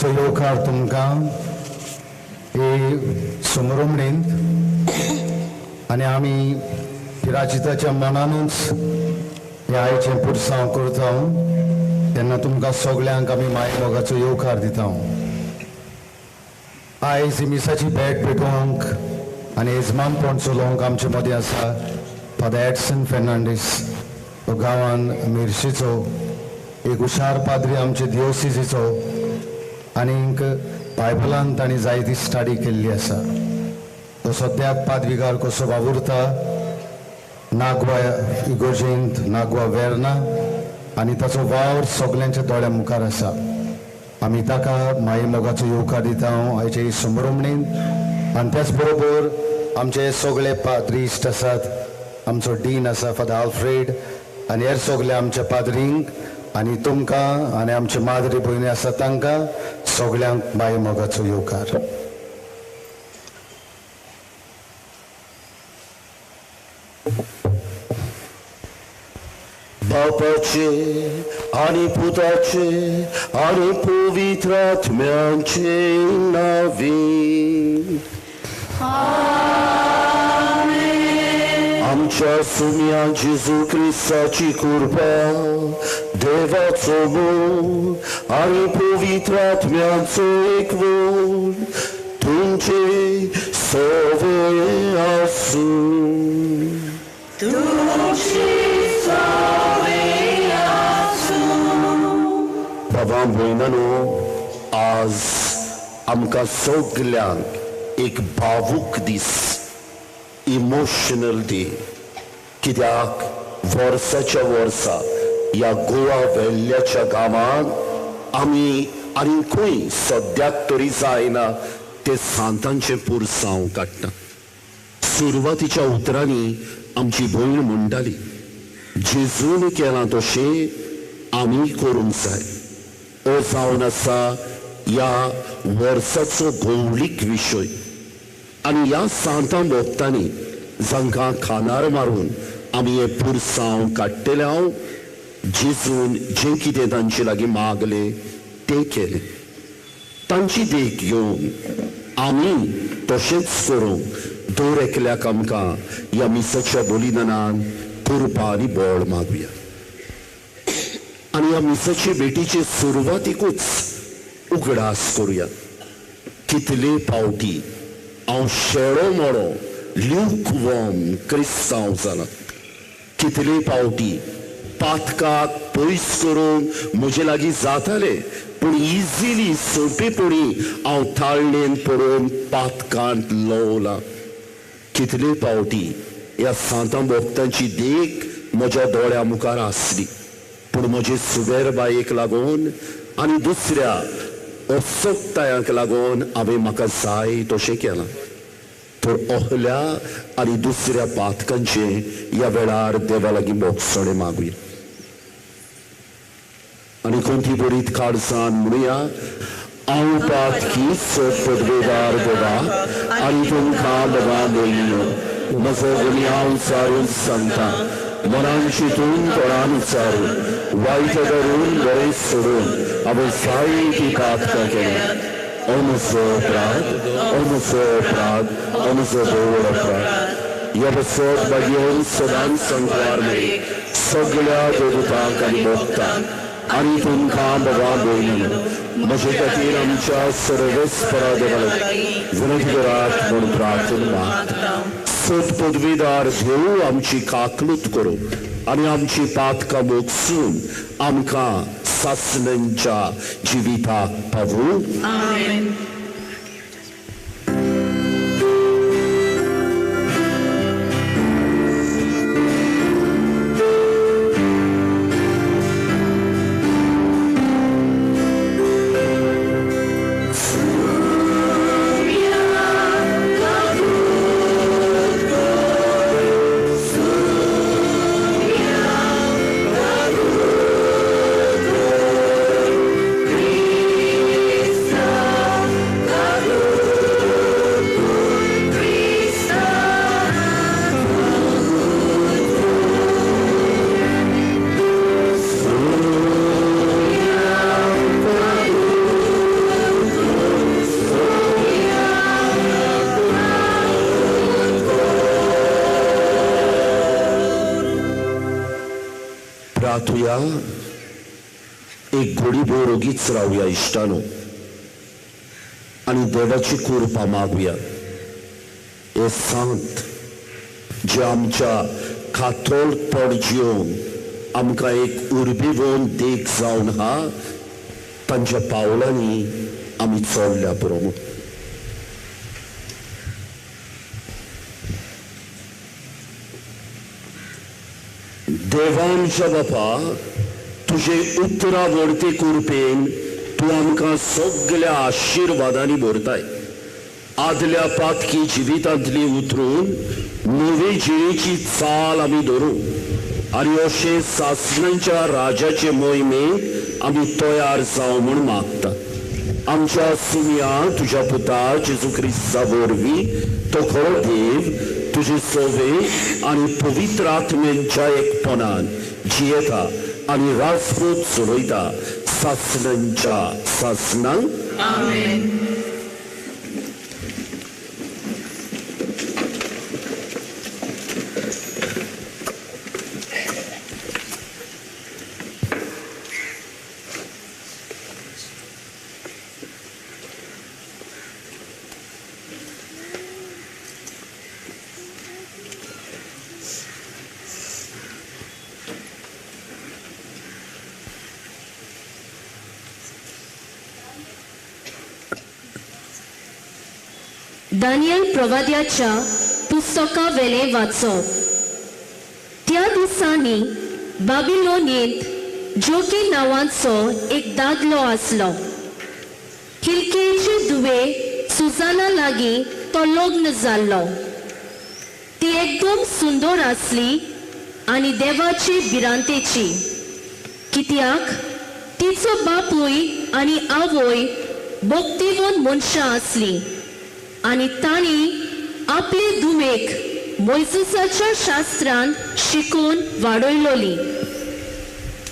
मोगाचो येवकार तुमकां हे सुमरमणींत आनी आमी पिराजिताच्या मनानूच हे आयचें पुरसांव करता तेन्ना तुमकां सगळ्यांक आमी माय मोगाचो येवकार दिता. आयज ही मिसाची भेट पेटोवंक आनी येजमानपण चलोवंक आमचे मदीं आसा फादर एडसन फेर्नांडीस, तो गांवान मिर्शीचो एक हुशार पाद्री आमचे दियोसिसीचो, आनीक बायबलांत ताणी जायती स्टडी केल्ली आसा. तो सद्याक पाद्रीगार कसो वावुरता नागवा इगोर्जेंत, नागवा वेर्ना, आनी ताचो वावर सगल्यांच्या दोळ्या मुखार आसा. आमी ताका माये मोगाचो येवकार दिता आयचे सुमरमणींत. आनी त्याच बरोबर आमचे सगळे पाद्री इश्ट आसात, आमचो डीन आसा फादर आल्फ्रेड, आनी हेर सगळे आमच्या पाद्रींक आनी तुमकां आनी आमचे माद्री भयणी आसा तांकां सगळ्यांक माये मोगाचो येवकार. बापाचे आणि पुताचे आणि पवित्र आत्म्याचे नावे आमच्या सुम्या जेजू ख्रिस्ताची कृपा, देवाचो मोग आणि पवित्र आत्म्याचो एकवट तुमचे सगळे आसूं. बाबा भयणानो, आज आमकां सगल्यांक एक भावूक दीस, इमोशनल डे. कित्याक वर्साच्या वर्सा ह्या गोवा वेल्ल्याच्या गांवांत आमी आनीकूय सद्याक तरी जायना ते सांतांचें पुरसांव काडटा. सुरवातीच्या उतरांनी आमची भयण म्हणटाली, जेजून केलां तशें आमी करूंक जाय. हो जावन आसा ह्या वर्साचो घोवळीक विशय. आनी ह्या सांतां भोगतांनी जांकां खानार मारून आमी हे पुरसांव काडटले हांव, जेजून जें कितें तांचे लागीं मागलें तें केलें. तांची देख घेवन आमी तशेंच करूंक दर एकल्याक आमकां ह्या मिसाच्या बलिदानान कृपा आनी बळ मागुया. आनी ह्या मिसाचे भेटीचे सुरवातीकूच उगडास करुया. कितले फावटी हांव शेळो मोडो ल्यूकवॉर्म क्रिस्तांव जाला. कितले फावटी पातकाक पयस करून म्हजे लागीं जाताले, पूण इजिली सोंपेपणी हांव ताळणेन पडून पातकांत लवला. कितले फावटी ह्या सांतां भोगतांची देख म्हज्या दोळ्या मुखार आसली, पूण म्हजे सुबेर बायेक लागून आनी दुसऱ्या असोक्तायांक लागून हांवें म्हाका जाय तशें केलां. तर ohल्या आनी दुसऱ्या पातकांचे ह्या वेळार देवा लागीं मोगसणे मागुया. आनी कोणती बरीत काळजान म्हणुया, हांव पातकी पदवेदार देवा आनी तुमकां बाबा बोलियो, म्हजो गुन्यांव हांव चारून सांगता. मनान चिंतून तोंडान विचारून वायट धरून बरें सोडून हांवें जायतीं पातकां केल्यां. म्हजो अपराध, म्हजो अपराध, म्हजो व्हड अपराध. ह्या बसत बागेवन सदांच संकवार मेळी सगळ्या देवतांक आनी भक्तांक आनी तुमकां बाबा भयणी म्हजे खातीर आमच्या सर्वेस्परा देवाक विनंती करात म्हूण प्रार्थना मागता. सत पदवीदार देव आमची काकलूत करूं आनी आमची पातकां मोगसून आमकां सासण्यांच्या जिविताक पावूं. आमेन. रावया, एक घडीभर ओगीच रावया इश्टानो आणि देवाची कृपा मागुया. हे सांत जे आमच्या कातोलपण जिवन आमकां एक उर्बीवन देख जावन हा, तांच्या पावलांनी आमी चलल्या पुरो. देवांच्या बापा, तुझे उत्तरावर्ती कृपेन तू आमकां सगळ्या आशीर्वादांनी भरताय. आदल्या पातकी जिवितांतली उतरून नवी जिणेची चाल आमी धरू आणि अशे सासणांच्या राजाचे मोहिमेक आमी तयार जावं म्हूण मागता. आमच्या सुमिया तुझ्या पुता जेजू क्रिस्ता वरवीं तो खरो देव तुझे सोवे आणि पवित्र आत्म्यांच्या एकपणान जियेता आणि राजपूत चलयता सासणांच्या सासणांक. आमेन. दानियल प्रवाद्याच्या पुस्तकावेले वाचप. त्या दिसांनी बाबिलोनीत जोकी नावांचो एक दादलो आसलो. हिलकेचे दुवे सुजाना लागीं तो लग्न जाल्लो. ती एकदम सुंदर आसली आनी देवाची भिरांतेची, कित्याक तिचो बापूय आनी आवय भक्तिवन मनशां आसली आनी तांणी आपले धुवेक मोइसेसाच्या शास्त्रांत शिकून वाडयलोली.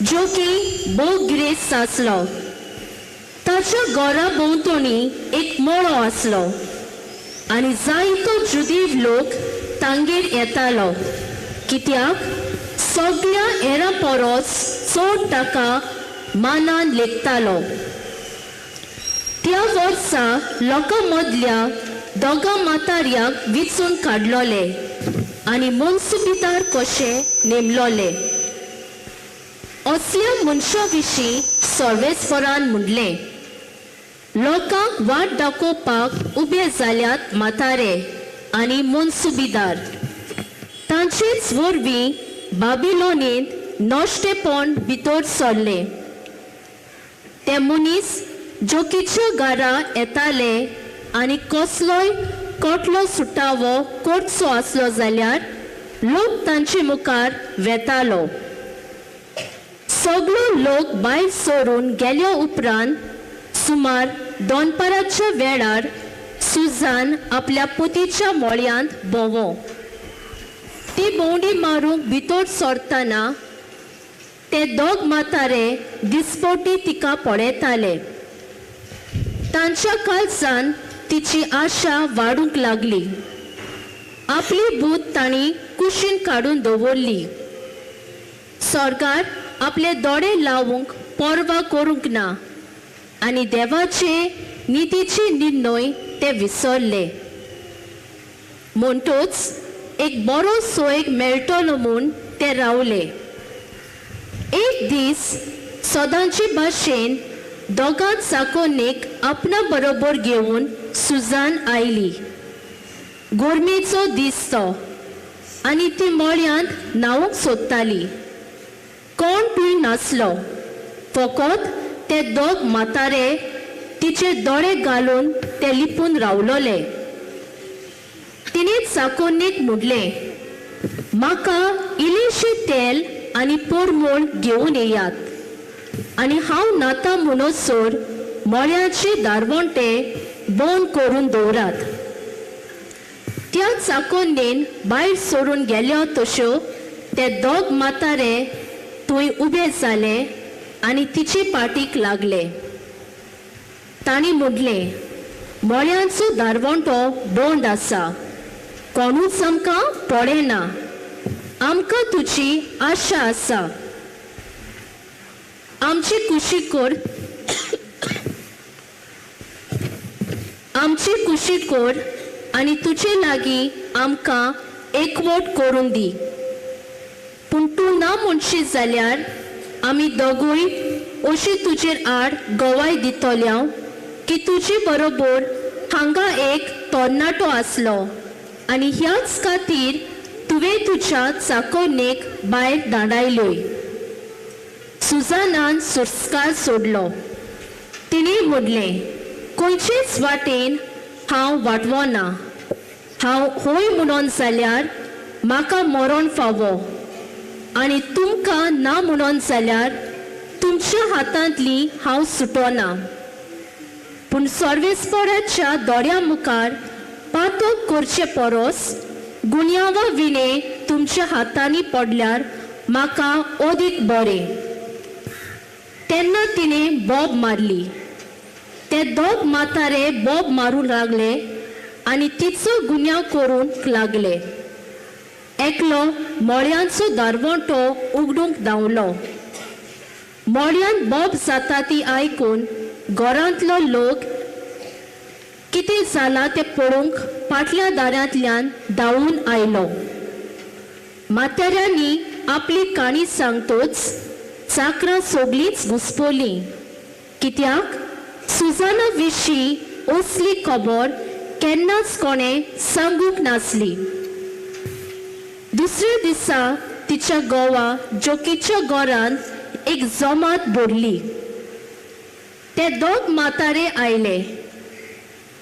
जोकी भोव गिरेस्त आसलो. ताच्या घरा भोंवतणी एक मळो आसलो आनी जायतो जुदीव लोक तांगेर येतालो, कित्याक सगळ्या हेरां परस चड ताका मानान लेखतालो. त्या वर्सा लोकां मदल्या दोगा मातार्याक विचून काडलोले आनी मनसुबेदार कशे नेमलोले. असल्या मनशा विशीं सर्वेस्वरान म्हणलें, लोकांक वाट दाखोवपाक उबे जाल्यात मातारे आनी मनसुबेदार. तांचेच वरवीं बाबिलोनींत नश्टेपण भितर सरले. ते मनीस जोकीच्या घरा येताले आनी कसलोय कटलो सुटावो करचो आसलो जाल्यार लोक तांचे मुखार वेतालो. सगळो लोक भायर सोडून गेल्या उपरांत सुमार दोनपराच्या वेळार सुजान आपल्या पतीच्या मोळ्यांत भोंवो. ती भोंवडी मारूंक भितर सरतना ते दोग मातारे दिसपटी तिका पळयताले. तांच्या काळजांत तिची आशा वाडूंक लागली. आपली भूत तांणी कुशीन काडून दवरली. सरकार आपले दोळे लावूंक परवा करूंक ना आनी देवाचे नितीचे निर्णय ते विसरले. म्हणटूच एक बरो सोयेक मेळटलो म्हूण ते रावले. एक दीस सदांचे भाशेन दोगांच चाकोनीक आपणा बरोबर घेवन सुजान आयली. गोरमेचो दीस तो आनी ती मळ्यांत न्हावूंक सोदताली. कोण बी नासलो, फकत ते दोग मातारे तिचे दोळे घालून ते लिपून रावलोले. तिणे चाकोनीक म्हणलें, म्हाका इल्लेशें तेल आनी परमळ घेवन येयात आनी हांव नाता म्हणसर मळ्याचे दारवंटे बंद करून दवरात. त्या चाकोनीन भायर सोडून गेल्यो तश्यो ते दोग मातारे थंय उबे जाले आनी तिचे पाटीक लागले. तांणी म्हणलें, मळ्यांचो दारवंटो बंद आसा, कोणूच आमकां पळयना. आमकां तुजी आशा आसा. आमची कुशी कर आनी तुजे लागीं आमकां एकवट करून दी. पूण तूं ना म्हणशी जाल्यार आमी दोगूय अशी तुजेर आड गवाय दितल्यो की तुजे बरोबर हांगा एक तरणाटो आसलो आनी ह्याच खातीर तुवें तुज्या चाकोनीक भायर धाडायल्योय. सुजानान सुस्कार सोडलो. तिणें म्हणलें, खंयचेच वाटेन हांव वाटवो ना. हांव होय म्हणून जाल्यार म्हाका मरण फावो आनी तुमकां ना म्हणून जाल्यार तुमच्या हातांतली हांव सुटोना. पूण सर्वेस्पराच्या दोळ्या मुखार पातळ करचे परस गुन्यांवा विणे तुमच्या हातांनी पडल्यार म्हाका अदीक बरें. तेन्ना तिणें बोब मारली. ते दोग म्हातारे बोब मारूंक लागले आनी तिचो गुन्यांव करूंक लागले. एकलो मळ्यांचो दारवंटो उगडूंक धांवलो. मळ्यान बोब जाता ती आयकून घरांतलो लोक कितें जालां तें पळोवंक फाटल्या दारांतल्यान धांवून आयलो. म्हाताऱ्यांनी आपली काणी सांगतोच चाकरां सगळींच घुस्पलीं, कित्याक सुजाना विशीं असली खबर केन्नाच कोणें सांगूंक नासली. दुसऱ्या दिसा तिच्या घोवा जोकीच्या घरांत एक जमात भरली. ते दोग म्हातारे आयले.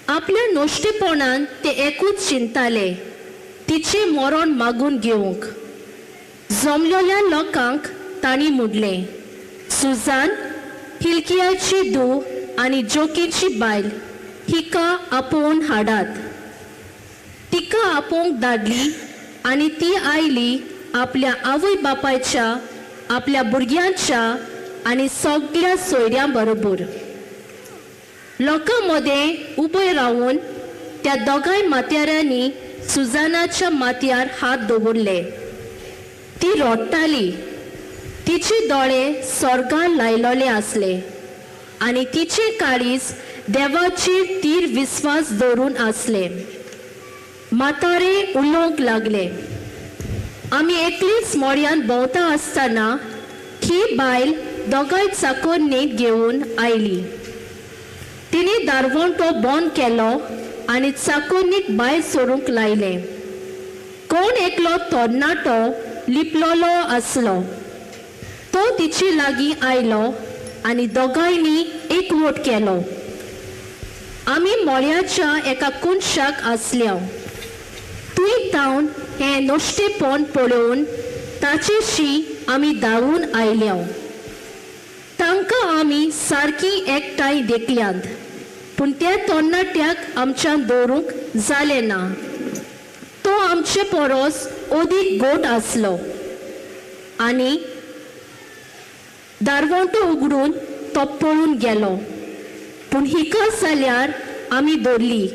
आपल्या नोश्टेपणान ते एकूच चिंताले तिचे मरण मागून घेवंक. जमलेल्या लोकांक तांणी म्हणलें, सुजान, हिल्कियाची धूव आनी जोकीची बायल हिका आपोवन हाडात. तिका आपोवंक धाडली आनी ती आयली आपल्या आवय बापायच्या, आपल्या भुरग्यांच्या आनी सगळ्या सोयऱ्यां बरोबर. लोकां मदें उबय रावून त्या दोगांय माथ्याऱ्यांनी सुजानाच्या माथ्यार हात दवरले. ती रडटाली. तिचे दोळे स्वर्गान लायलोले आसले आनी तिचे काळीज देवाचेर तीर विस्वास दवरून आसले. म्हातारे उलोवंक लागले. आमी एकलीच मळ्यान भोंवता आसतना ही बायल दोगांय चाकोनीक घेवन आयली. तिणे दारवंटो बंद केलो आनी चाकोनीक भायर सोडूंक लायले. कोण एकलो तरणाटो लिपलोलो आसलो. तो तिचे लागीं आयलो आनी दोगांयनी एकवट केलो. आमी मळ्याच्या एका कुंशाक आसल्या. थंय तावन हें नोश्टेपण पळोवन ताचेशी आमी धांवून आयल्या. तांकां आमी सारकी एकठांय देखल्यांत, पूण त्या तरणाट्याक आमच्यान दवरूंक जालें ना. तो आमचे परस अदीक गोट आसलो आनी दारवंटो उगडून तो पळून गेलो. पूण हिका जाल्यार आमी धरली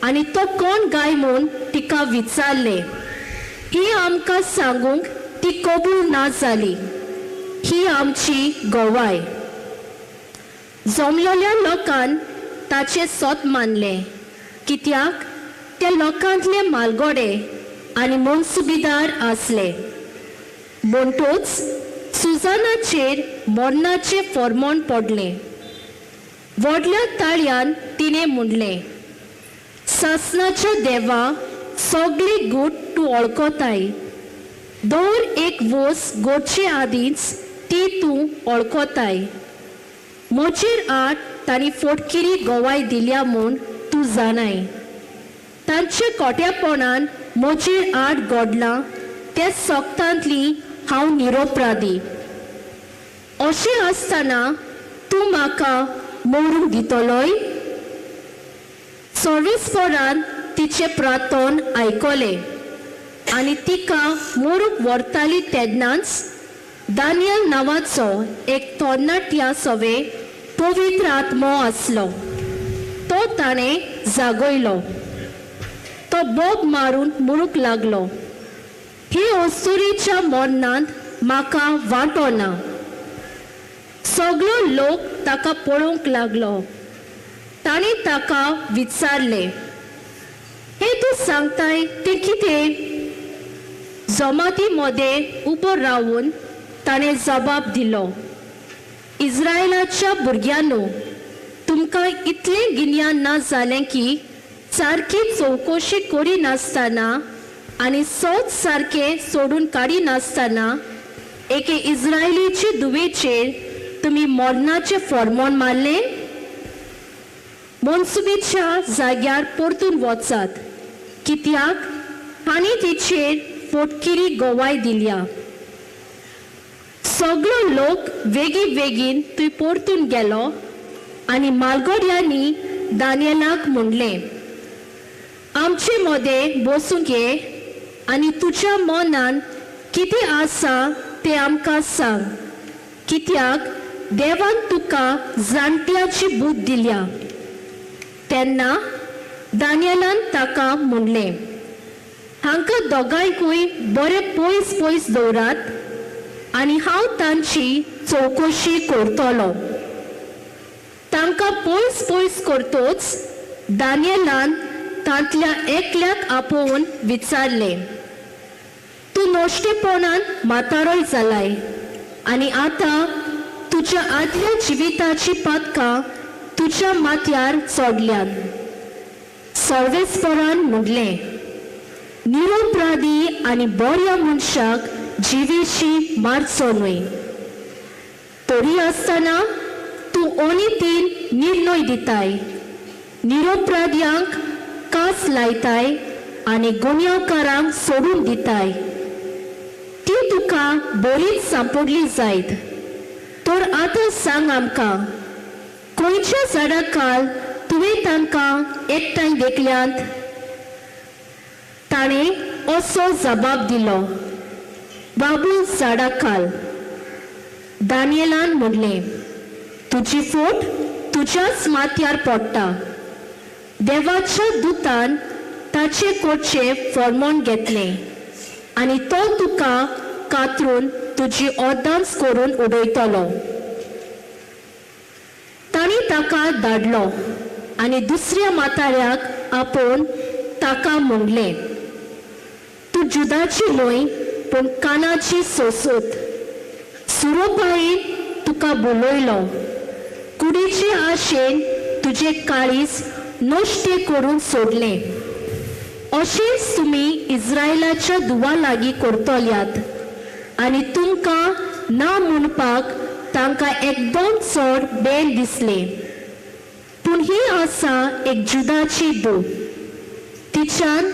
आनी तो कोण गाय म्हूण तिका विचारले. ही आमकां सांगूंक ती कबूल ना जाली. ही आमची गोवाय. जमलेल्या लोकान ताचे सोत मानले, कित्याक ते लोकांतले मालगोडे आनी मनसुबेदार आसले. म्हणटूच सुजानाचेर मरणाचे फर्मोण पडलें. व्हडल्या ताळयान तिणें म्हणलें, सासणाच्या देवा, सगळी गूट तूं वळखताय. दर एक वोस घडचे आदींच ती तूं वळखताय. म्हजेर आड तांणी फोटकिरी गोवाय दिल्या म्हूण तूं जाणाय. तांच्या खोट्यापणान म्हजेर आड घडलां त्या सोगतांतली हांव निरोप्रादी. अशें आसतना तूं म्हाका मरूंक दितलोय? सर्वेस्परान तिचे प्रार्थन आयकले आनी तिका मरूंक व्हरताली तेन्नाच दानियल नांवाचो एक तरणाट्या सवे पवित्र आत्मो आसलो. तो ताणें जागयलो. तो बोब मारून मरूंक लागलो. हे अस्तुरीच्या मरणांत म्हाका वांटो ना. सगळो लोक ताका पळोवंक लागलो. ताणें ताका विचारले, हे तूं सांगताय ते कितें? जमाती मदें उबो रावून ताणें जबाब दिलो, इस्रायेलाच्या भुरग्यांनो, तुमकां इतलें गिन्यान ना जालें की सारकी चवकशी करिनासतना आनी सोच सारकें सोडून काडिनासतना एके इस्रायलीचे दुवेचेर तुमी मरणाचें फर्मोन मारलें? मनसुबेच्या जाग्यार परतून वचात, कित्याक हांणी तिचेर फोटकिरी गोवाय दिल्या. सगळो लोक बेगीन थंय परतून गेलो आनी मालगोड्यांनी दानियेलाक म्हणलें, आमचे मदें बसूंक ये आनी तुज्या मनान कितें आसा तें आमकां सांग, कित्याक देवान तुका जाणट्याची बूद दिल्या. तेन्ना दानियेलान ताका म्हणलें, हांकां दोगांयकूय बरें पयस पयस दवरात आनी हांव तांची चवकशी करतलो. तांकां पयस पयस करतोच दानियेलान तांतल्या एकल्याक आपोवन विचारलें, तूं नोश्टेपणान म्हातारोय जालाय आनी आतां तुज्या आदल्या जिविताची पातकां तुज्या माथ्यार चोडल्यात. सर्वेस्परान म्हणलें, निरपराधी आनी बऱ्या मनशाक जिवीशी मारचो न्हय. तरी आसतना तूं अनितीन निर्णय दिताय, निरपराध्यांक कास लायताय आनी गुन्यांवकारांक सोडून दिताय. ती तुका बरीच सांपडली जायत. तर आतां सांग आमकां, खंयच्या झाडा खाल तुवें तांकां एकठांय देखल्यांत? ताणें असो जबाब दिलो, बाबूल झाडा खाल. दानियेलान म्हणलें, तुजी फोट तुज्याच माथ्यार पडटा. देवाच्या दुतान ताचे कोडचे फर्मोन घेतलें आनी तो तुका कातरून तुजी अर्दांच करून उडयतलो. ताणी ताका धाडलो आनी दुसऱ्या म्हाताऱ्याक आपोवन ताका म्हणलें, तूं जुदाची न्हय पूण कानाची सोसूत. सुरोपाईन तुका बोलयलो, कुडीचे आशेन तुजे काळीज नश्टे करून सोडलें. अशेंच तुमी इस्रायेलाच्या दुवा लागीं करतल्यात आनी तुमकां ना म्हणपाक तांकां एकदम चड बेल दिसलें. पूण ही आसा एक जुदाची दूत. तिच्यान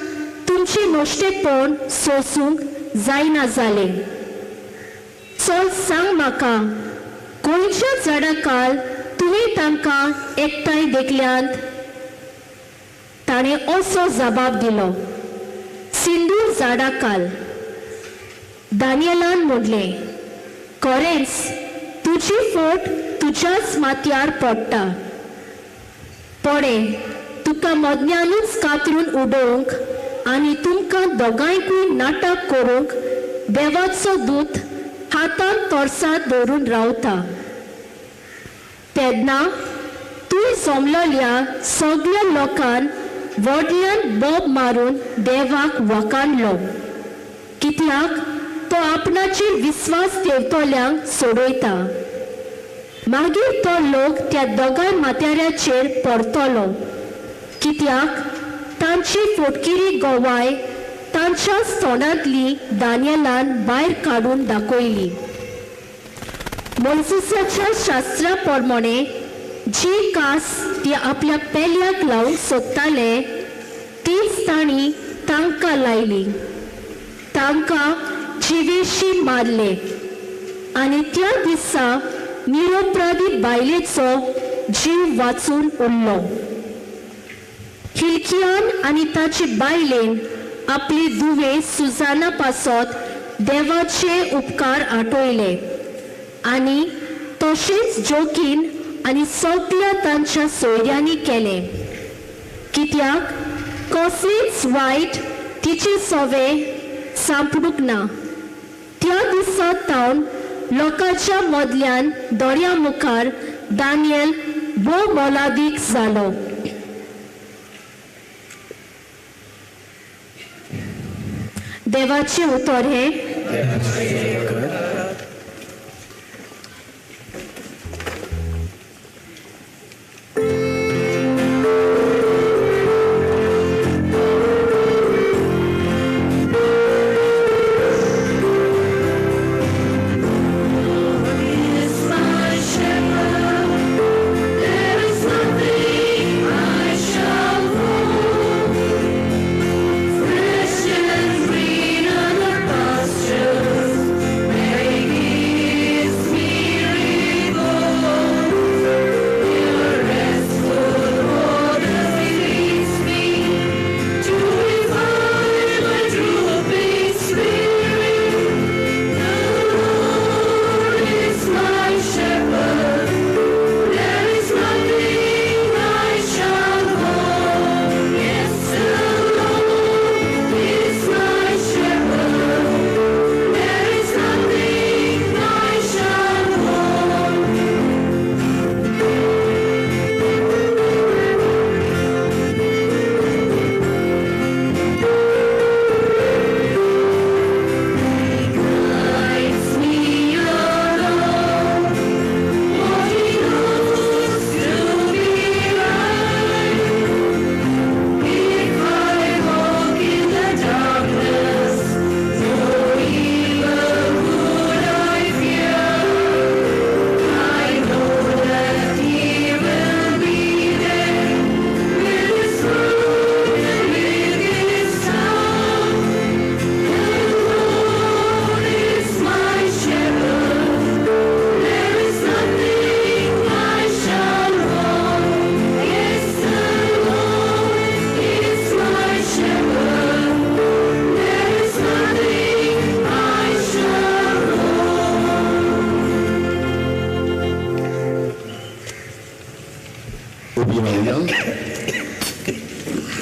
तुमचे नश्टेपण सोसूंक जायना जालें. चल सांग म्हाका, खंयच्या झाडा खाल तुवें तांकां एकठांय देखल्यांत? ताणें असो जबाब दिलो, सिंदूर झाडा खाल. दानियेलान म्हणलें, खरेंच तुजी फोट तुज्याच माथ्यार पडटा. पळय, तुका मदन्यानूच कातरून उडोवंक आनी तुमकां दोगांयकूय नाटक करूंक देवाचो दूत हातांत तोरसात दवरून रावता. तेन्ना तूं जमलेल्या सगळ्या लोकांन व्हडल्यान बोब मारून देवाक वखाणलो, कित्याक तो आपणाचेर विस्वास ठेवतल्यांक सोडयता. मागीर तो लोक त्या दोगांय माथ्याऱ्याचेर पडतलो, कित्याक तांची फोटकिरी गोवाय तांच्याच तोंडांतली दानियेलान भायर काडून दाखयली. मोसेसाच्या शास्त्रा प्रमाणे जी कास ती आपल्या पेल्याक लावंक सोदताले तीच तांणी तांकां लायली. तांकां जिवेशी मारले आनी त्या दिसा निरपराधी बायलेचो जीव वाचून उरलो. हिल्कियान आनी ताचे बायलेन आपली दुवे सुजाना पासत देवाचे उपकार आठवले आनी तशेंच जोकीन आनी सगळ्या तांच्या सोयऱ्यांनी केले, कित्याक कसलीच वायट तिचे सवे सांपडूंक ना. त्या दिसा तावन लोकांच्या मदल्यान दोर्या मुखार दानियल भोव मोलादीक जालो. देवाचे उतर हे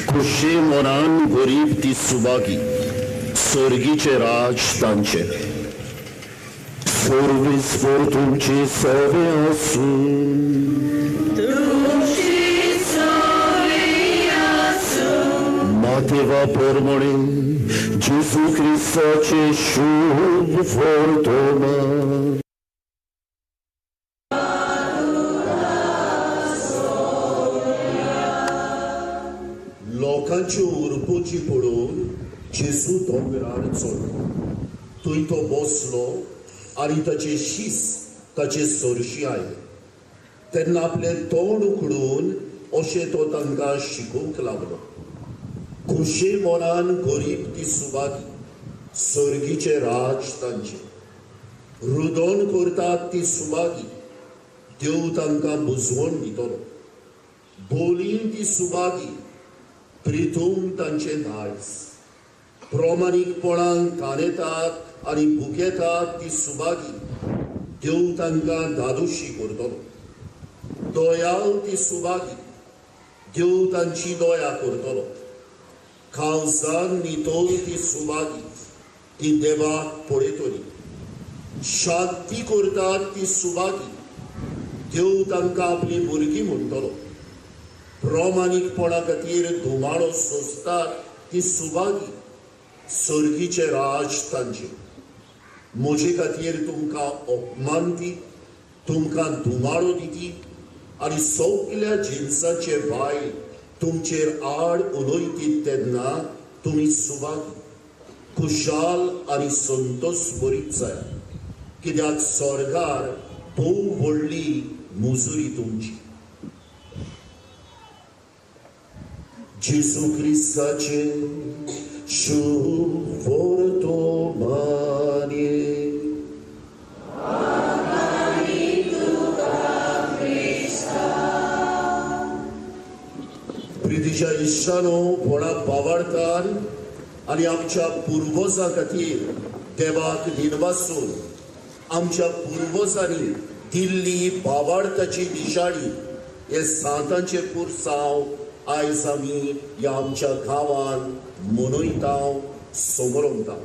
खुशी मोरान गरीब ती सुबागी स्वर्गीचे राज तांचे सर्विसवर तुमची सवे आसूं मातेवा प्रमाणे जेजू ख्रिस्ताचे शुभ वर्तमान लोकांची उरपोची पडून जेजू दोंगरार चडलो. थंय तो बसलो आनी ताचे शीस ताचे सरशी आयले. तेन्ना आपले तोंड उखडून अशें तो तांकां शिकोवंक लागलो. खुशे मोरान गरीब ती सुबागी सर्गीचे राज तांचे. रुदोन करतात ती सुबागी देव तांकां बुजवण दितलो. बोलीन ती सुबागी प्रितूम तांचे दायज. प्रामाणीकपणान तानेतात आनी भुकेतात ती सुबागी देव तांकां दादोशी करतलो. दोयाल ती सुबागी देव तांची दोया करतलो. खावसान नितोल ती सुबागी ती देवाक पळयतली. शांती करतात ती सुबागी देव तांकां आपली भुरगीं म्हणटलो. प्रामाणीकपणा खातीर धुमाळो सोंसतात ती सुबागी सर्गीचे राज तांचे. म्हजे खातीर तुमकां अपमान दी, तुमकां धुमाळो दिती आनी सगल्या जिन्साचे भायर तुमचेर आड उलयतीत तेन्ना तुमी सुबागी खुशाल आनी संतोश भरीत जाय, कित्याक स्वर्गार भोव व्हडली मुजुरी तुमची. जेजू ख्रिस्ताचे शुभ वर्तमान. प्रितीच्या इश्टानो, व्हडा भावार्थान आनी आमच्या पुर्वजां खातीर देवाक दिनवासून आमच्या पुर्वजांनी दिल्ली भावार्थाची दिशाळी हे सांतांचे पुरसांव आयज आमी ह्या आमच्या गांवांत मनयता, समरमता.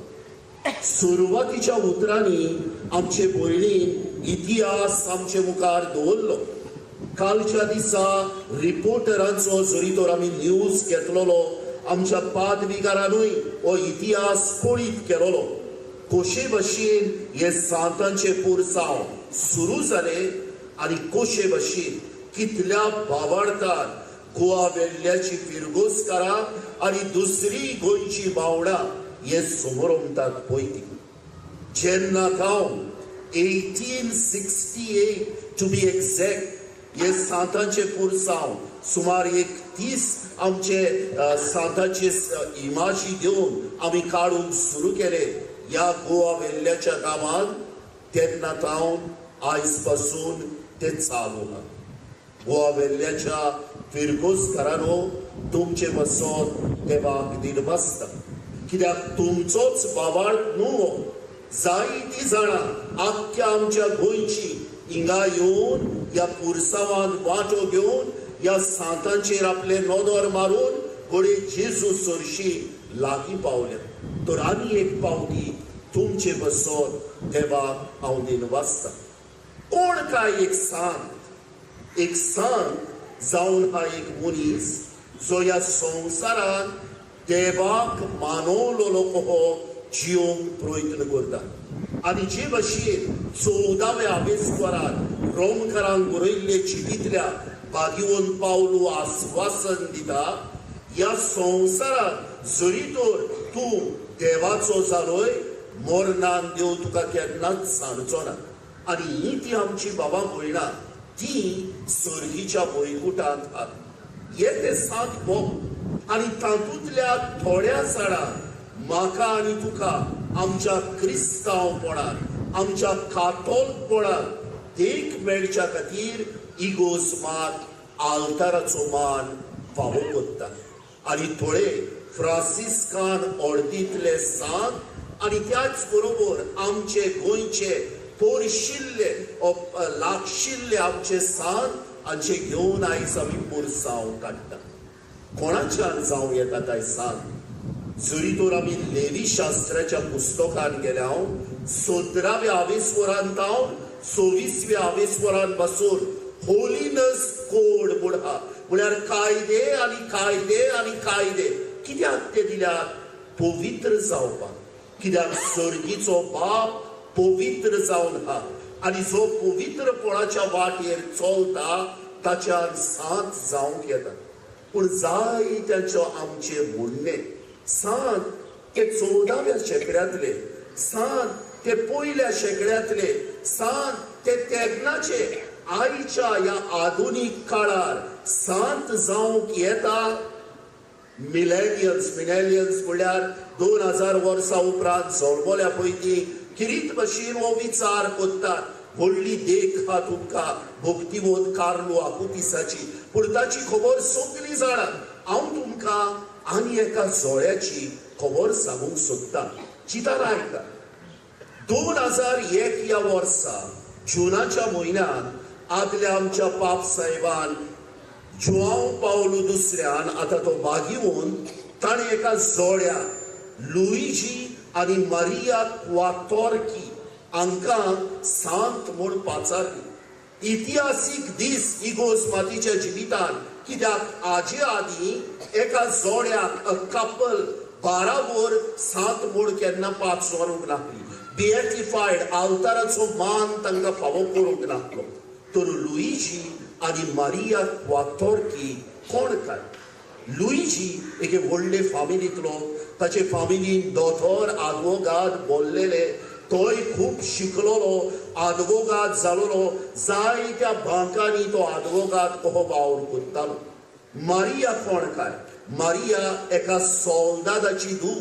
सुरुवातीच्या उतरांनी आमचे भयणीन इतिहास आमचे मुखार दवरलो. कालच्या दिसा रिपोर्टरांचो जरी तर आमी न्यूज घेतलोलो, आमच्या पादविकारांनूय हो इतिहास पळीत केलोलो. कशे भाशेन हे सांतांचे पुरसांव सुरू जाले आनी कशे भाशेन कितल्या भावार्थान गोवा वेल्ल्याची फिरगोसकारां आनी दुसरी गोंयची भावंडां हे समोरमतात पळयती. जेन्ना हांव 1868 टू बी एक्झॅक्ट हे सांतांचे पुरसांव सुमार 31 आमचे सांतांचे इमाजी घेवन आमी काडूंक सुरू केले ह्या गोवा वेल्ल्याच्या कामाक, तेन्ना हांव आयज पासून ते चालू आहा. गोवा वेल्ल्याच्या फिरगोसकारांनो, तुमचे बसोन देवाक दिनवासता, कित्याक तुमचोच भावार्थ न्हू. जायतीं जाणां आख्ख्या आमच्या गोंयची हिंगा येवन ह्या पुरसांवांत वांटो घेवन ह्या सांतांचेर आपले नोदोर मारून घोडे जेजू सरशी लागीं पावल्या. तर आनी एक पावटी तुमचे बसोन देवाक हांव दिनवासता. कोण काय एक सांत जावन हा एक मनीस जो ह्या संवसारान देवाक मानवलोलो कहो जिवंक प्रयत्न करता. आनी जे भाशेन 14व्या आवेस्वरान रोमकारांक बरयल्ले चिठींतल्या भागिवंत पावलू आस्वासन दिता, ह्या संवसारात जरी तर तूं देवाचो जालोय, मरणान देव तुका केन्नाच सांडचो ना. आनी ही ती आमची बाबा भयणां, ती सर्गीच्या वैकुंठांत आसात. हे ते 7 बोब आनी तातूंतल्या थोड्या जाणांक म्हाका आनी तुका आमच्या क्रिस्तांवपणान, आमच्या कातोलपणान देख मेळच्या खातीर इगोज मात आल्ताराचो मान फावो करता. आनी थोडे फ्रांसिस्कान ऑर्डींतले सांत आनी त्याच बरोबर आमचे गोंयचे पोरशिल्ले लागशिल्ले आमचे सांत हांचे घेवन आयज आमी पुरसांव काडटा. कोणाच्यान जावं येता काय सांत. जरी तर आमी लेवी शास्त्राच्या पुस्तकान गेल्या 17व्या आवेस्वरांत हांव 26व्या आवेस्वरान पासून होलिनस कोड म्हूण आहा, म्हळ्यार कायदे आनी कायदे आनी कायदे. कित्याक ते दिल्यात? पवित्र जावपाक. कित्याक सर्गीचो बाप पवित्र जावन आहा आनी जो पवित्रपणाच्या वाटेर चलता ताच्यान सांत जावंक येता. पूण जायत्याचो आमचे म्हणणे सांत ते 14व्या शेंकड्यांतले, सांत ते पयल्या शेंकड्यांतले, सांत ते तेन्नाचे. आयच्या ह्या आधुनीक काळार सांत जावंक येता मिलेनियन्स म्हळ्यार 2000 वर्सां उपरांत जल्मल्या पयलीं किरीत भाशेन हो विचार करतात. व्हडली देख हा तुमकां भक्तिमोद कार्लो आकुतिसाची, पूण ताची खबर सगळीं जाणात. हांव तुमकां आनी एका जोड्याची खबर सांगूंक सोदतां. चिंतान आयका. 2001 ह्या वर्सा जुनाच्या म्हयन्यात आदल्या आमच्या पाप साहेबान जुआंव पावलो दुसऱ्यान, आतां तो भागिवंत, ताणें एका जोड्या लुइजी आनी मारिया क्वातोर्की हांकां सांत म्हूण पाचारली. इतिहासीक दीस इगोज मातीच्या जिवितान. कित्याक हाजे आदीं एका जोड्याक कपल 12 वर सांत म्हूण केन्ना पाचारूंक नासली. बिएटिफायड आल्ताराचो मान तांकां फावो करूंक नासलो. तर लुइजी आनी मारिया क्वातोर्की कोण काय? लुइजी एके व्हडले फामिलींतलो. ताचे फामिलीन दोतोर आदवोगाद बोल्लेले. तोय खूब शिकलोलो, आदवोगाद जालोलो. जायत्या भांकांनी तो आदवोगाद कहो वावर करतालो. मारिया कोण काय? मारिया एका सोल्दादाची धूव.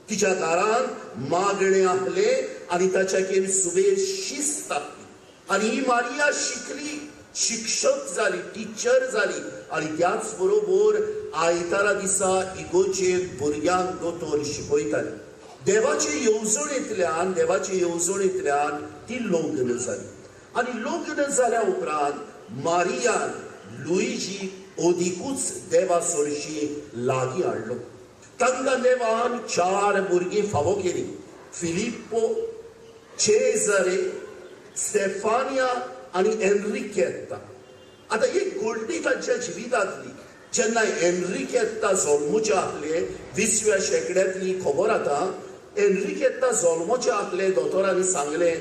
तिच्या घरान मागणे आहले आनी ताच्याकेर सुबेज शिस्त आहली. आनी ही मारिया शिकली, शिक्षक जाली, टिचर जाली. आनी त्याच बरोबर आयतारा दिसा इगोचेर भुरग्यांक दोतोर शिकयताली. देवाचे येवजणेंतल्यान ती लग्न जाली. आनी लग्न जाल्या उपरांत मारियान लुइजी ओदिकूच देवा सरशी लागीं हाडलो. तांकां देवान 4 भुरगीं फावो केली. फिलिप्पो, चेझारे, स्टेफानिया आणि एनरिकेत्ता. आता एक घडणी तांच्या जिवितांतली जेन्ना एनरिकेत्ता जल्मोचे आसले 20व्या शेंकड्यांतली खबर आतां. एनरिकेत्ता जल्मोचे आसले दोतोरांनी सांगले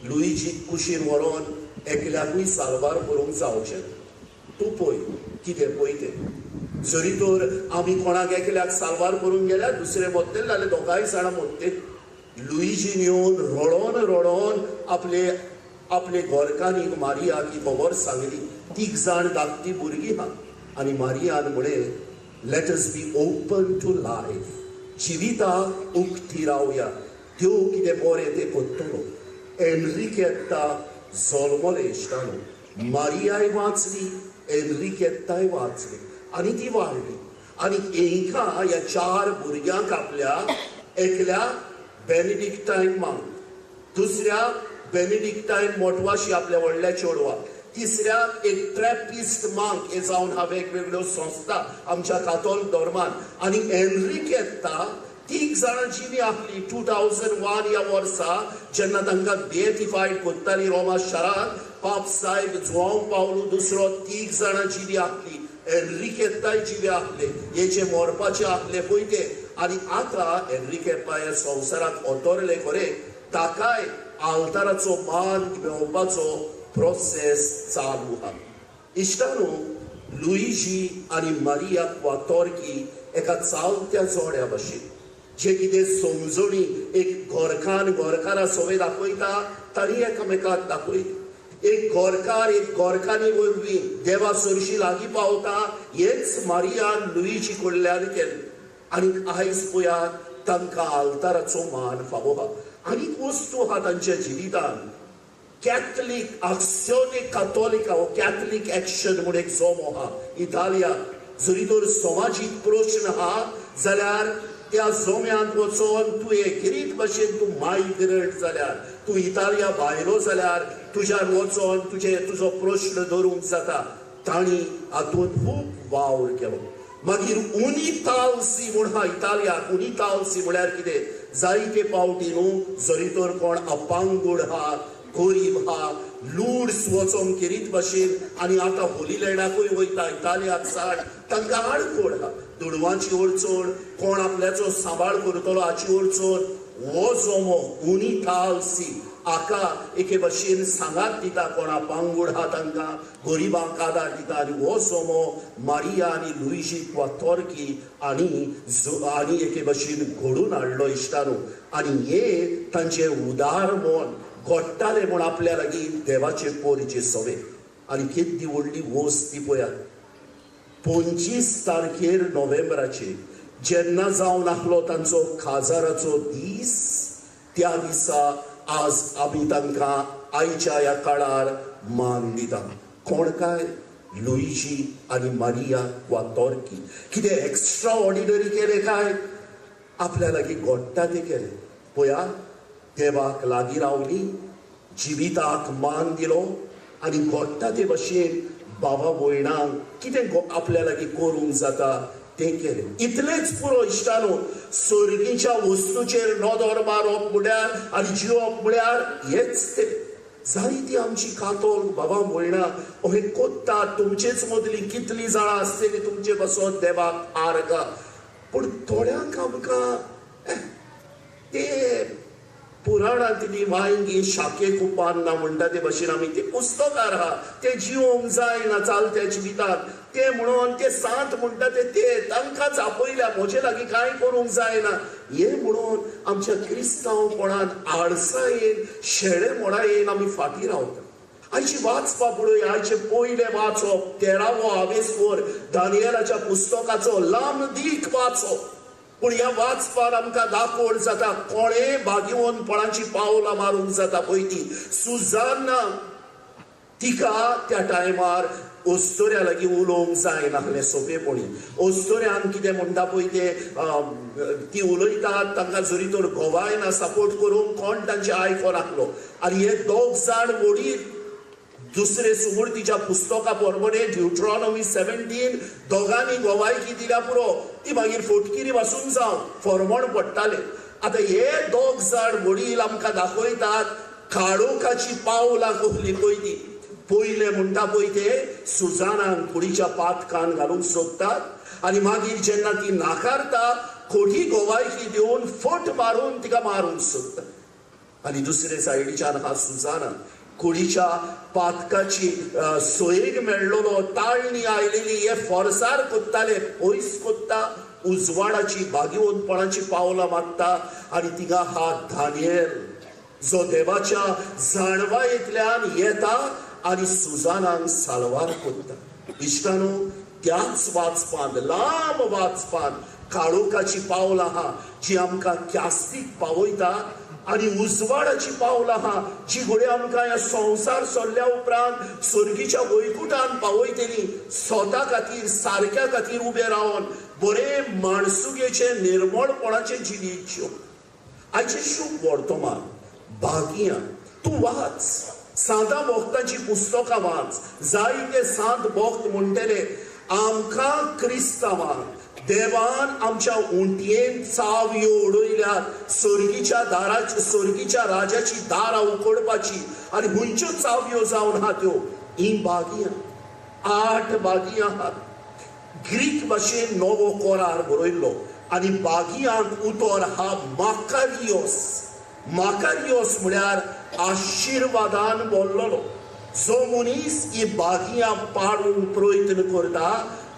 लुईजी कुशीन व्हरोन एकल्याकूय सारवार करूंक जावचें ना. तूं पळय कितें पळय तें. जरी तर आमी कोणाक एकल्याक सारवार करूंक गेल्यार दुसरे मरतले जाल्यार दोगांय जाणां मरतले. लुईजीन येवन रडोन रडोन आपले घरकान्नीक मारियाक ही खबर सांगली. 3 जाण धाकटी भुरगीं आहा आनी मारियान म्हळें let us be open to life. जिविताक उक्ती रावया, देव कितें बरें तें करतलो. एनरिकेत्ता जल्मले इश्टानो. मारियाय वाचली, एनरिकेत्ताय वाचली आनी ती वाडली. आनी एका ह्या 4 भुरग्यांक आपल्या एकल्याक बेनिडिक्टायन मांक, दुसऱ्याक बेनिडिक्टायन मोटवाशी आपल्या व्हडल्या चेडवाक, तिसऱ्याक एक ट्रॅपिस्ट मांक. हे जावन हा वेगवेगळ्यो संस्था आमच्या कातोलीक धर्मान. आनी एनरिकेत्ता 3 जाणां जिवी आसली 2001 ह्या वर्सा जेन्ना तांकां बेटिफायड करताली रोमा शारांत. पाप साहेब जुआंव पावलो दुसरो 3 जाणां जिवी आसली. एनरिकेत्ताय जिवी आसले, हेचे मरपाचे आसले पळय ते. आनी आतां एनरिकेत्ता ह्या संवसाराक ओतरले खरें, ताकाय आल्ताराचो मान मेळोवपाचो प्रोसेस चालू आहा. इश्टानो, लुईजी आनी मारिया क्वातोरकी एका चालत्या जोड्या भशेन जे कितें समजणी एक घरकारा सवय दाखयता तांणी एकामेकाक दाखयली. एक घरकान्नी वरवीं देवा सरशी लागीं पावता हेच मारियान लुईजी कडल्यान केलें. आनी आयज पळयात तांकां आल्ताराचो मान फावो आहा. आनीक वस्तू आहा तांच्या जिवितांत. कॅथलीक आक्सियोने कातोलिका हो कॅथलीक एक्शन म्हणून एक जोमो आहा इटालिया. जरी तर समाजीक प्रश्न आहा जाल्यार त्या जोम्यांत वचोन तूं एकेरीत भशेन तूं मायग्रंट जाल्यार, तूं इटालिया भायलो जाल्यार तुज्यान वचोन तुजो प्रश्न धरूंक जाता. तांणी हातूंत खूब वावर केलो. मागीर उनिताल्सी म्हूण आहा इटालियाक. उनिताल्सी म्हळ्यार कितें, जायते फावटी न्हू जरी तर कोण अपांगूड आहा, गरीब आहा, लूड्स वचोन केरीत भशेन आनी आतां होलीलँडाकूय वयता इटालियाक साड तांकां आडखोड आहा. दुडवांची अडचण, कोण आपल्याचो सांबाळ करतलो हाची अडचण. हो जोमो उनिताल्सी हाका एके भशेन सांगात दिता, कोणा पांगूड आहा तांकां, गरिबांक आदार दिता. आनी हो जोमो मारिया आनी लुईजी क्वातोरकी आनी एके भशेन घडून हाडलो इश्टानो. आनी हे तांचे उदार मोल घडटाले म्हूण आपल्या लागीं देवाचे पोरचे सवे. आनी कितली व्हडली वस्त ती पळयात. 25 तारखेर नोव्हेंबराचेर जेन्ना जावन आसलो तांचो काजाराचो दीस, त्या दिसा आज आमी तांकां आयच्या ह्या काळार मान दिता. कोण काय, लुईजी आनी मारिया क्वातोरकी. कितें एक्स्ट्रा ऑर्डिनरी केलें काय, आपल्या लागीं घडटा तें केलें. पळयात, देवाक लागीं रावली, जिविताक मान दिलो आनी घडटा ते भशेन बाबा भयणांक कितें आपल्या लागीं करूंक जाता तें केलें. इतलेंच पुरो इश्टानो. सर्गीच्या वस्तूचेर नदर मारप म्हळ्यार आनी जिवप म्हळ्यार हेच तें. जायतीं आमची कातोल बाबा भयणां अशें कोत्तात. तुमचेच मदली कितलीं जाणां आसतलीं तुमचे बसोन देवाक आर्गां. पूण थोड्यांक आमकां ते पुराणांतली वांयगी शाके कुपान्ना म्हणटा ते भशेन आमी ते पुस्तकार आहा ते जिवोंक जायना चालत्या जिवितांत. ते म्हणून ते सांत म्हणटा ते तांकांच आपयल्या, म्हजे लागीं कांय करूंक जायना. हे म्हणून आमच्या क्रिस्तांवपणान आळसायेन शेळे मोडायेन आमी फाटीं रावता. आयची वाचपा पळय, आयचे पयले वाचप 13वो हावेसवर दानियेलाच्या पुस्तकाचो लांबदीक वाचप. पूण ह्या वाचपार आमकां दाखोड जाता कोणे भाग्यवंतपणाची पावलां मारूंक जाता पळय ती. सुजान्ना तिका त्या टायमार ओस्तोऱ्या लागीं उलोवंक जायनासलें सोंपेपणी. ओस्तोऱ्यान कितें म्हणटा पळय ते ती उलयतात तांकां जरी तर घोवायना सपोर्ट करूंक कोण तांचें आयकोनासलो. आनी हे 2 जाण वडील दुसरे सुमृतीच्या पुस्तका प्रमाणे ड्युट्रॉनॉमी 17 दोगांनी गोवायकी दिल्या पुरो. ती मागीर फोटकिरी वाचून जावन फॉर्मण पडटाले. आता हे दोग जाण वडील आमकां दाखयतात काळोखाची पावलां कसली पळय पयले म्हणटा पळय ते सुजानाक कुडीच्या पातकान घालूंक सोदतात आनी मागीर जेन्ना ती नाकारता खोटी गोवायकी दिवन फट मारून तिका मारूंक सोदता आनी दुसरे सायडीच्यान हा सुजाना कुडीच्या पातकाची सोयेक मेळ्ळलो ताळणी आयलेली हे फोर्सार कोत्ताले पयस कोत्ता उजवाडाची भागीवंतपणाची पावलां मागता आनी तिगा हा दानियेल जो देवाच्या जाणवायेंतल्यान येता आनी सुजानाक साळवार कोत्ता. इश्टानो त्याच वाचपान लांब वाचपान काळोखाची पावलां हा जी आमकां क्यास्तीक पावयता आनी उजवाडाची पावलां हा जी घोडे आमकां ह्या संवसार सोडल्या उपरांत सर्गीच्या वैकुंठान पावयतली स्वता खातीर सारक्या खातीर उबे रावन बरे माणसुगेचे निर्मळपणाचे जिवीत जिवन. आयचे शुभ वर्तमान भागिया तूं वाच सादा भोक्ताची पुस्तकां वाच जायते सात भोक्त म्हणटले आमकां क्रिस्तांवांक देवान आमच्या उंटयेन चावयो उडयल्यात सर्गीच्या राजाची दारां उकडपाची आनी खंयच्यो चावयो जावन आहा त्यो ही बागियां 8 बागियां आहात ग्रीक भाशेन नवो कोरार बरयल्लो आनी बागियांक उतर हा माकारियोस म्हळ्यार आशिर्वादान बोल्लोलो. जो मनीस ही बागियां पाडूंक प्रयत्न करता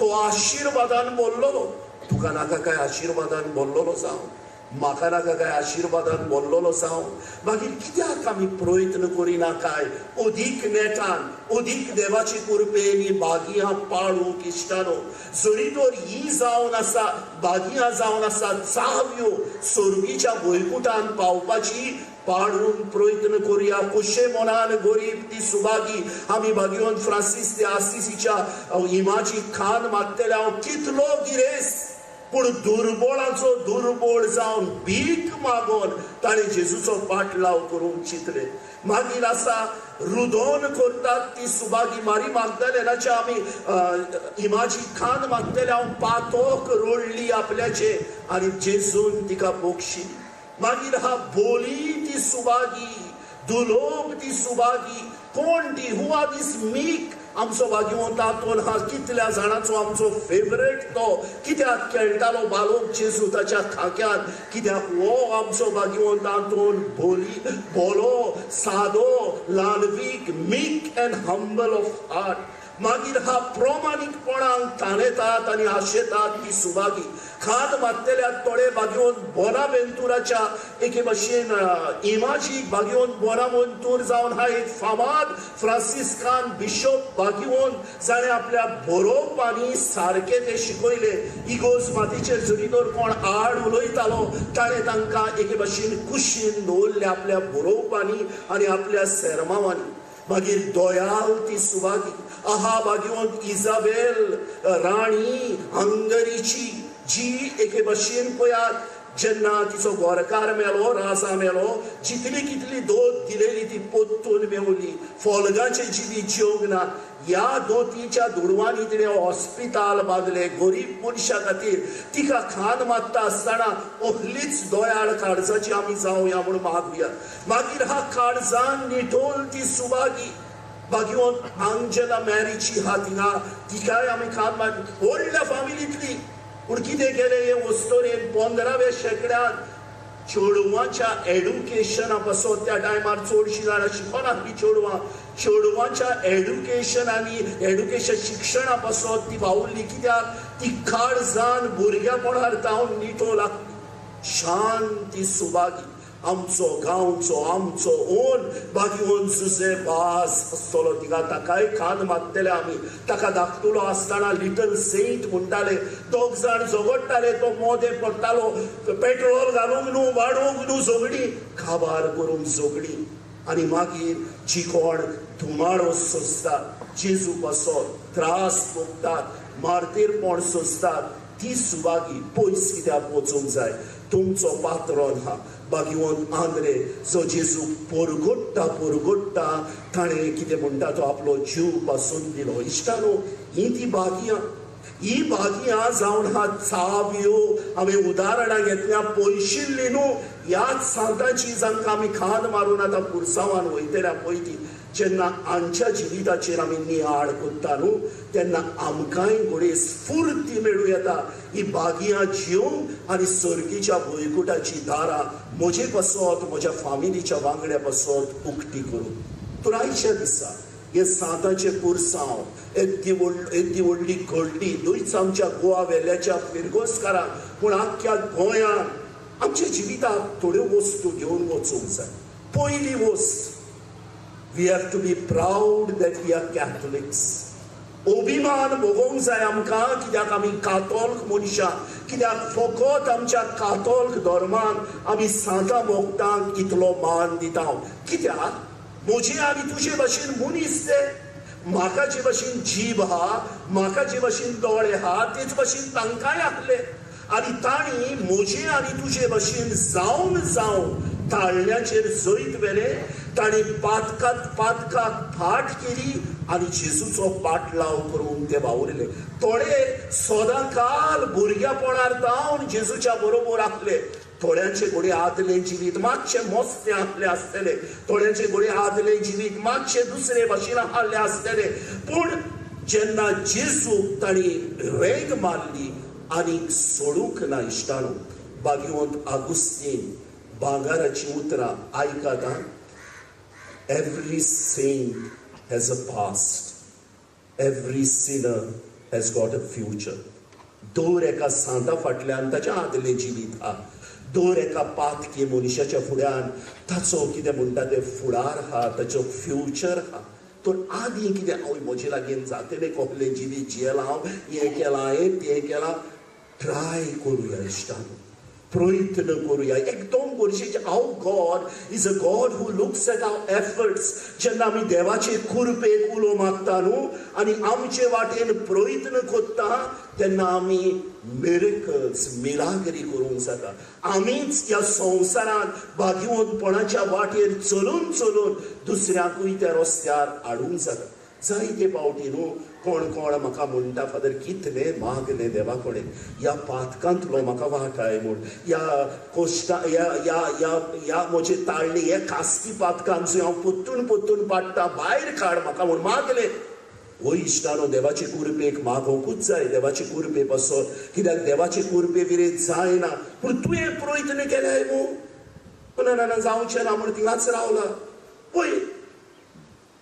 तो आशिर्वादान बोल्लोलो. तुका नाका काय आशिर्वादान बोल्लोलो जावं म्हाका नाका काय आशिर्वादान बोल्लोलो जावं मागीर कित्याक आमी प्रयत्न करिना काय अदीक नेटान अदीक देवाची कृपेन ही बागियां पाडूंक इश्टानो जरी तर ही जावन आसा बागियां जावन आसा चावयो सर्गीच्या वैकुंठान पावपाची पाडून प्रयत्न करूया. कशे मनान गरीब ती सुभागी आमी भाग्यवंत फ्रांसीस de आसिसीच्या इमाची खान मागतले हांव कितलो गिरेस पूण दुर्बळाचो दुर्बळ जावन भीक मागोन ताणें जेजूचो पाटलाव करूंक चिंतले. मागीर आसा रुदोन करतात ती सुभागी मारी मागदलेनाच्या आमी इमाची खान मागतले हांव पातोक रोडली आपल्याचे आनी जेजून तिका बोक्षी. मागीर हा बोली ती सुभागी दुलोभ ती सुभागी कोण ती हू आर दिस मीक आमचो भाग्यवंतांतून हा कितल्या जाणांचो आमचो फेवरेट तो कित्याक खेळटालो बालोक जेजू ताच्या खाक्यान कित्याक हो आमचो भाग्यवंतांतून बोलो सादो ल्हानवीक meek and humble of heart. मागीर हा प्रामाणिकपणान ताणेतात आनी आशेतात ती सुभागी खाद मागतल्या थोडे भाग्यवंत बोनावेंतुराच्या एके भाशेन इमाजीक भाग्यवंत बोनावेंतूर जावन हा एक फामाद फ्रांसिस्कान बिशप भाग्यवंत जाणें आपल्या बरोवपांनी सारके ते शिकयले. इगोज मातीचेर जरी तर कोण आड उलयतालो ताणें तांकां एके भाशेन कुशीन दवरले आपल्या बरोवपांनी आनी आपल्या सेरमावांनी. मागीर दोयाल ती सुभागी आहा भाग्यवंत इजाबेल राणी हंगरीची जी एके भाशेन पळयात जेन्ना तिचो गोरकार मेलो राजा मेलो जितली कितली दोत दिलेली ती पोत्तून मेवली फोलगाचे जिवी जेवंक ना. ह्या दोतीच्या दुडवांनी तिणें हॉस्पिटल बांदले गरीब मनशा खातीर. तिका खान मागता आसतना असलीच दोयाळ काळजाची आमी जावया म्हूण मागुया. मागीर हा काळजान निठोल ती सुभागी भाग्यवंत आंजेला मॅरीची हा थिंगा तिकाय आमी खान माग व्हडल्या फामिलींतली पूण कितें केलें हे वस्तोरेन 15व्या शेंकड्यांत चेडवांच्या एड्युकेशना पासून त्या टायमार चडशीं जाणां शिकनासलीं चेडवांच्या एड्युकेशन शिक्षणा पासून ती वावुरली कित्याक ती काळजान भुरग्यापणार जावन निटो लागली. शांती सुभागी आमचो गांवचो आमचो ओन भाग्यवंत जुझे बाज आसतलो तिका ताकाय खान मागतले आमी. ताका धाकटुलो आसतना लिटल सेंट म्हणटाले. दोग जाण झगडटाले तो मोदे पडटालो पेट्रोल घालूंक न्हू वाडोवंक न्हू झगडी काबार करूंक झगडी. आनी मागीर जी कोण धुमाडो सोंसतात जेजू पासोन त्रास भोगतात मार्तेरपण सोंसतात ती सुभागी पयस कित्याक वचूंक जाय. तुमचो पात्रोन हा भाग्यवंत आंद्रे जो जेजू पोरगोडटा ताणें कितें म्हणटा तो आपलो जीव पासून दिलो. इश्टानो ही ती बागियां ही भागयां जावन हा चावयो हांवें उदाहरणां घेतल्या पयशिल्ली न्हू ह्याच सांताची जांकां आमी खांद मारून आतां पुरसांवान वयतल्या पळय ती जेन्ना आमच्या जिविताचेर आमी नियाळ कोत्ता न्हू तेन्ना आमकांय घोडे स्फूर्ती मेळूं येता ही भागयां जिवंक आनी सर्गीच्या भुंयकुटाची दारां म्हजे पासत म्हज्या फामिलीच्या वांगड्या पासत उक्ती करूं तर आयच्या दिसा हे सांताचे पुरसांव येदी व्हडली घडली न्हूच आमच्या गोवा वेल्याच्या फिरगोसकारांक पूण आख्ख्या गोंयांत आमच्या जिवितांत थोड्यो वस्तू घेवन वचूंक जाय पयली वस्त we have to be proud that we are Catholics. अभिमान भोगोंक जाय आमकां कित्याक आमी कातोलीक मनशां कित्याक फकत आमच्या कातोलीक धर्मान आमी सांता भोगतांक इतलो मान दिता कित्याक म्हजे आनी तुजे भाशेन मनीस ते म्हाका जे भाशेन जीब आहा म्हाका जे भाशेन दोळे आहा तेच भाशेन तांकांय आसले आनी तांणी म्हजे आनी तुजे भाशेन जावन ताळण्याचेर जैत व्हेलें तांणी पातकाक फाट केली आनी जेजूचो पाटलाव करून ते वावुरले थोडे सदां काल भुरग्यापणार जावन जेजूच्या बरोबर आसले थोड्यांचे घोडे आदले जिवीत मातशे मोस्ते आसले आसतले थोड्यांचे घोडे आदले जिवीत मातशे दुसरे भाशेन आसले आसतले पूण जेन्ना जेजूक तांणी रेग मारली आनी सोडूंक ना इश्टानो भाग्यवंत आगुस्तीन भांगाराची उतरां आयकात आं Every saint has a past. Every sinner has got a future. दर एका सांता फाटल्यान ताच्या आदले जिवीत हा दर एका पातके मनशाच्या फुड्यान ताचो कितें म्हणटा ते फुडार हा ताचो फ्युचर हा तर आदीं कितें हांव म्हजे लागीं जातलें कसलें जिवीत जियेलां हांव हें केलां हें तें केलां ट्राय करुया इश्टानो प्रयत्न करुया एकदम गरजेचें हांव God is a God who looks at our efforts जेन्ना आमी देवाचे कुरपेक उलो मागता न्हू आनी आमचे वाटेन प्रयत्न कोत्ता तेन्ना आमी मिरेकल्स मिलागरी करूंक जाता आमीच ह्या संवसारांत भाग्यवंतपणाच्या वाटेर चलून दुसऱ्यांकूय त्या रस्त्यार हाडूंक जाता जायते फावटी न्हू कोण म्हाका म्हणटा फादर कितले मागले देवा कडेन ह्या पातकांतलो म्हाका वाटाय म्हूण ह्या कोश्टा ह्या म्हजे ताळणी हे कास्ती पातकांचो हांव पोत्तून पाडटा भायर काड म्हाका म्हूण मागले हो इश्टानो देवाचे कुरपेक मागोवंकूच जाय देवाचे कुरपे पासत कित्याक देवाचे कुरपे विरेत जायना पूण तुवें प्रयत्न केल्याय न्हू ना जावचें ना म्हूण थिंगाच रावला पळय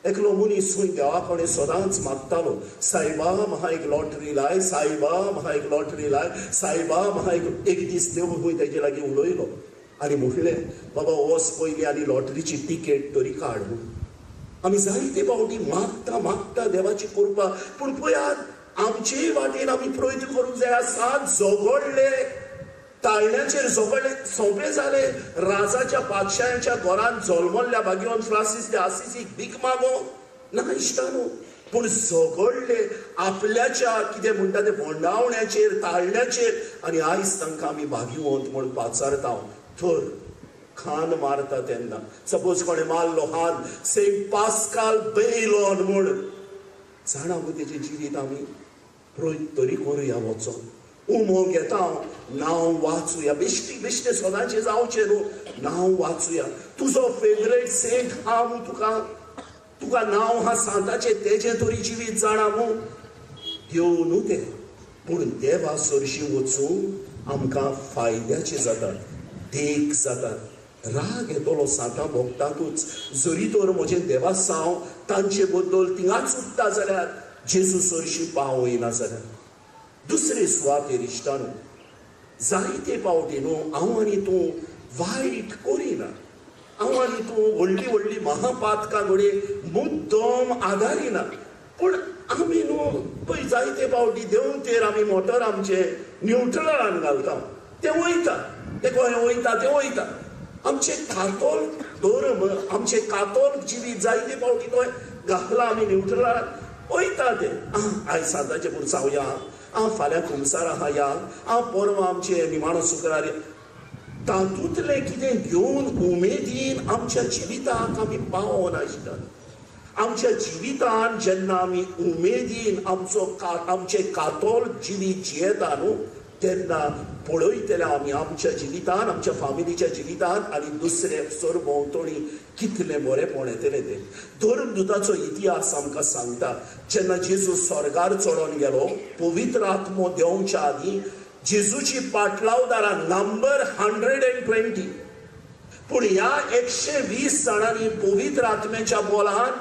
एकलो मनीस खंय देवा कडेन सदांच मागतालो सायबा म्हाका एक लॉटरी लाय सायबा म्हाका एक लॉटरी लाय सायबा म्हाका एक दीस देव खंय तेजे लागीं उलयलो आनी म्हटलें बाबा वच पयलीं आनी लॉटरीची तिकेट तरी काड म्हूण आमी जायते फावटी मागता देवाची कृपा पूण पळयात आमचे वाटेन आमी प्रयत्न करूंक जाय आसा झगडले ताळण्याचेर झगडले सोंपे जाले राजाच्या बादशाहाच्या घरांत जल्मल्ल्या भाग्यवंत फ्रांसीस de Assisi भीक मागो ना इश्टानो पूण झगडले आपल्याच्या कितें म्हणटा ते भोंडावण्याचेर ताळण्याचेर आनी आयज तांकां आमी भाग्यवंत म्हूण पाचारता तर खान मारता तेन्ना सपोज कोणें मारलो हान सेंट पास्काल बेलोन म्हूण जाणा गो तेजें जिवीत आमी प्रयत्न तरी करुया वचोन उमो घेता हांव नांव वाचुया बेश्टे सदांचें जावचें न्हू नांव वाचुया तुजो फेवरेट सेंट हा म्हूण तुका नांव हा सांताचें तेजें तरी जिवीत जाणा म्हूण देव न्हू तें पूण देवा सरशी वचून आमकां फायद्याचें जातात देख जातात राग येतलो सांता भोगतातूच जरी तर म्हजें देवा साव तांचे बद्दल थिंगाच उरता जाल्यार जेजू सरशी पावयना जाल्यार दुसरे सुवातेर इश्टानो जायते फावटी न्हू हांव आनी तूं वायट करिना हांव आनी तूं व्हडली महापातकां कडेन मुद्दम आदारिना पूण आमी न्हू पळय जायते फावटी देंवतेर आमी मोटर आमचे न्यूट्रलान घालता ते वयता ते खंय वयता ते वयता आमचे कातोल धर्म आमचे कातोल जिवीत जायते फावटी थंय घातला आमी न्यूट्रलान वयता ते आयज सांताचे पुरसांव या फाल्यां खुमसार आहा या परवां आमचे निमाणो शुक्रार तातूंतलें कितें घेवन उमेदीन आमच्या जिविताक आमी पावना इश्टानो आमच्या जिवितान जेन्ना आमी उमेदीन आमचे कातोल जिवीत जियेता न्हू तेन्ना पळयतले आमी आमच्या जिवितान आमच्या फामिलीच्या जिवितान आनी दुसरे सरभोंवतणी कितले बरेपण येतले ते. धर्मदुताचो इतिहास आमकां सांगता जेन्ना जेजू स्वर्गार चडोन गेलो पवित्र आत्मो देंवच्या आदी जेजूची पाटलावदारां नंबर 120. पूण ह्या 120 जाणांनी पवित्र आत्म्याच्या बोलान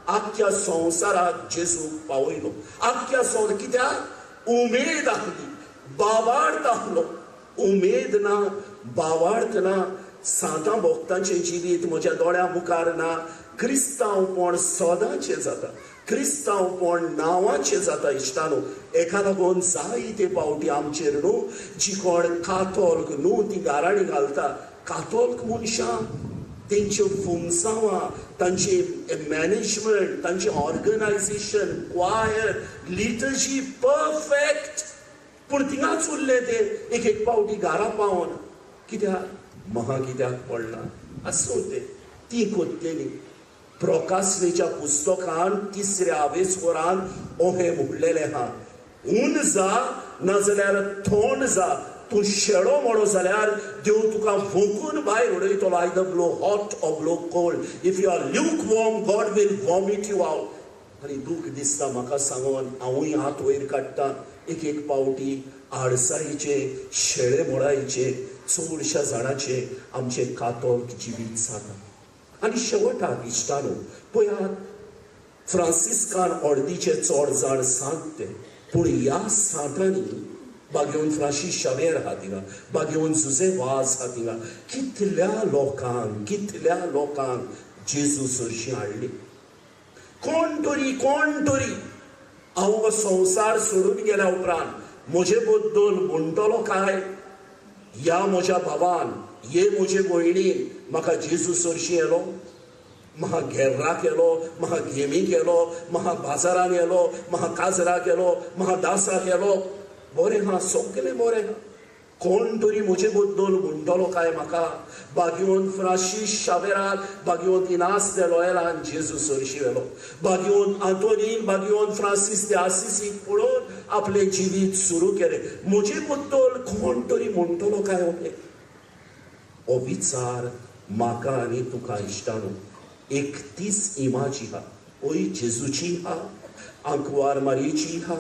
आख्या संवसाराक जेजूक पावयलो. आख्या कित्याक उमेद आसली, बावार्थ आसलो. उमेद ना, बावार्थ ना, सातां भक्तांचे जिवीत म्हज्या दोळ्या मुखार ना. क्रिस्तांवपण सदांचे जाता, क्रिस्तांवपण नांवाचें जाता इश्टानो. एका लागून जायते फावटी आमचेर न्हू जी कोण कातोल्क न्हू ती गाराणी घालता, कातोल्क मनशां तेंच्यो फुमसांवां, तांचे मॅनेजमेंट, तांचे ऑर्गनायझेशन, क्वायर, लिटर्जी परफेक्ट, पूण थिंगाच उरले ते एक फावटी घरा पावन. कित्याक कित्याक पडना आसूं ते ती कोत्तेली. प्रोकास्नेच्या पुस्तकान 3ऱ्या आवेसकोरान ओहे म्हणलेले आहा, ऊन जा नाजाल्यार थोंड जा, तूं शेळो म्हणो जाल्यार देव तुका भोंकून भायर उडयतलो. Either blow hot or blow cold. If you are lukewarm God will vomit you out. आनी दूख दिसता म्हाका सांगून हांवूय हात वयर काडटा. एक फावटी आडसाईचे शेळे मोडायचे चडशा जाणांचे आमचे कातोल्क जिवीत जाता. आनी शेवटाक इश्टानो पळयात, फ्रांसिस्कान अर्दीचे चड जाण सांगते, पूण ह्या सांतांनी बागेवन फ्रांसीस शावेर आहा थिंगा, बागेवन जुझे वाज आहा थिंगा, कितल्या लोकांक जेजू सरशी हाडली. कोण तरी हांव संवसार सोडून गेल्या उपरांत म्हजे बद्दल म्हणटलो काय, ह्या म्हज्या भावान, हे म्हजे भयणीन म्हाका जेजू सरशी येलो, म्हाका घेर्राक येलो, म्हाका गेमी केलो, म्हाका बाजारान येलो, म्हाका काजराक येलो, म्हाका दासाक येलो. बरें हा, सगळें बरें हा. कोण तरी म्हजे बद्दल म्हणटलो काय म्हाका. बागेवन फ्रांसीस शावेराक, बागेवन इनास दे लॉयलान जेजू सरशी व्हेलो. बागेवन आंतोनीन, बागेवन फ्रांसीस दे आसिसीक पळोवन आपले जिवीत सुरू केलें. म्हजे बद्दल कोण तरी म्हणटलो काय ओके. हो विचार म्हाका आनी तुका इश्टानो 31 इमाची हा. ओय जेजूची हा, आंकवार मारयेची हा,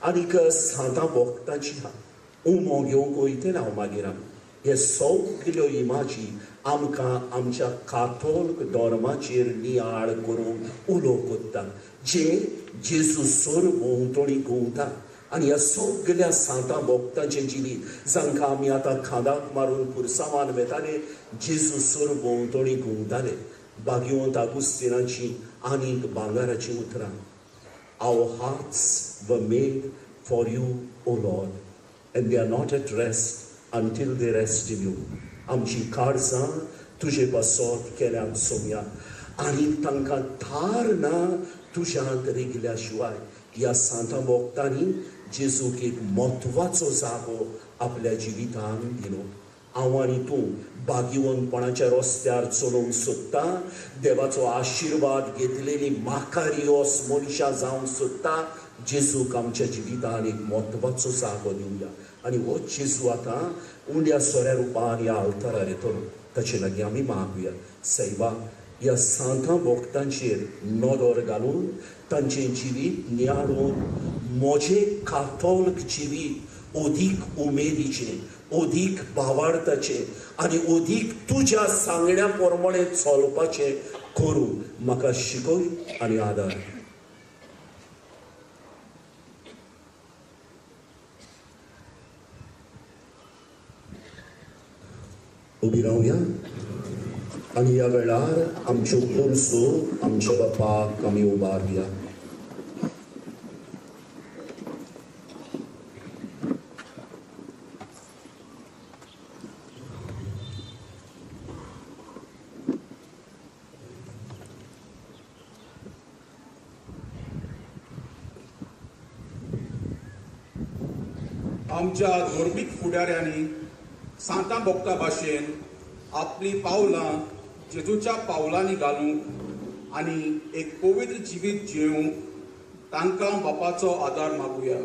आनीक सातां भक्तांची हा. उमो घेवंक वयतलें हांव मागीर. हे सगल्यो इमाजी आमकां आमच्या कातोल्क धर्माचेर नियाळ करून उलो कोत्ता, जे जेजू सर भोंवतणी घुंवता. आनी ह्या सगळ्या सातां भक्तांचे जिवीत जांकां आमी आतां खांदाक मारून पुरसांवान वेताले, जेजू सर भोंवतणी घुंवताले. बागेवंत आगुस्तिनाची आनीक भांगाराची उतरां. Our hearts were made for you, O Lord, and they are not at rest until they rest in you. आमची काळजां तुजे पासत केल्यात सोम्या, आनी तांकां थार ना तुज्यांत रिगल्या शिवाय. ह्या सांतां भक्तांनी जेजूक एक म्हत्वाचो जागो आपल्या जिवितान दिलो. हांव आनी तूं बागीवनपणाच्या रस्त्यार चलोवंक सोदता, देवाचो आशिर्वाद घेतलेली माकारियोस मनशां जावंक सोदता. जेजूक आमच्या जिवितान एक म्हत्वाचो जागो दिवया. आनी हो जेजू आतां उंड्या सोऱ्या रुपान ह्या अवतारार येतलो. ताचे लागीं आमी मागुया, सैवा ह्या सांतां भक्तांचेर नदर घालून तांचें जिवीत नियाळून म्हजें कातोल्क जिवीत अदीक उमेदीचें, अदीक भावार्थाचें आनी अदीक तुज्या सांगण्या प्रमाणे चलपाचें करून म्हाका शिकय आनी आदार. उबी रावया आनी ह्या वेळार आमच्यो पोरसो आमच्या बापाक आमी उबारया. आमच्या धर्मीक फुडाऱ्यांनी सांतां भक्ता भाशेन आपली पावलां जेजूच्या पावलांनी घालूंक आनी एक पवित्र जिवीत जिवंक तांकां बापाचो आदार मागुया.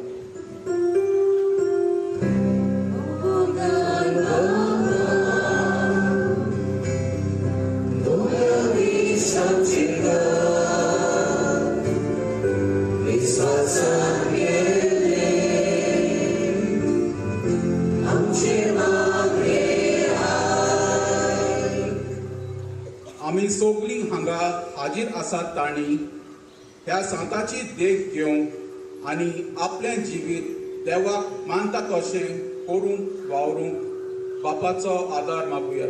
आमी सगळीं हांगा हाजीर आसात तांणी ह्या सांताची देख घेवंक आनी आपलें जिवीत देवाक मानता कशें करूंक वावरूंक बापाचो आदार मागुया.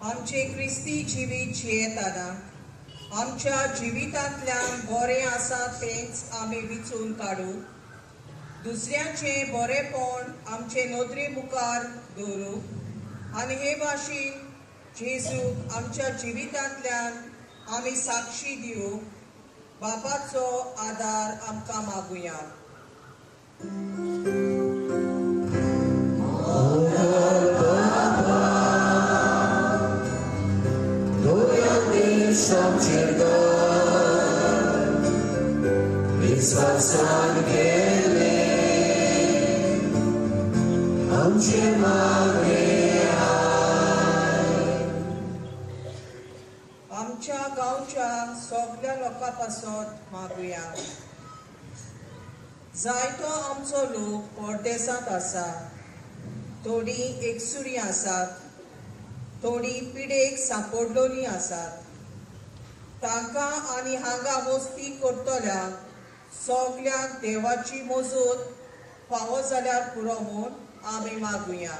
आमचे ख्रिस्ती जिवीत जियेतना आमच्या जिवितांतल्यान बरें आसा तेंच आमी विचून काडू. दुसऱ्याचें बरेंपण आमचे नदरे मुखार दवरूं आनी हे भाशेन जेजूक आमच्या जिवितांतल्यान आमी साक्षी दिवंक बापाचो आदार आमकां मागुया. आमच्या गांवच्या सगळ्या लोकां पासून मागुया. जायतो आमचो लोक परदेसांत आसा, थोडी एकसुरी आसात, थोडी पिडेक सांपडलोलीं आसात. तांकां आनी हांगा वस्ती करतल्यांक सगळ्यांक देवाची मजत फावो जाल्यार पुरो म्हूण आमी मागुया.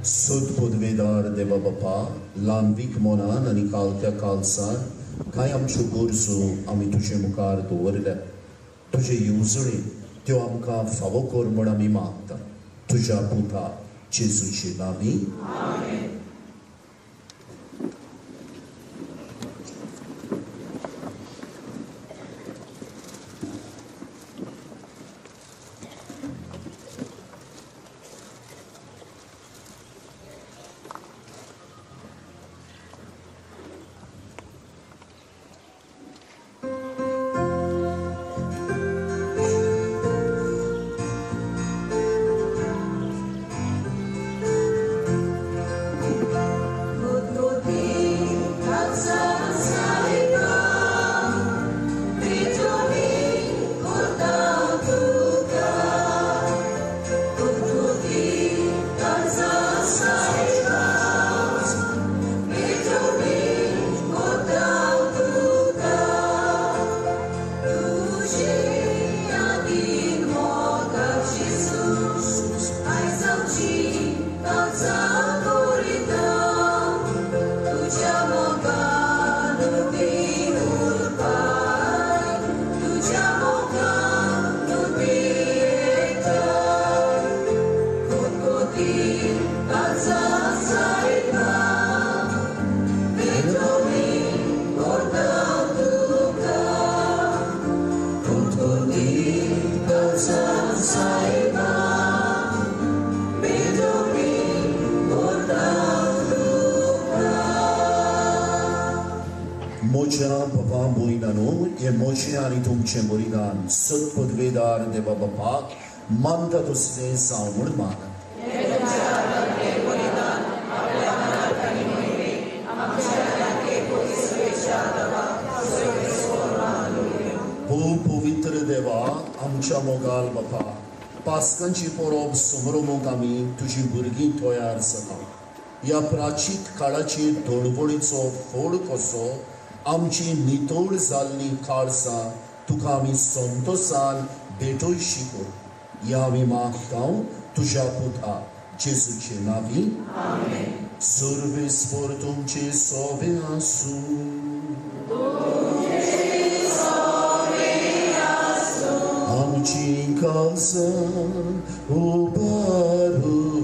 सुद पदवेदार देवा बापा ल्हानवीक मोनान आनी कालत्या कालसान कांय आमच्यो गरजो आमी तुजे मुखार दवरल्या. तुजे येवजणे त्यो आमकां फावो कर म्हूण आमी मागता. तुज्या पुता जेजूचे नांवी. मोच्या बाबा मोयनानो हे मोचे आनी तुमचे बलिदान सत पदवेदार देवा बापाक मानता तसलें जावं म्हूण माग. ओ पवित्र देवा देवा आमच्या मोगाल बापा पास्कांची परोब समोरोमोग आमी तुजी भुरगीं तयार जाता ह्या प्राचीत काळाची धडपडीचो फोड कसो आमची नितोड जाल्ली काळजां तुका आमी संतोषान भेटोय शिको ह्या आमी मागतां तुज्या पुता जेजूचे नांवी सर्वेस्पर तुमचे सोबे आसूं आमची काळजां उबारुया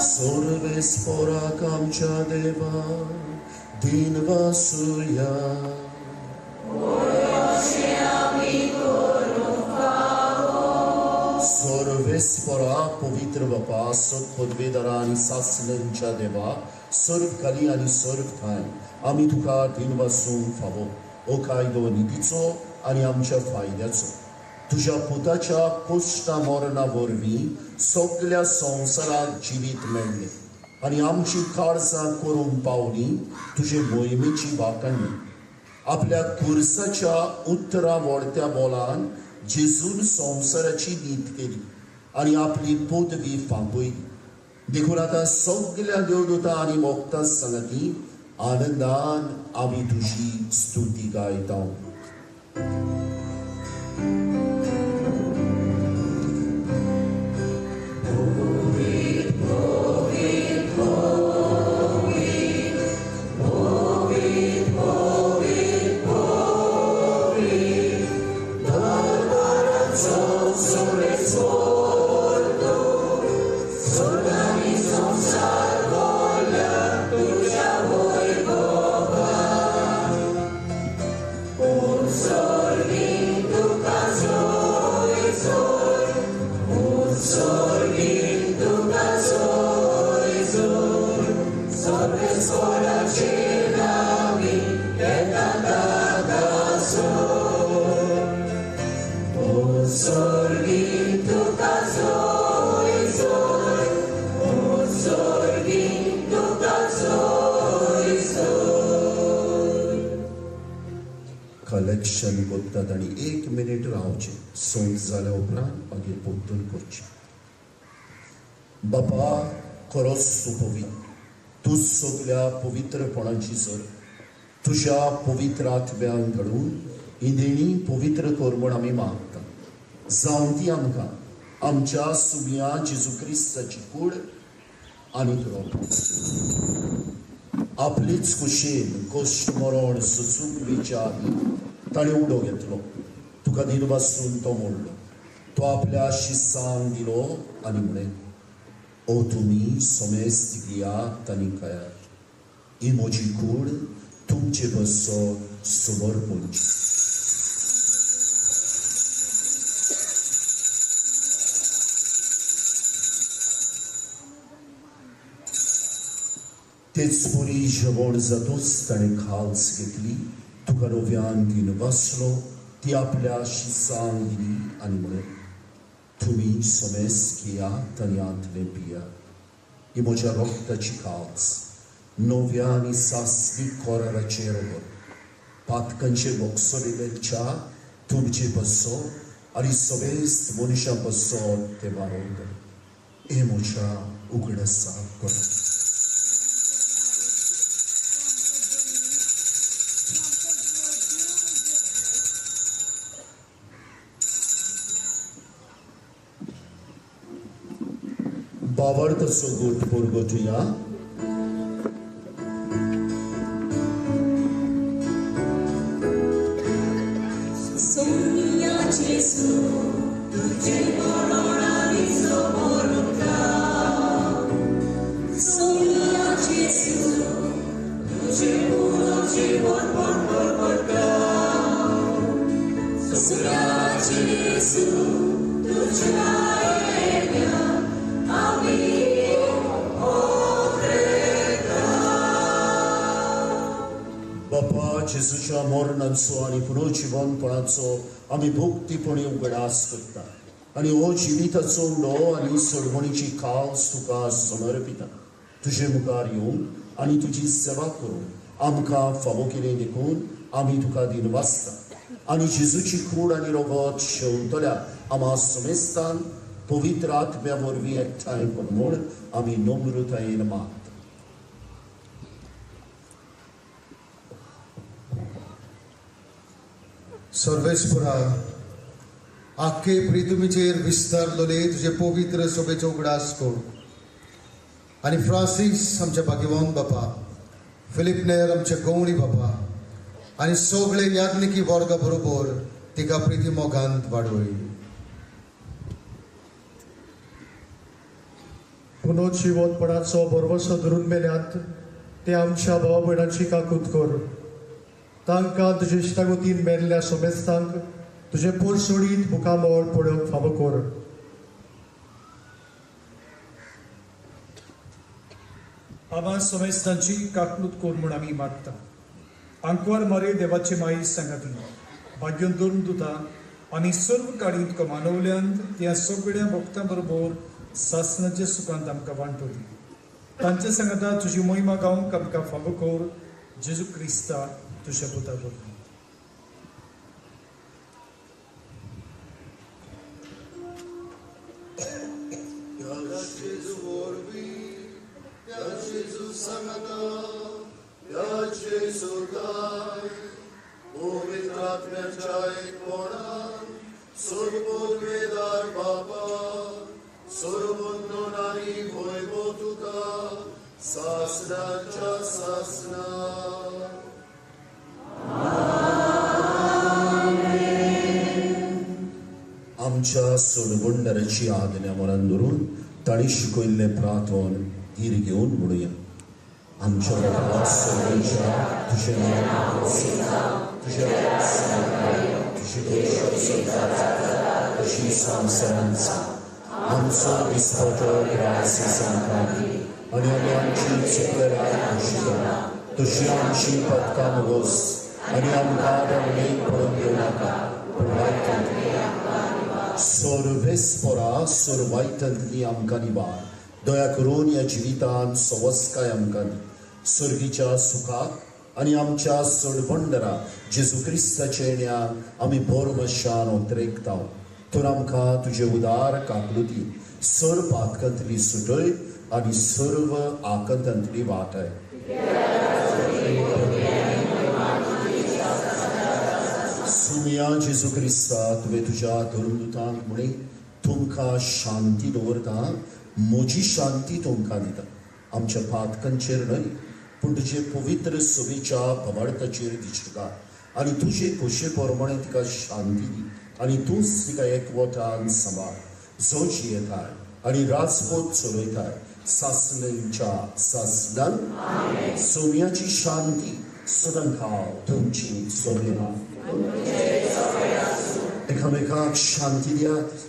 सर्वेस्पराक आमच्या देवा दिन वासुया सर्वेस्परा पवित्र बापा सत पदवेदारा आनी सासण्यांच्या देवा सर्व काली आनी सर्व ठाय आमी तुका दिन वासूंक फावो हो कायदो नितीचो आनी आमच्या फायद्याचो तुझ्या पुताच्या कोश्टा मरणा वरवीं सगळ्या संवसाराक जिवीत मेळ्ळें आनी आमची काळजां करूंक पावली तुजे मोहिमेची वाखणणी आपल्या कुर्साच्या उत्तरा वळत्या बोलान जेजून संवसाराची नीत केली आनी आपली पदवी फांपयली देखून आतां सगळ्या देवदूतां आनी भक्तां सांगाती आनंदान आमी तुजी स्तुती गायता कलेक्शन करतात आणि 1 मिनिट रावचे सोय जाल्या उपरांत मागीर पोत्तून करचे बापा खरोच सुपवी तूं सगळ्या पवित्रपणाची जर तुज्या पवित्र आत्म्यान घडून ही देणी पवित्र कर म्हूण आमी मागता जावं ती आमकां आमच्या सुमिया जेजू क्रिस्ताची कूड आनी रोप आपलीच कुशीन गोश्ट मरण सुचूंक विचार ताणें उडो घेतलो तुका दिन वासून तो मोडलो तो आपल्या शिस्सांक दिलो आनी म्हळें ओ तुमी सोमेस्त घेयात आनी खायात ही म्हजी कूड तुमचे बसो समर्पणची तेच पुरी जेवण जातूच ताणें खास घेतली तुका नव्यान दिन वासलो ती आपल्या शिस्सांक दिली आनी म्हळें तुमी सोमेस्त घेयात आनी आतले पियात ही म्हज्या रोगताची खास नव्या आनी सासवीक कोराराचेर पातकांचे बोक्सोरिल्ले च्या तुमचे बसो आनी सोमेस्त मनशां बसो ते वारोवतात हे म्हज्या उगडासा कर बावळतसो गोट पोरगोटुया बापा जेजूच्या मरणाचो आनी पुनर्जीवनपणाचो आमी भक्तीपणी उगडास करता आनी हो जिविताचो उडो आनी सोडवणीची खास तुका समर्पिता तुजे मुखार येवन आनी तुजी सेवा करून आमकां फावो केलें देखून आमी तुका दिनवासता आनी जेजूची कूड आनी रगत शेवतल्या आमा समेस्तान पवित्र आत्म्या वरवीं एकठांय कर म्हूण आमी नम्रतायेन मागता. सर्वेस्परा आख्खे प्रितुमीचेर विस्तारलोले तुजे पवित्र सोबेचो उगडास कोण आनी फ्रांसीस आमचे भाग्यवान बापा, फिलिप नेर आमचे गवळी बापा आनी सगळे याज्ञिकी वर्गा बरोबर तिका प्रिती मोगांत वाडोय. पुनर्जीवनपणाचो बरवसो धरून मेल्यात ते आमच्या भावा भयणांची काकूत कर. तांकां तुजे इश्टागतीन मेल्ल्या सोमेस्तांक तुजे पोरसोडीत मुखामोळ पडोवंक फावो कर. आम्हा सोमेस्तांची काकूत कर म्हूण आमी मागता. आंकवार मारे देवाचे माई सांगाती भाग्योन धरून दुता आनी सर्व काळी तुका मानवल्यांत त्या सगळ्या भक्तां बरोबर सासणाच्या सुखांत आमकां वांटोली. तांच्या सांगाता तुजी महिमा गावंक आमकां फावो कर. जेजू क्रिस्ता तुझ्या पुता वरवीं. आमच्या सोडबंडराची आज्ञा मनान धरून ताणी शिकयल्ले प्रार्थन धीर घेवन म्हणुया. आमच्या बाबा सगळ्यांच्या तुझें नांव तुझें अशी संवसारांचा आमचो दिसपटो आमकां आनी आमी आमची चुकल्यार तशी आमची पदकां मोगोस आनी आमकां दंडेक पडोवंक दिवं नाका पूण सर्वेस्परा सर्वायतंतली आमकां निबार. दया करून ह्या जिवितांत सवस्काय आमकां दी. सर्गीच्या सुखाक आनी आमच्या सोडबंडरा जेजू क्रिस्ताच्या येण्याक आमी बोरमशान उतरेकता. तर आमकां तुजे उदार काकलुती सर पातकांतली सुटय आनी सर्व आकंतांतली वाटाय. सुमिया जेजू क्रिस्ता तुवें तुज्या धर्मदुतांक म्हणे तुमकां शांती दवरता, म्हजी शांती तुमकां दिता. आमच्या पातकांचेर न्हय पूण तुजे पवित्र सोबीच्या भवार्थाचेर दिश्टिका आनी तुजे खोशे प्रमाणे तिका शांती दी आनी तूंच तिका एकवटान सांबाळ. जो जियेताय आनी राजकोट चलयताय सासण्यांच्या सासणान सोम्याची शांती सदांकाळ तुमची सोबेना. एकामेकाक शांती दियात.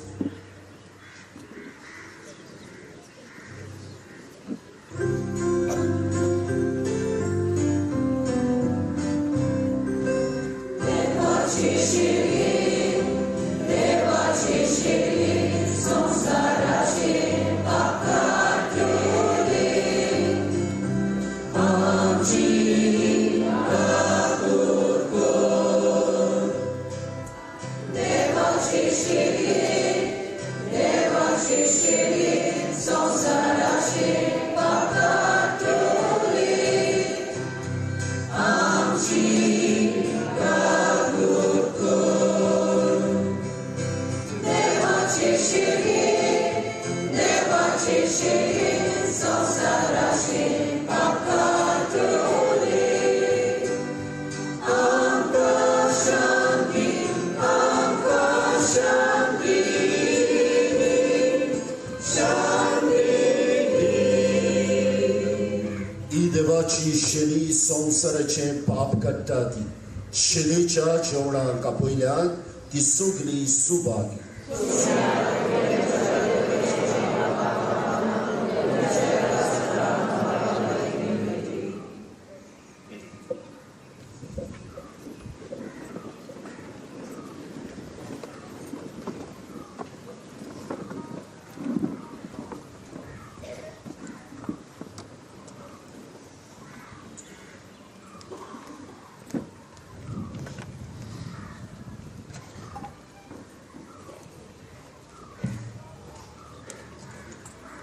देवाची शेली संवसाराचे पाप काडटा ती शेलीच्या जेवणाक आपयल्यान ती सगळी सुभागी.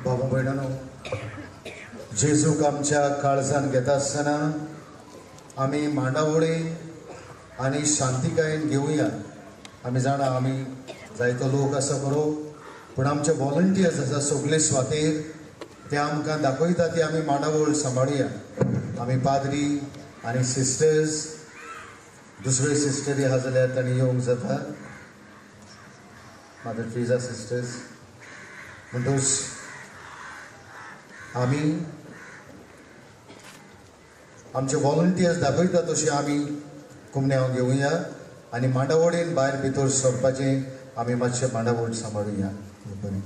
भाऊ भयणानो, जेजूक आमच्या काळजान घेता आसतना आमी मांडावळी आनी शांतिकायेन घेवया. आमी जाणा आमी जायतो लोक आसा बरो, पूण आमचे वॉलंटियर्स आसा सगळे सुवातेर ते आमकां दाखयता ती आमी मांडावळ सांबाळुया. आमी पाद्री आनी सिस्टर्स, दुसऱ्यो सिस्टरी आहा जाल्यार तांणी येवंक जाता, मादर ट्रिजा सिस्टर्स. म्हणटूच आमी आमचे वॉलंटियर्स दाखयता तशें आमी कुमन्याव घेवया आनी मांडावळीन भायर भितर सरपाचें आमी मातशें मांडावळ सांबाळुया. बरें.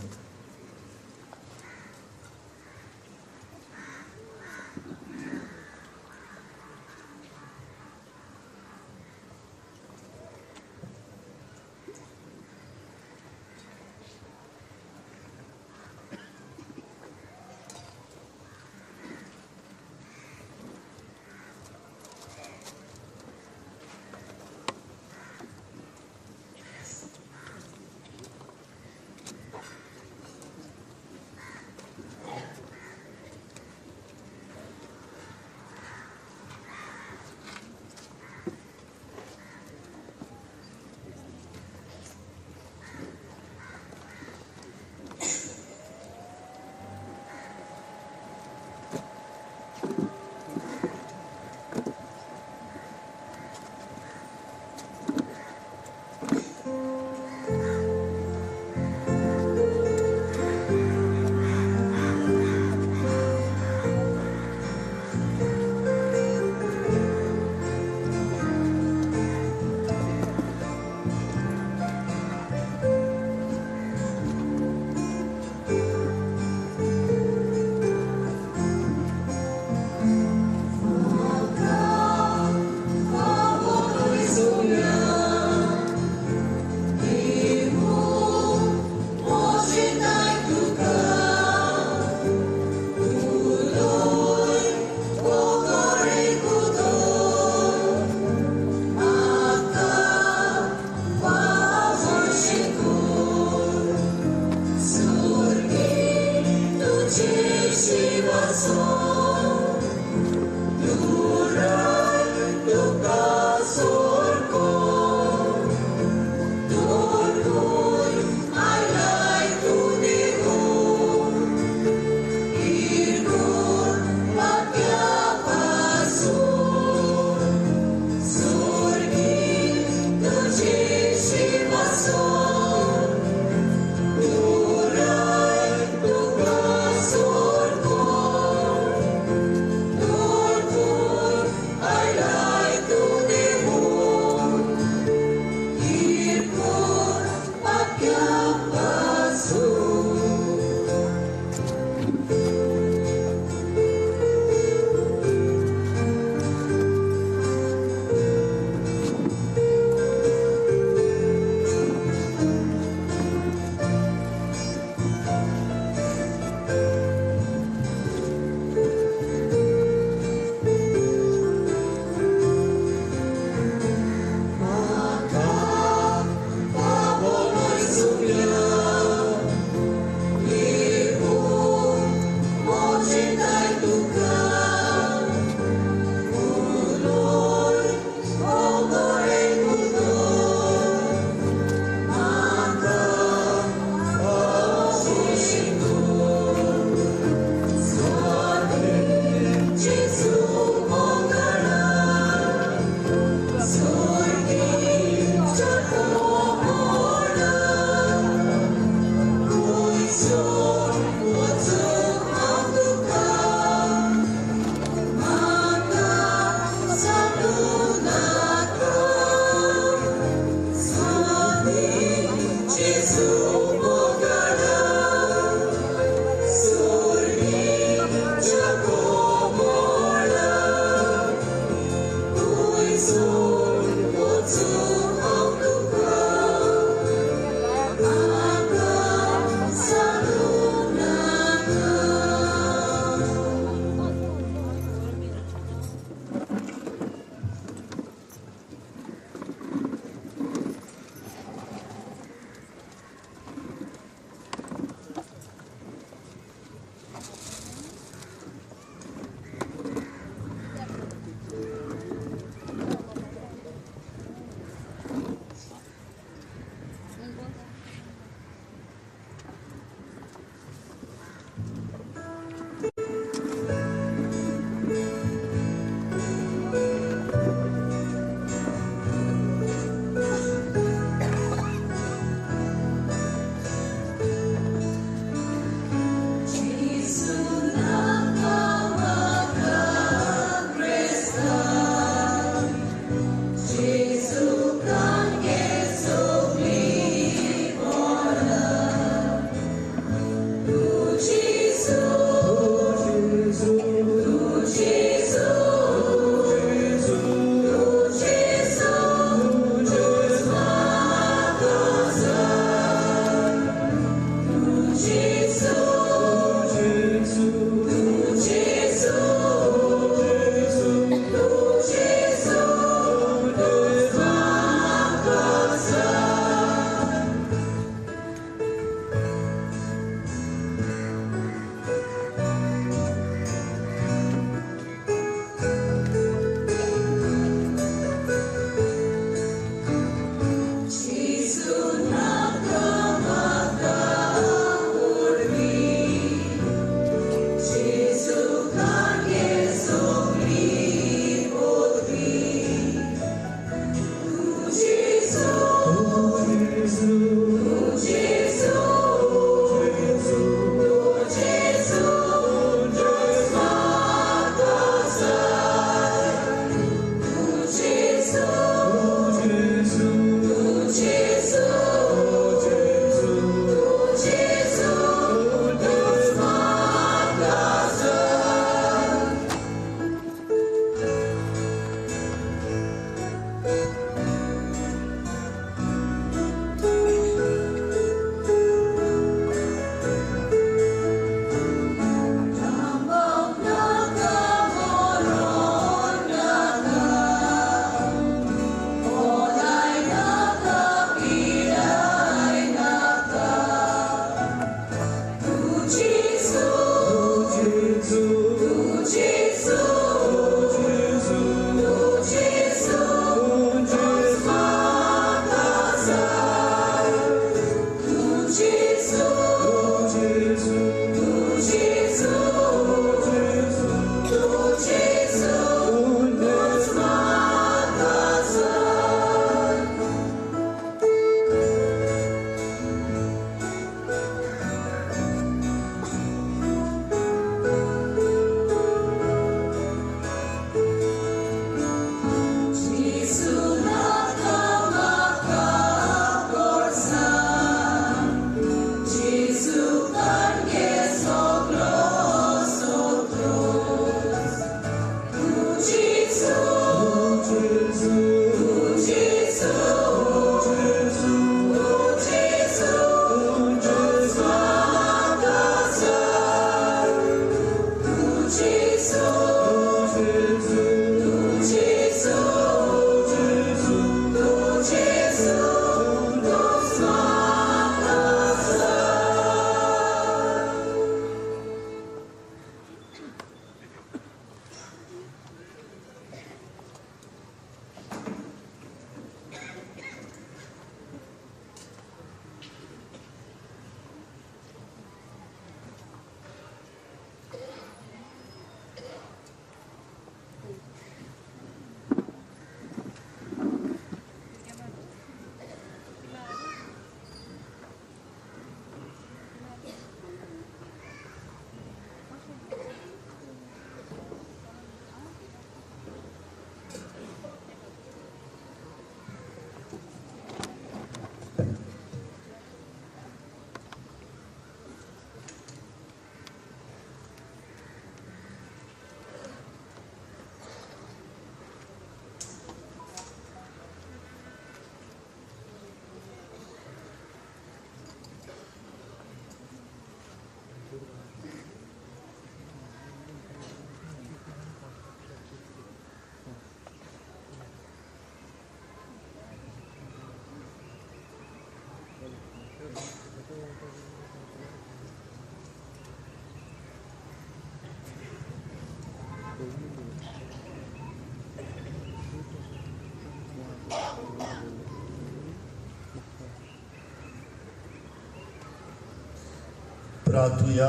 प्रार्थुया.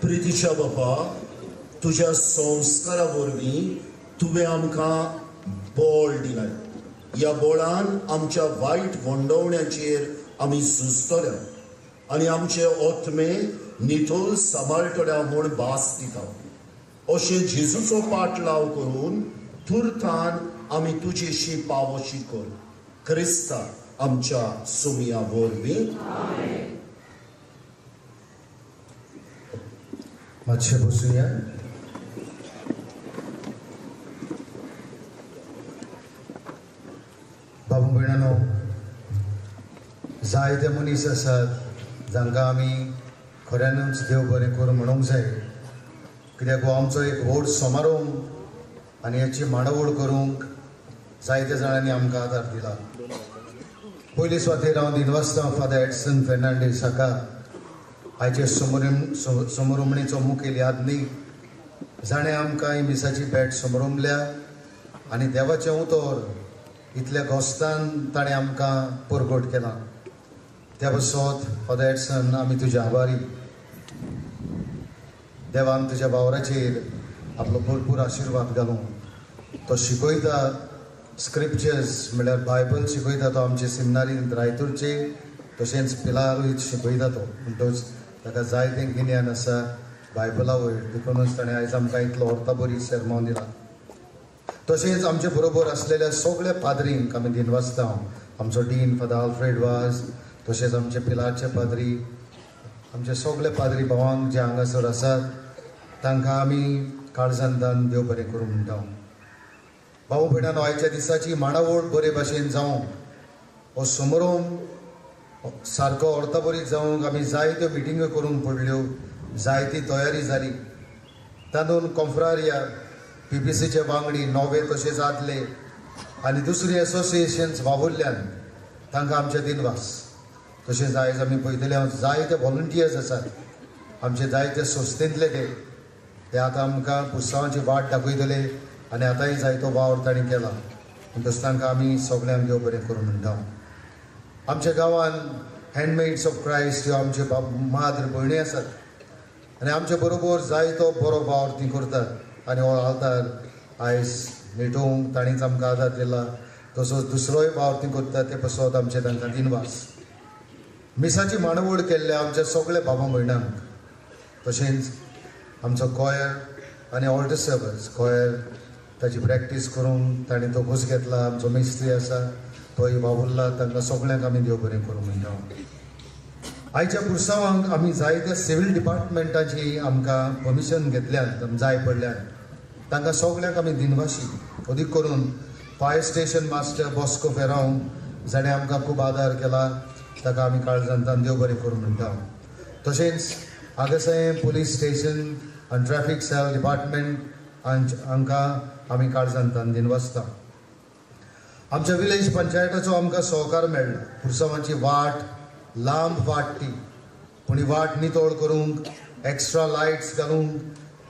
प्रितीच्या बापा, तुझ्या संस्कारा वरवीं तुवें आमकां बळ दिलाय. ह्या बळान आमच्या वायट वंडवण्याचेर आमी झुजतले आनी आमचे ओत्मे नितोल सांबाळटल्या म्हूण भास दिता. अशें जेजूचो पाटलाव करून तुर्तान आमी तुजेशी पावोशी कर. क्रिस्ता आमच्या सुमिया वरवीं. मातशें बसूया. बाबा भयणानो, जायते मनीस आसात जांकां आमी खऱ्यानूच देव बरें करूं म्हणूंक जाय. कित्याक हो आमचो एक व्हड समारोह आनी हाची मांडावळ करूंक जायत्या जाणांनी आमकां आदार दिला. पयले सुवातेर हांव दिनवासता फादर एडसन फेर्नांडीस हाका आयचे समोरुमणीचो मुखेल यादनीक जाणें आमकां ही मिसाची भेट समोरुमल्या आनी देवाचें उतर इतल्या घोस्तान ताणें आमकां परगट केलां. त्या बसत फादर एडसन आमी तुजे आभारी. देवान तुज्या वावराचेर आपलो भरपूर आशिर्वाद घालूं. तो शिकयता स्क्रिप्चर्स म्हळ्यार बायबल शिकयता तो आमचे सिमनारींत रायतूरचे, तशेंच पिलारूय शिकयता तो. म्हणटच ताका जायतें गिन्यान आसा बायबला वयर. देखूनच ताणें आयज आमकां इतलो व्हरता बरी सेर्मॉन दिला. तशेंच आमचे बरोबर आसलेल्या सगळ्या पाद्रींक आमी दिनवासता. आमचो डीन फादर आल्फ्रेड वाज, तशेंच आमचे पिलारचे पाद्री, आमचे सगळे पाद्री भावांक जे हांगासर आसात तांकां आमी काळजांतान देव बरें करूं म्हणटा. भाऊ भयणानो, आयच्या दिसाची मांडावळ बरे भाशेन जावं, हो समारोह सारको व्हरता बरी जावंक आमी जायत्यो मिटिंग्यो करूंक पडल्यो, जायती तयारी जाली. तातूंत कॉन्फ्रारिया, PPCचे वांगडी, नोवे तशेंच आदले आनी दुसरी एसोसिएशन्स वावुरल्यान तांकां आमचे दिनवास. तशेंच आयज आमी पळयतले जायते व्हॉलंटियर्स आसात आमचे जायते संस्थेंतले ते आतां आमकां पुरसांवाची वाट दाखयतले आनी आतांय जायतो वावर तांणी केला. म्हणटच तांकां आमी सगळ्यांक देव बरें करूं म्हणटा. आमच्या गांवांत हँडमेड्स ऑफ क्रायस्ट ह्यो आमचे माद्र भयणी आसात आनी आमचे बरोबर जायतो बरो वावर ती करतात आनी हो आल्तार आयज न्हिटोवंक तांणीच आमकां आदार दिला. तसोच दुसरोय वावर ती करतात ते पसत आमचे तांकां दिनवास. मिसाची मांडावळ केल्ल्या आमच्या सगळ्या बाबा भयणांक, तशेंच आमचो कॉयर आनी ऑल्डर सर्वर्स, कॉयर ताची प्रॅक्टीस करून ताणें तो घुस घेतला. आमचो मिस्त्री आसा तोय वावुरला. तांकां सगळ्यांक आमी देव बरें करूं म्हणटा. आयच्या पुरसांवांक आमी जायत्या सिव्हील डिपार्टमेंटाची आमकां परमिशन घेतल्यान जाय पडल्यान तांकां सगळ्यांक आमी दिनवाशी. अदीक करून फायर स्टेशन मास्टर बॉस्को फेरांव जाणें आमकां खूब आदार केला, ताका आमी काळजांतान देव बरें करूं म्हणटा. तशेंच आगसाय पुलीस स्टेशन आनी ट्रॅफिक सेल डिपार्टमेंट हांकां आमी काळजांतान दिनवासता. आमच्या विलेज पंचायताचो आमकां सहकार मेळ्ळा. पुरसांवाची वाट लांब वाट ती, पूण ही वाट नितळ करूंक, एक्स्ट्रा लायट्स घालूंक,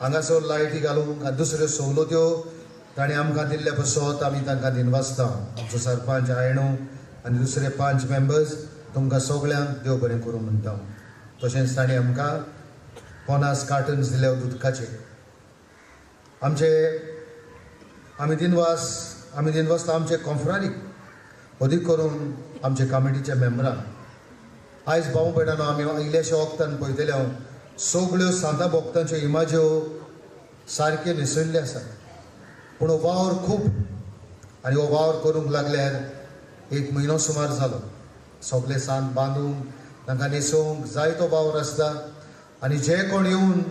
हांगासर लायटी घालूंक आनी दुसऱ्यो सवलत्यो ताणें आमकां दिल्ले पसत आमी तांकां दिनवासता. आमचो सरपंच आयणू आनी दुसरे 5 मेंबर्स तुमकां सगळ्यांक देव बरें करूं म्हणटा. तशेंच ताणें आमकां 50 कार्टन्स दिले उदकाचे. आमी दिनवासता आमचे कॉन्फ्रारीक, अदीक करून आमचे कमिटीचे मेंबरांक. आयज भाऊ भयणानो, आमी इल्लेशे वक्तान पळयतले सगळ्यो सांता भोक्तांच्यो इमाज्यो सारके निसळिल्ले आसात. पूण हो वावर खूब आनी हो वावर करूंक लागल्यार 1 म्हयनो सुमार जालो. सगळे सांत बांदूंक तांकां न्हेसोवंक जायतो वावर आसता आनी जे कोण येवन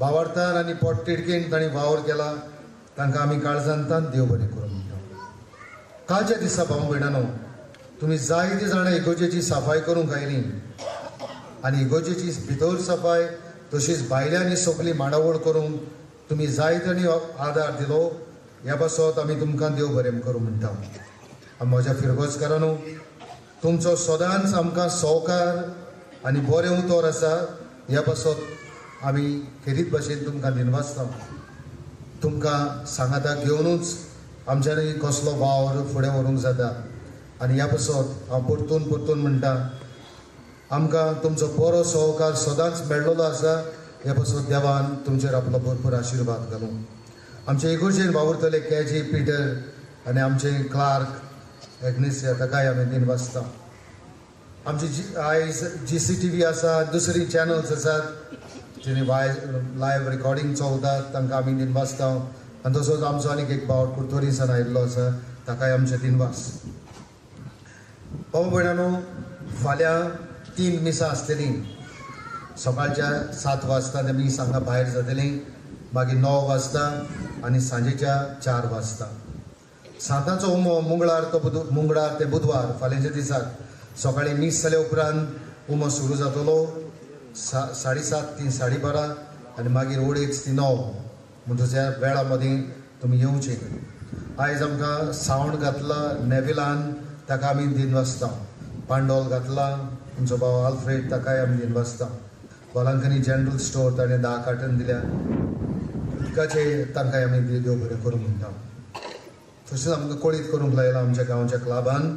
भावार्थान आनी पोटतिडकीन तांणी वावर केला तांकां आमी काळजांतान देव बरें करूं म्हणटा. कालच्या दिसा भाऊ भयणानो, तुमी जायती जाणां इगोजेची सफाई करूंक आयलीं आनी इगोजेची भितर सफाई तशीच भायल्यांनी सगळी मांडावळ करूंक तुमी जायत्यांनी आदार दिलो. ह्या पासत आमी तुमकां देव बरें करूं म्हणटा. म्हज्या फिरगोजकारांनो, तुमचो सदांच आमकां सहकार आनी बरें उतर आसा. ह्या पासत आमी खेरीत भाशेन तुमकां दिनवासता. तुमकां सांगाता घेवनूच आमच्यांनी कसलो वावर फुडें व्हरूंक जाता आनी ह्या पासत हांव परतून परतून म्हणटा आमकां तुमचो बरो सहकार सदांच मेळ्ळलो आसा. ह्या पासत देवान तुमचेर आपलो भरपूर आशिर्वाद घालूं. आमचे इगर्जेन वावुरतले के.जी. पिटर आनी आमचे क्लार्क एग्नेसिया ताकाय आमी दिनवासता. आमची आयज GCTV आसा, दुसरी चॅनल्स आसात जेणे लायव्ह रिकॉर्डिंग चलतात तांकां आमी दिनवासता. आनी तसोच आमचो आनीक एक भाव कुर्तोरीसान आयिल्लो आसा ताकाय आमचे दिनवास. भाव भयणानो, फाल्यां 3 मिसां आसतलीं. सकाळच्या 7 वाजता ते मीस हांगा भायर जातलीं, मागीर 9 वाजता आनी सांजेच्या 4 वाजता. 7 उमो मंगळार ते बुधवार फाल्यांच्या दिसाक सकाळीं मीस जाल्या उपरांत उमो सुरू जातलो 7:30 ते 12:30 आनी मागीर 8 ते 9 म्हणटच ह्या वेळा मदीं तुमी येवचें. आयज आमकां सावंड घातला नेविलान, ताका आमी दिनवासता. पांडोल घातला तुमचो भाव आल्फ्रेड, ताकाय आमी दिनवासता. वालांकनी जनरल स्टोर ताणें 10 कार्टन दिल्या उदकाचे, तांकांय आमी देव बरें करूं म्हणटा. तशेंच आमकां कळीत करूंक लायला आमच्या गांवच्या क्लबान,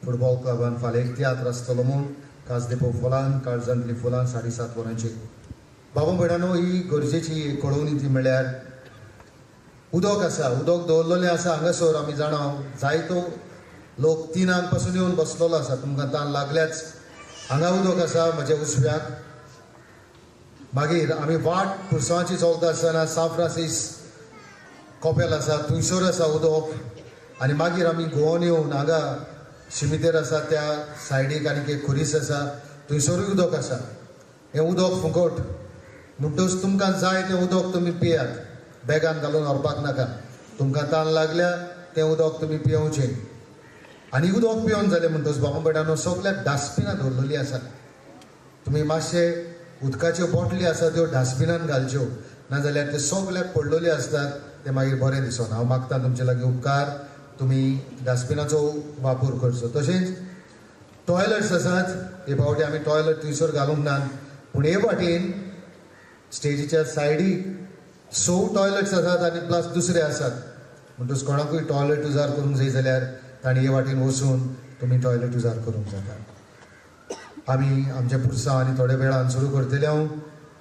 फुटबॉल क्लबान फाल्यां एक तियात्र आसतलो म्हूण काजदेपो फुलान, काळजांतली फुलां 7:30 वरांचेर. बाबा भयणानो, ही गरजेची कळोवणी ती म्हळ्यार उदक आसा, उदक दवरलेलें आसा हांगासर. आमी जाणा जायतो लोक 3 पासून येवन बसलेलो आसा. तुमकां तान लागल्याच हांगा उदक आसा म्हज्या उसव्याक. मागीर आमी वाट पुरसांवाची चलता आसतना सान फ्रांसीस कॉपेल आसा, थंयसर आसा उदक. आनी मागीर आमी गोवन येवन हांगा शिमितेर आसा त्या सायडीक आनीक एक खुरीस आसा, थंयसरूय उदक आसा. हें उदक फुकट म्हणटच तुमकां जाय तें उदक तुमी पियात, बॅगान घालून व्हरपाक नाका. तुमकां तान लागल्या तें उदक तुमी पियेवचें. आनी उदक पिवन जालें म्हणटच बाबा भयणानो, सगळ्याक डस्टबिनां दवरलेलीं आसात. तुमी मातशे उदकाच्यो बॉटली आसा त्यो डस्टबिनान घालच्यो, नाजाल्यार ते सगळ्याक पडलेल्यो आसतात, ते मागीर बरें दिसना. हांव मागता तुमचे लागीं उपकार, तुमी डस्टबिनाचो वापर करचो. तशेंच टॉयलेट्स आसात, हे फावटी आमी टॉयलेट थंयसर घालूंक नात, पूण हे फावटीन स्टेजीच्या सायडीक 6 टॉयलेट्स आसात आनी प्लस दुसरे आसात. म्हणटच कोणाकूय टॉयलेट उजार करूंक जाय जाल्यार तांणी हे वाटेन वचून तुमी टॉयलेट उजार करूंक जाता. आमी आमच्या पुरसां आनी थोड्या वेळान सुरू करतले. हांव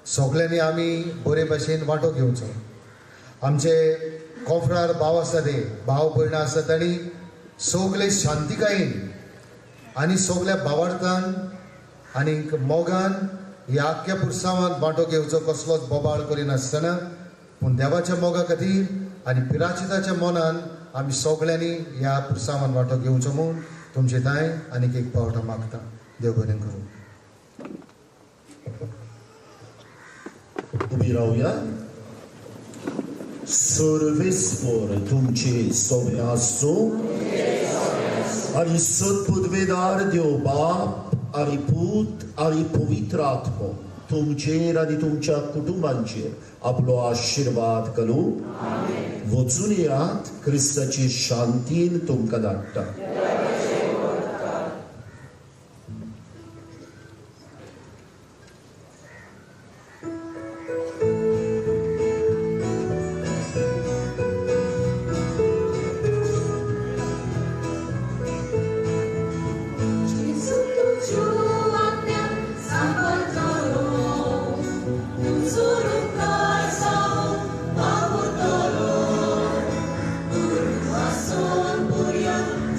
सगळ्यांनी आमी बरे भाशेन वांटो घेवचो. आमचे कोफरार भाव आसा ते भाव भयणां आसा तांणी सगळे शांतिकायेन आनी सगळ्या भावार्थान आनीक मोगान ह्या आख्या पुरसांवांत वांटो घेवचो, कसलोच बोबाळ करिनासतना. पूण देवाच्या मोगा खातीर आनी पिराचिताच्या मनान आमी सगळ्यांनी ह्या पुरसांवांत वांटो घेवचो म्हूण तुमचे तांय आनीक एक पावट मागता. देव बरें करूं. उबी रावया. सर्वेस्वर तुमचे सोबे आसचो आनी सदपदवेदार देव बाप आनी पूत आनी पवित्र आत्मो तुमचेर आनी तुमच्या कुटुंबांचेर आपलो आशिर्वाद घालूं. वचून येयात, क्रिस्ताची शांतीन तुमकां धाडटा.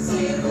Sevo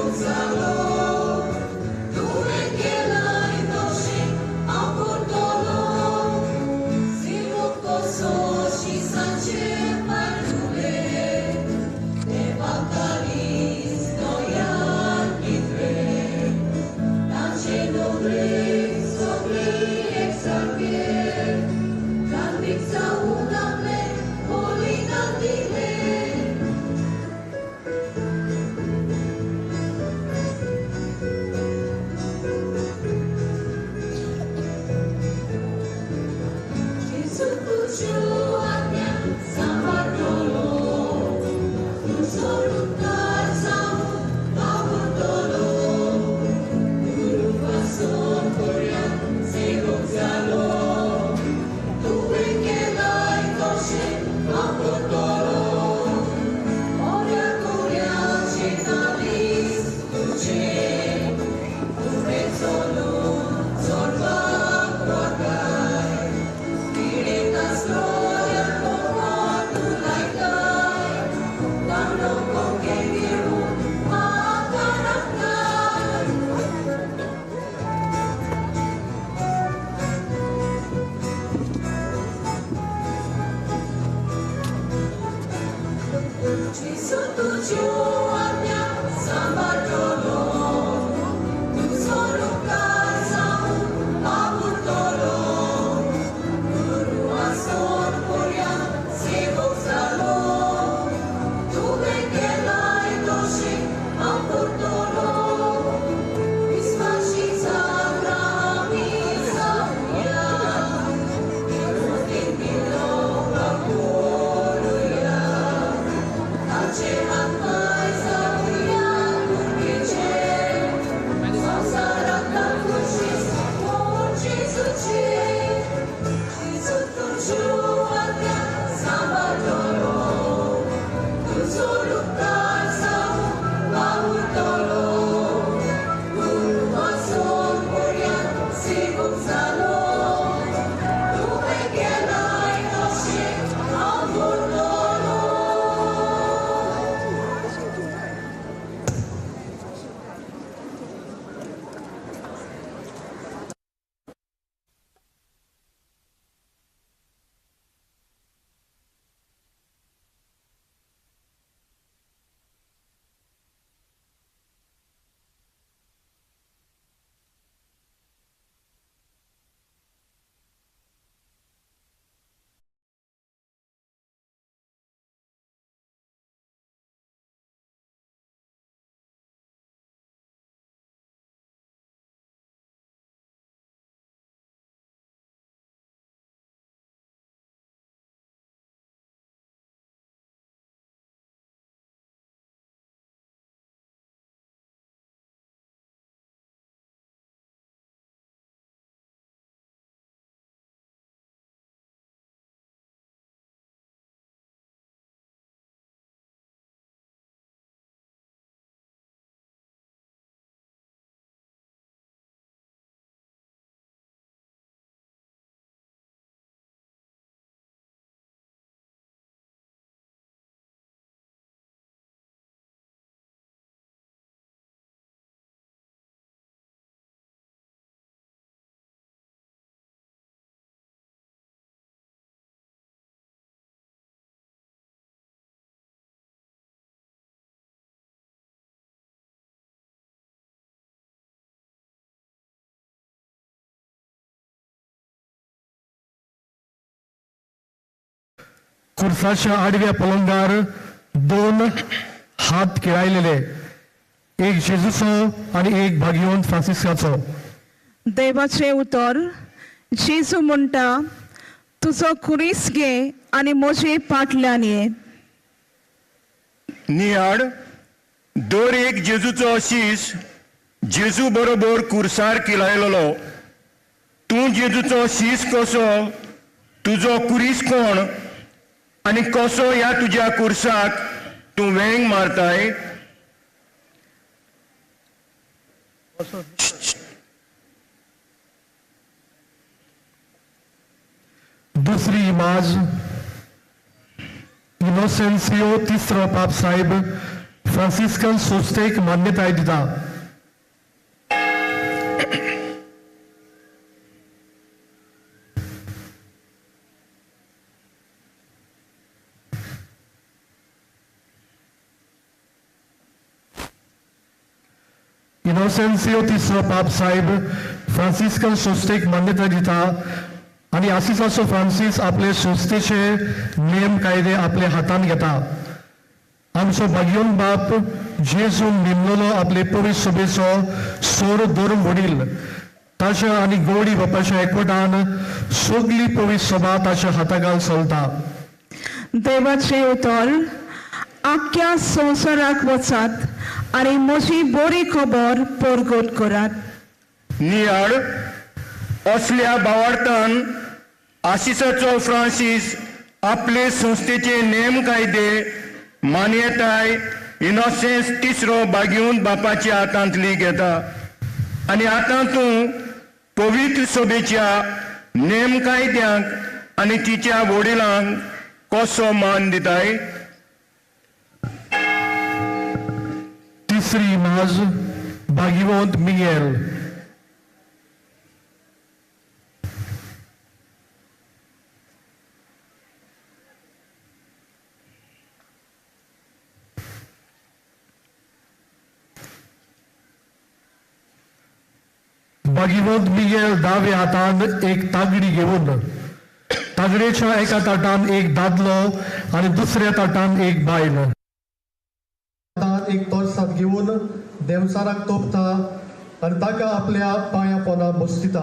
खुर्साच्या आडव्या पलंगार दोन हात खेळायलेले, एक जेजूचो आणि एक भाग्यवंत फ्रांसिस्काचो. देवाचे उतर. जेजू म्हणटा, तुजो कुरीस घे आनी म्हजे फाटल्यान ये. नियाड दर एक जेजूचो शीश जेजू बरोबर कुर्सार किलायलो. तूं जेजूचो शीश कसो, तुजो कुरीस कोण आनी कसो ह्या तुज्या कुर्साक तूं वेंग मारताय. दुसरी इमाज इनोसेन्सियो तिसरो पाप साहेब फ्रांसिस्कन सोस्तेक मान्यताय दिता. इनोसेन्सियो तिसरो पाप साहेब फ्रांसिस्कन सोस्तेक मान्यताय दिता आणि आसिसाचो फ्रांसीस आपले सोस्तेचे नेम कायदे आपले हातान घेता. आमचो भाग्यवंत बाप जेजून नेमलेलो आपले पवित्र सभेचो सोर धर्म वडील ताच्या आनी गवडी बापाच्या एकवटान सगली पवित्र सभा ताच्या हातागाल चलता. देवाचे उतर. आख्या संवसाराक वचात आनी म्हजी बरी खबर परगट करात. नियाड असल्या भावार्थान आशिसाचो फ्रांसीस आपले संस्थेचे नेम कायदे मान्यताय इनोसेन्स तिसरो भाग्यवंत बापाच्या हातांतली घेता. आनी आतां तूं पवित्र सभेच्या नेम कायद्यांक आनी तिच्या वडिलांक कसो मान दिताय. तिसरी इमाज भाग्यवंत मिगेल. भाग्यवंत मिगेल दावे हातान एक तागडी घेऊन तागडेच्या एका ताटान एक दादलो आणि दुसऱ्या ताटान एक बायल एक तोरसात घेऊन देवसाराक तोपता आणि ताका आपल्या पांया पोंदा बसता.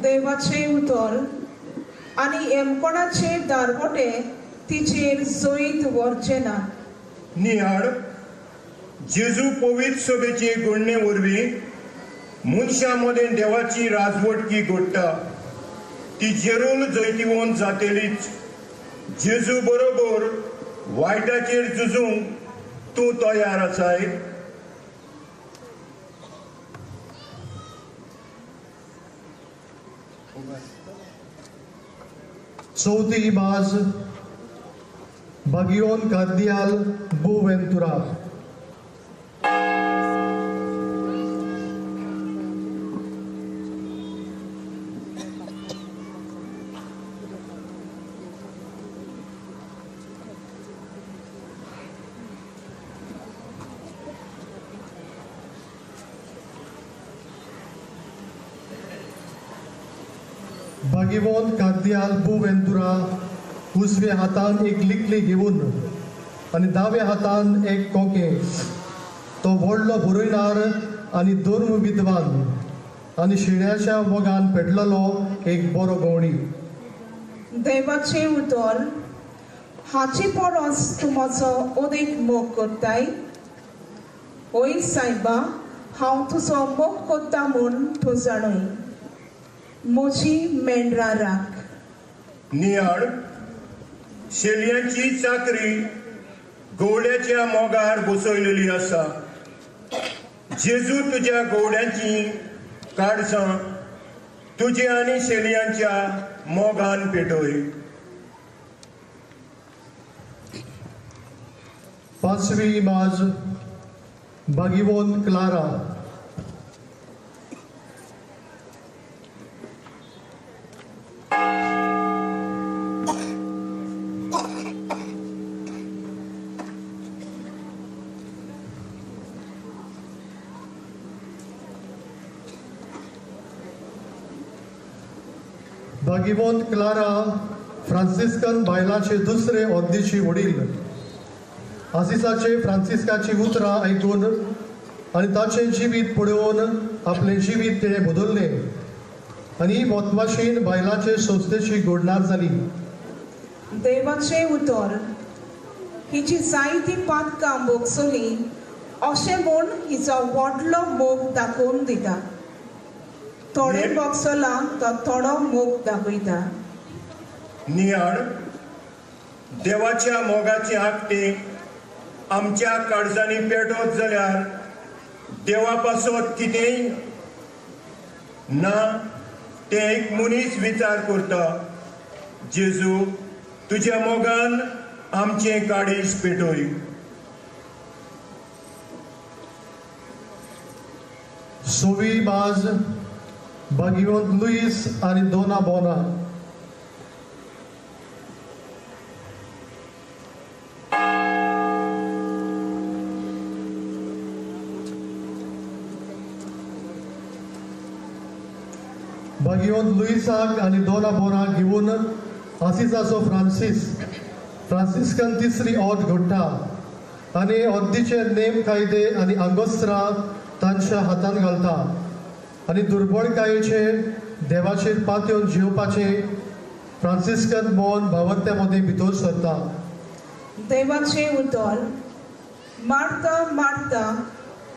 देवाचे उतर. आनी एमकोणाचे दारवटे तिचेर जोईत व्हरचे ना. नियाड जेजू पवित्र सभेचे घडणे वरवीं मनशा मदें देवाची राजवटकी घडटा. ती जेरूल जैतिवंत जातलीच. जेजू बरोबर वायटाचेर झुजूंक तूं तयार आसाय. चौथी इमाज भाग्यवंत कार्दियाल बुवेंतुरा. भाग्यवंत कार्दियाल बुवेंतुरा उजव्या हातान एक लिकली घेऊन आणि दाव्या हातान एक कोके. तो व्हडलो बरोयणार आणि धर्म विद्वान आणि शिण्याच्या मोगान पेटलेलो एक बरो गवणी. देवाचे उतर. हाची परस तूं म्हजो अदीक मोग करताय. ओय सायबा, हांव तुजो मोग करता म्हूण तूं जाणय. म्हजी मेंढरां राख. नियाड शेलयांची चाकरी गवड्याच्या मोगार बसयलेली आसा. जेजू तुज्या गवड्यांची काडसां तुजे आनी शेलयांच्या मोगान पेटय. पांचवी इमाज भाग्यवंत क्लारा. भाग्यवंत क्लारा फ्रांसिस्कन बायलांचे दुसरे ऑद्दीचे वडील आसिसाचे फ्रांसिस्काची उतरां आयकून आनी ताचें जिवीत पळोवन आपलें जिवीत तिणें बदल्लें आनी म्हत्वाशीन बायलांचे संस्थेची घडणाव जाली. देवाचे उतर हिची जायती पातकां भोगसली अशें म्हूण हिचो व्हडलो मोग दाखोवन दिता. थोडे भोगसलांक तो थोडो मोग दाखयता. नियाळ देवाच्या मोगाची आखटी आमच्या काळजांनी पेटोत जाल्यार देवा पासत कितेंय ना तें एक मनीस विचार करता. जेजू तुज्या मोगान आमचें काळीज पेटोय. सोवी बाज भागिवंत लुईस आनी दोना बोना भागिवंत लुईसाक आनी दोना बोनाक घेवन आसिसाचो फ्रांसिस्कन तिसरी ओद घडटा आनी ऑद्दीचे नेम कायदे आनी आंगोस्त्रां तांच्या हातान घालता आनी दुर्बळकायेचे देवाचेर पातयेवन जेवपाचे फ्रांसिस्कन मोन भावत्या मदें भितर सरता. देवाचे उतर मारता मारता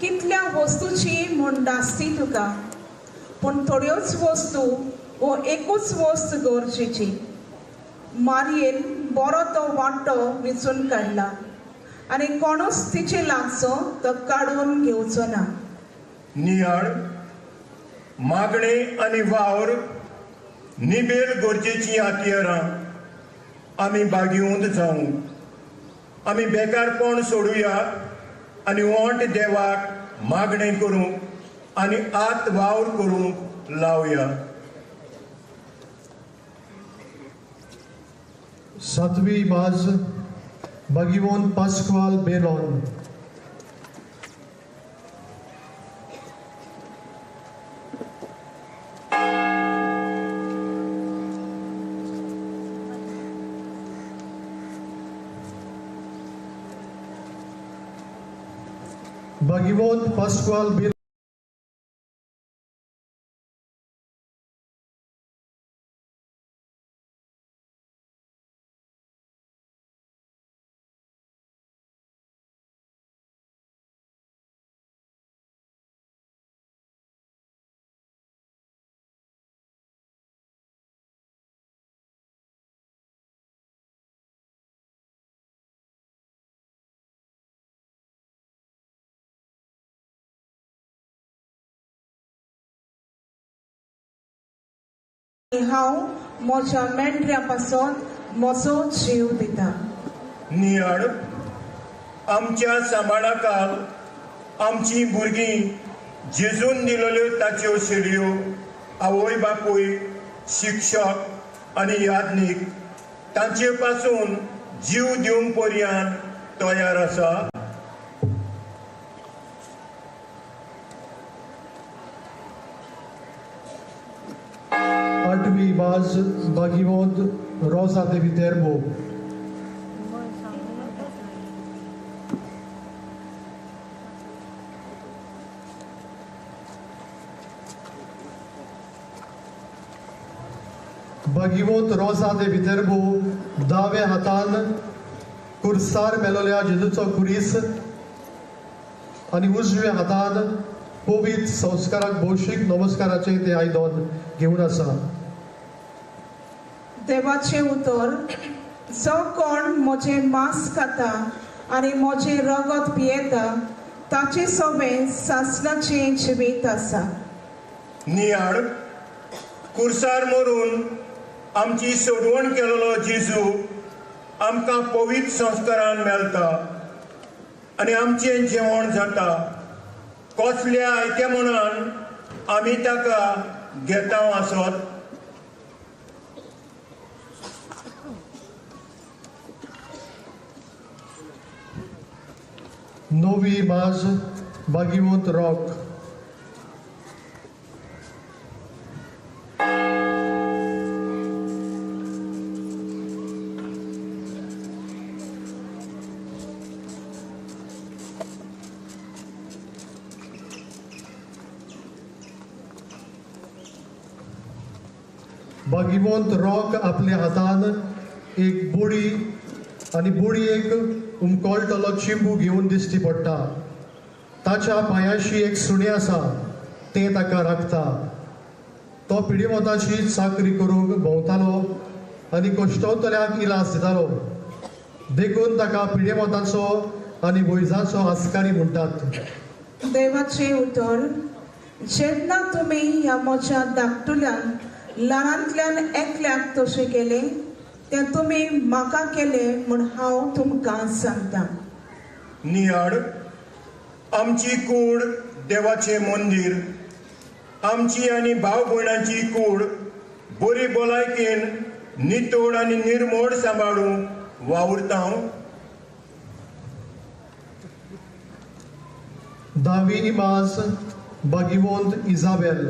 कितल्या वस्तूची म्हूण डासती तुका, पूण थोड्योच वस्तू वो एकूच वस्त गरजेची. मारयेन बरो तो वांटो विचून काडला आनी कोणूच तिचे लागचो तो काडून घेवचो ना. नियाळ मागणे आनी वावर निबेल गरजेची हातयारां आमी बागिवंत जावं. आमी बेकारपण सोडुया आनी वोंट देवाक मागणें करूंक आनी आत वावर करूंक लावया. सातवी बाज भागिवंत पास्क्वाल बेलॉन भागिवंत पास्क्वाल बेलॉन हांव म्हज्या मेंढऱ्या पासून म्हजो जीव दिता. नियाळ आमच्या सांबाळाकाल आमची भुरगीं जेजून दिलेल्यो ताच्यो शेडयो आवय बापूय शिक्षक आनी यादनीक तांचे पासून जीव दिवंक पर्यान तयार आसा. आठवी बाज भागिवंत रोसा de Viterbo भागिवंत रोसा de Viterbo दावे हातान कुर्सार मेलोल्या जेजूचो कुरीस आनी उजव्या हातान पवित्र संस्काराक भौशीक नमस्काराचे ते आयदन घेवन आसा. देवाचे उतर जो कोण म्हजे मांस खाता आनी म्हजे रगत पियेता ताचे सोबे सासणाचे जिवीत आसा. नियाळ कुर्सार मरून आमची सोडवण केलेलो जेजू आमकां पवित्र संस्कारान मेळटा आनी आमचें जेवण जाता. कसल्या आयत्या मनान आमी ताका घेता आसत. नवी बाज भागिवंत रॉक भागिवंत रॉक आपल्या हातान एक बोडी आनी बोडयेक उमकोळटलो चिंबू घेवन दिश्टी पडटा. ताच्या पांयाशी एक सुणें आसा तें ताका राखता. तो पिडीमोताची चाकरी करूंक भोंवतालो आनी कश्टवतल्याक इलाज दितालो. देखून ताका पिडीमोताचो आनी वैजाचो आस्कारी म्हणटात. देवाचे उतर, जेन्ना तुमी ह्या म्हज्या धाकटुल्यान ल्हानांतल्यान एकल्याक तशें केलें तें तुमी म्हाका केलें म्हूण हांव तुमकां सांगतां. नियाड, आमची कूड देवाचें मंदीर, आमची आनी भाव भयणांची कूड बरी भलायकेन नितोड आनी निर्मोड सांबाळूंक वावुरता. दावी इमाज भागिवंत इजाबेल.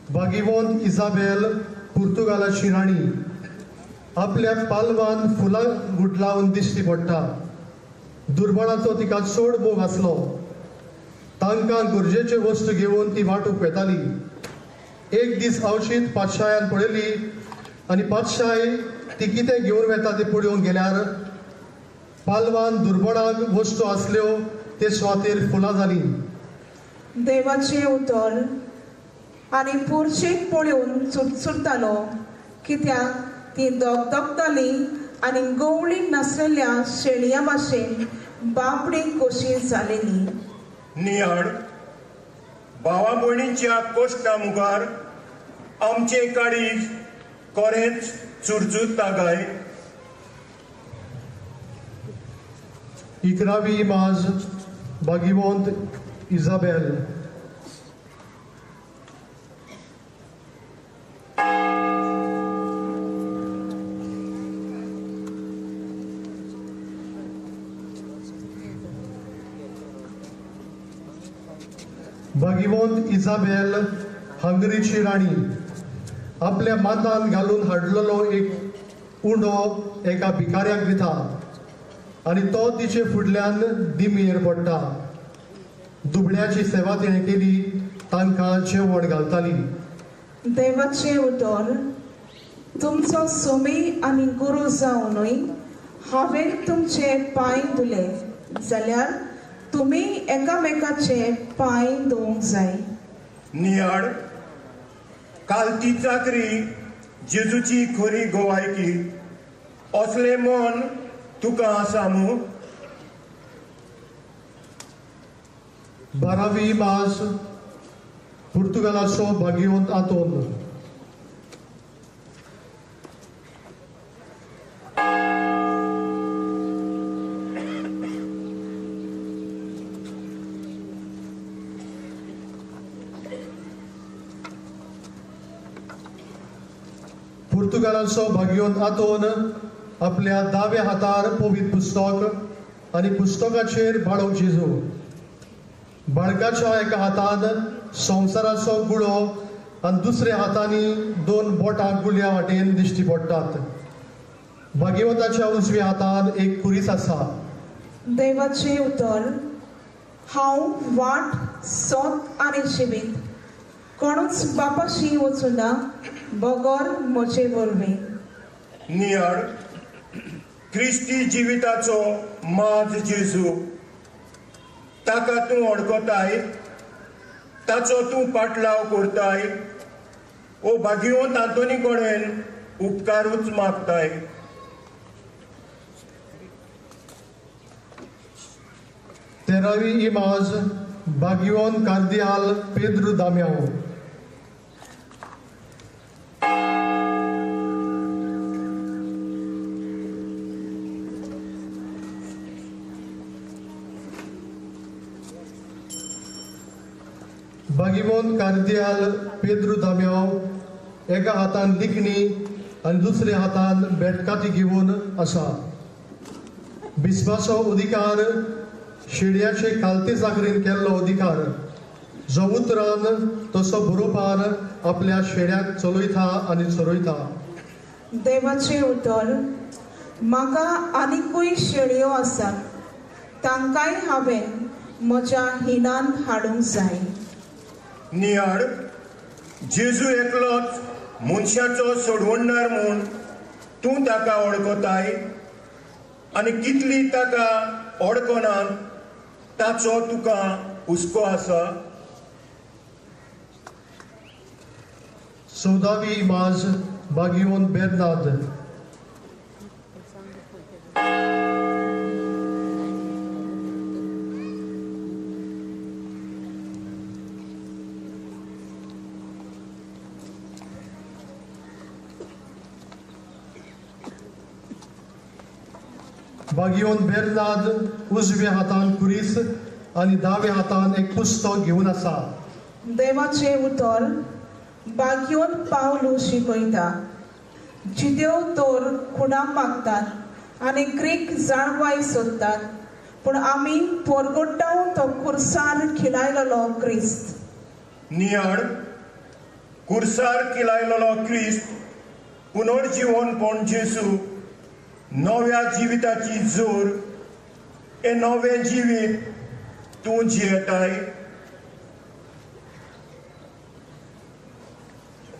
भागिवंत इजाबेल पुर्तुगालाची राणी आपल्या पालवान फुलां गुटलावन दिश्टी पडटा. दुर्बळाचो तिका चड मोग आसलो. तांकां गरजेच्यो वस्तू घेवन ती वाटूंक वेताली. एक दीस अवशीत पातशायान पळयली आनी पातशाय ती कितें घेवन वेता ती पळोवंक गेल्यार पालवान दुर्बळाक वस्तू आसल्यो ते सुवातेर फुलां जालीं. देवाचे उतर, आनी पुरशेक पळोवन सुटसुटतालो कित्याक ती दोगदोगताली आनी गवळी नासलेल्या शेळया भाशेन बाबडी कशी जालेली. नियाड, भावा भयणीच्या कोश्टा मुखार आमचे काळीज कोरेंच चुरचुरता गाय. इकरावी इमाज भागिवंत इजाबेल. भागिवंत इजाबेल हंगरीची राणी आपल्या मातान घालून हाडलेलो एक उंडो एका भिकाऱ्याक दिता आनी तो तिचे फुडल्यान दिमेर पडटा. दुबळ्याची सेवा तिणें केली, तांकां जेवण घालताली. देवाचे उतर, तुमचो सोमी आनी गुरू जावनूय हांवें तुमचे पांय धुले जाल्यार तुमी एकामेकाचे पांय धुवंक जाय. नियाड, कालती चाकरी जेजूची खरी गोवायकी असले मन तुका आसा मू. बारावी इमाज पुर्तुगालाचो भागिवंत आतोन. पुर्तुगालाचो भागिवंत आतोन आपल्या दाव्या हातार पवित्र पुस्तक आनी पुस्तकाचेर बाळो जेजू. बाळकाच्या एका हातान संवसाराचो गुळो आनी दुसऱ्या हातांनी दोन बोटां गुळया वाटेन दिश्टी पडटात. भागिवंताच्या उजव्या हातान एक कुरीस आसा. देवाचे उतर, हांव वाट, सोत आनी जिवीत, कोणूच बापाशी वचूना बगोर म्हजे वरवीं. नियाड, ख्रिस्ती जिविताचो माज जेजू, ताका तूं अडकताय, ताचो तूं पाटलाव करताय. ओ भागिवंत आंतोनी कडेन उपकारूच मागताय. तेरावी इमाज भागिवंत कार्दियाल पेद्रू दाम्याओ. भागिवंत कार्दियाल पेद्रू दाम्याओ एका हातान लिखणी आनी दुसऱ्या हातान बेटकाती घेवन आसा. बिस्वाचो अधिकार, शेडयाचे कालते चाकरीन केल्लो अधिकार जो उतरान तसो बरोवपार आपल्या शेड्याक चलयता आनी चरयता. देवाचे उतर, म्हाका आनिकूय शेळयो आसात, तांकांय हांवें म्हज्या हिनान हाडूंक जाय. नियाळ, जेजू एकलोच मनशाचो सोडवणदार म्हूण तूं ताका वळखताय आनी कितली ताका वळखनात ताचो तुका हुस्को आसा. 14वी इमाज बागियोन बेर्नाद. बागियोन बेर्नाद उजव्या हातान कुरीस आनी दाव्या हातान एक पुस्तक घेवन आसा. देवाचे उतर, बागयोन पावलू शिकयता. जिदेव तोर खुणा मागतात आनी ग्रीक जाणवाय सोदतात, पूण आमी पोरगोट्टाव तो कुर्सार खिलायलोलो क्रिस्त. नियाळ, कुर्सार किलायलोलो क्रिस्त पुनर्जीवनपण जेजू नव्या जिविताची जोर, हे नवें जिवीत तूं जियेताय.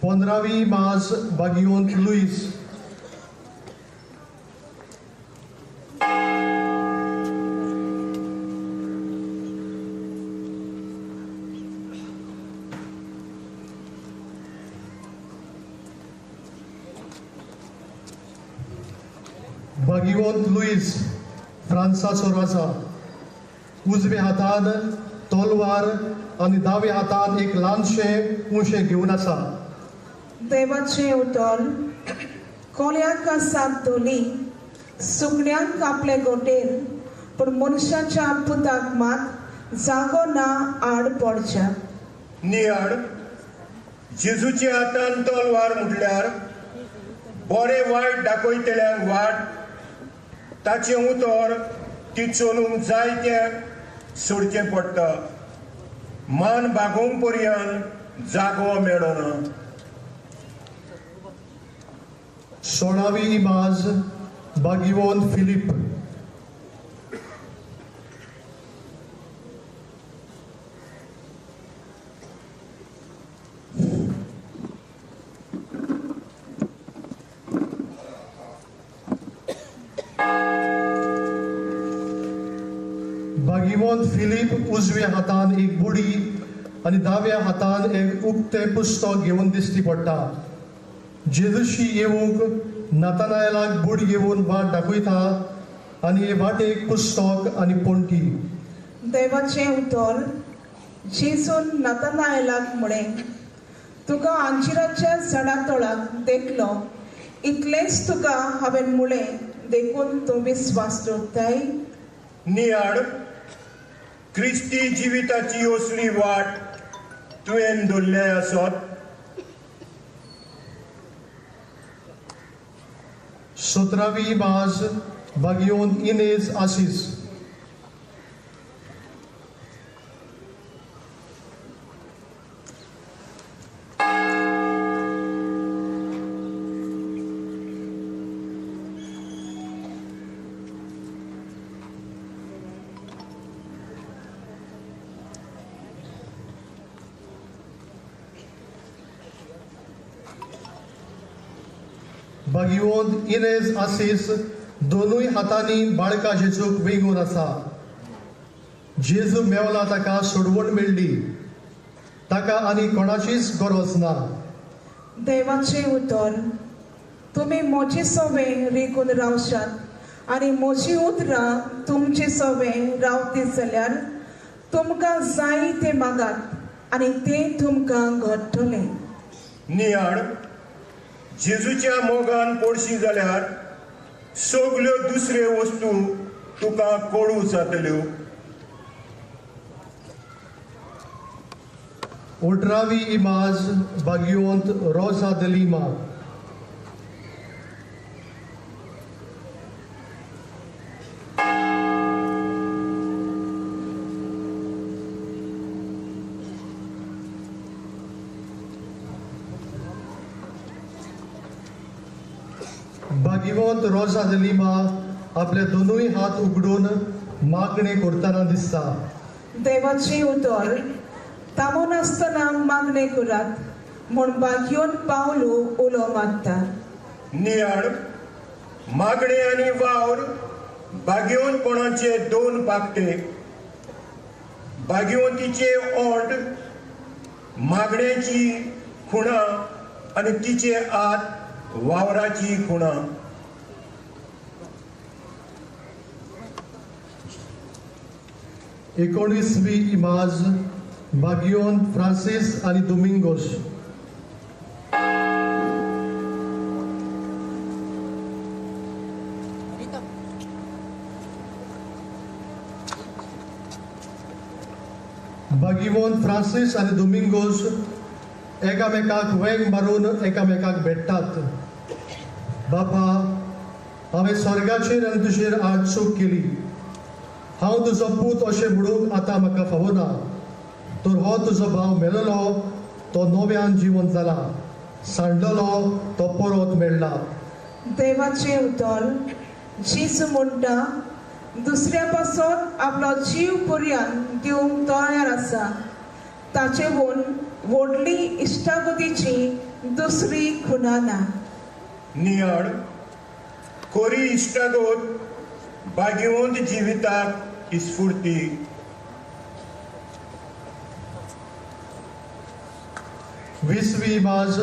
15वी इमाज बागियोन लुईस. बागियोन लुईस फ्रांसाचो राजा. उजव्या हातान तलवार आनी दाव्या हातान एक ल्हानशें उशें घेवन आसा. देवाचे उतर, कोल्याक आसात दोली, सुकण्यांक आपले गोटेर, पूण मनशाच्या पुताक मात जागो ना आड पडच्या. नियाळ, जेजूच्या हातान तलवार म्हटल्यार बरे वायट दाखयतल्यांक वाट, ताचें उतर ती चलूंक जाय तें सोडचें पडटा. मान भागोवंक पर्यंत जागो मेळना. 16वी इमाज बागियोन फिलीप. बागियोन फिलीप उजव्या हातान एक बुडी आनी दाव्या हातान एक उक्तें पुस्तक घेवन दिश्टी पडटा. जेजूशी येवंक नातानायलाक बूड घेवन वाट दाखयता आनी हे वाटेक पुस्तक आनी पोंटी. देवाचे उतर, जेजून नातानायलाक म्हळें, तुका अंजिराच्या झाडा तळाक देखलो, इतलेंच तुका हांवें म्हळें देखून तूं विस्वास दवरताय. नियाळ, क्रिस्ती जिविताची असली वाट तुवें धरले आसत. 17वी इमाज बागियोन इनेज आसीस. बागियोन इनेज आसीस दोनूय हातांनी बाळका जेजूक वेंगून आसा. जेजू मेवला ताका सोडवण मेळ्ळी, ताका आनी कोणाचीच गरज ना. देवाचे उतर, तुमी म्हजी सवें रिकून रावशात आनी म्हजी उतरां तुमचे सवें रावती जाल्यार तुमकां जाय तें मागात आनी तें तुमकां घडटलें. नियाळ, जेजूच्या मोगान पडशी जाल्यार सगल्यो दुसऱ्यो वस्तू तुका कळू जातल्यो. 18वी इमाज बागियोंत रोजा de Lima. भाग्यवंत रोजा de Lima आपले दोनूय हात उगडून मागणी करतना दिसता. देवाचे उतर तामून आसतना मागणे करात म्हूण भाग्योन पावलो उलो मागता. नियाळ मागणे आनी वावर भाग्यवंतपणाचे दोन पाकटे. भाग्यवंतीचे ओंड मागण्याची खुणा आणि तिचे आत वावराची खुणा. एकोणीसवी इमाज भाग्यवंत फ्रांसिस आणि दोमिंगोस. भाग्यवंत फ्रांसिस आणि दोमिंगोस एकामेकाक वेग मारून एकामेकाक भेटतात. बापा, हांवें स्वर्गाचेर आनी तुजेर आज चूक केली. हांव तुजो पूत अशें म्हणूंक आतां म्हाका फावना. तर हो तुजो भाव मेललो तो नव्यान जिवंत जाला. सांडलेलो तो परत मेळ्ळा. देवाचे उतर जेसू म्हणटा दुसऱ्या पासून आपलो जीव पर्यंत दिवंक तयार आसा. ताचे व्हडली इश्टागतीची दुसरी खुणा ना. नियाळ कोरी इश्टागत भाग्यवंत जिविताक इस्फूर्ती. वीसवी इमाज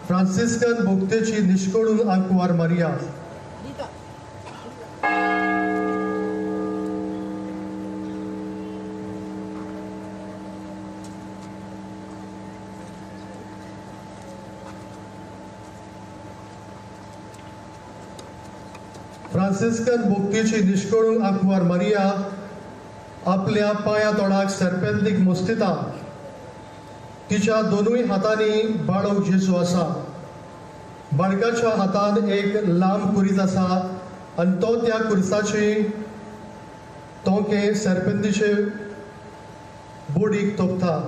फ्रांसिस्कन भोगतेची निश्कोळून आंकवार मारिया. फ्रांसिस्कन भोगतेची निश्कोळून आंकवार मारिया आपल्या पांया तोंडाक सरपेंदीक मुस्तिता. तिच्या दोनूय हातांनी बाळक जेजू आसा. बाळकाच्या हातान एक लांब कुरीस आसा आनी तो त्या कुरसाची तोंके सरपेंदीचे बोडीक तोपता.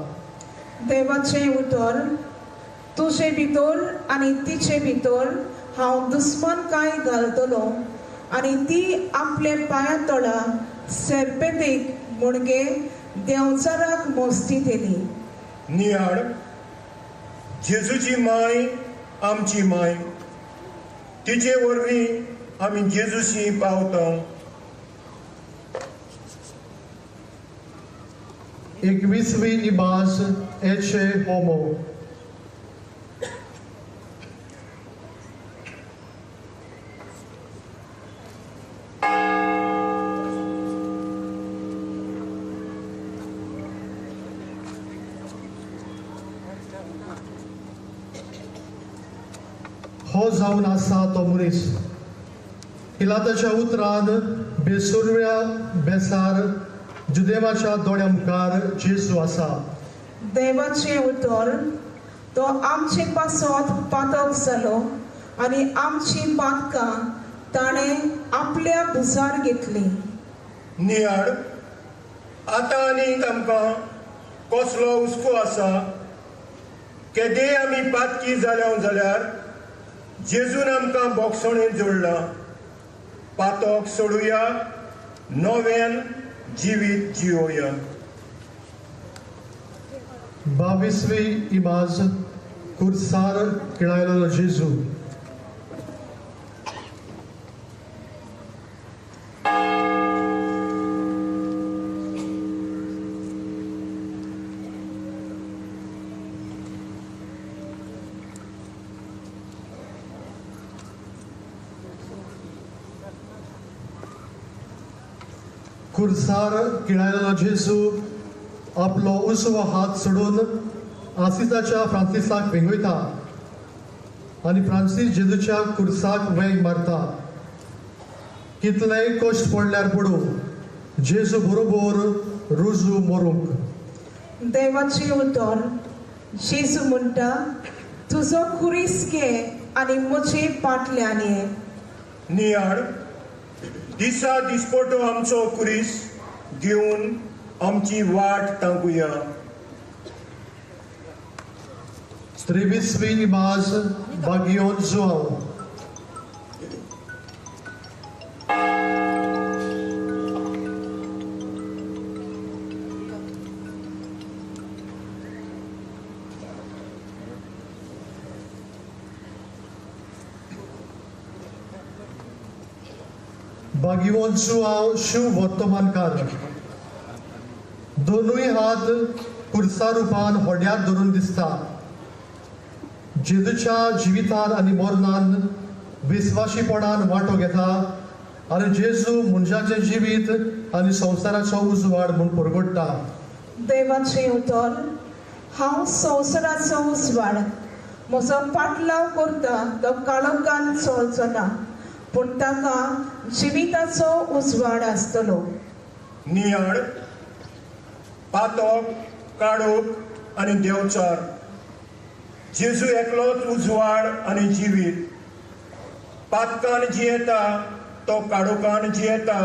देवाचे उतर तुजे भितर आनी तिचे भितर हांव दुस्मान काय घालतलो आनी ती आपले पांया तोडा सरपेदीक मुणगे देंवचाराक मोस्ती दिली. नियाळ जेजूची माय आमची माय. तिचे वरवीं आमी जेजूशी पावता. एकवीसवी इमाज एचे होमो. हो जावन आसा तो मनीस. पिलाताच्या उतरान बेसुरव्या बेसार जुदेवाच्या दोळ्या मुखार जेजू आसा. देवाचे उतर तो आमचे पासत पातक जालो आनी आमची पातकां ताणें आपल्या भुजार घेतली. नियाळ आतां आनीक आमकां कसलो हुस्को आसा. केदे आमी पातकी जाल्यार जेजून आमकां बोगसणेंत जोडला. पातक सोडुया, नव्यान जिवीत जिवोया. 22वी इमाज कुर्सार किळायलो जेजू. कुर्सार किळायलो जेजू आपलो उजवो हात सोडून आसिसाच्या फ्रांसिसाक भेंगयता आनी फ्रांसीस जेजूच्या कुर्साक वेग मारता. कितलेय कश्ट पडल्यार पडूं जेजू बरोबर रुजू मरूंक. देवाचे उतर जेजू म्हणटा तुजो कुरीस घे आनी म्हजे पाटल्यान ये. नियाळ दिसा दिसपटो आमचो कुरीस घेवन आमची वाट तांकुया. 23वी इमाज भाग्यवंत जोआव. भागिवंतू हांव शिव वर्तमानकार. दोनूय हात कुर्सा रुपान होड्यार धरून दिसता. जेजूच्या जिवितान आनी मरणान विस्वाशीपणान वांटो घेता आनी जेजू मनशाचें जिवीत आनी संवसाराचो उजवाड म्हूण परगडटा. देवाचें उतर. हांव संवसाराचो उजवाड. म्हजो पाटलाव करता तो काळोखान चलचो ना, पूण ताका जिविताचो उजवाड आसतलो. नियाळ, पातोक, काळोख आनी देवचार. जेजू एकलोच उजवाड आनी जिवीत. पातकान जियेता तो काळोखान जियेता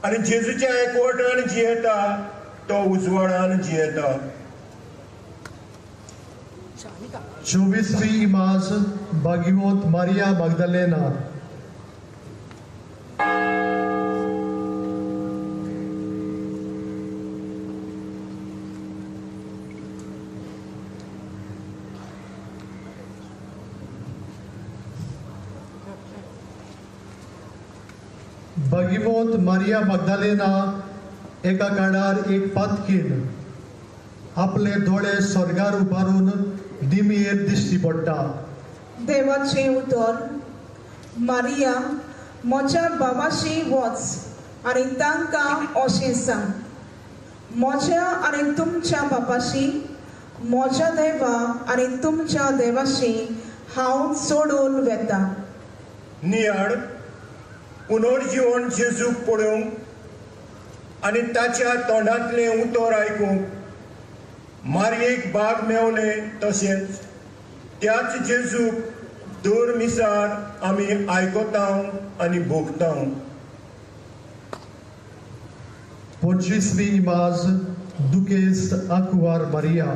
आनी जेजूच्या एकवटान जियेता तो उजवाडान जियेता. 24वी इमाज भागिवंत मारिया मगदलेना. भागिवंत मारिया मगदलेना एका काळार एक पातकीण आपले दोळे स्वर्गार उबारून दिमयेर दिश्टी पडटा. देवाचें उतर. मारिया, म्हज्या बाबाशी वच आनी तांकां अशें सांग, म्हज्या आनी तुमच्या बापाशी, म्हज्या देवा आनी तुमच्या देवाशी हांव सोडून वेता. नियाळ, पुनर्जीवन जेजूक पळोवंक आनी ताच्या तोंडांतलें उतर आयकूंक मारयेक भाग मेवले. तशेंच त्याच जेजूक दर मिसार आमी आयकता आनी भोगता. 25वी इमाज दुकेस्त आकुवार मारिया.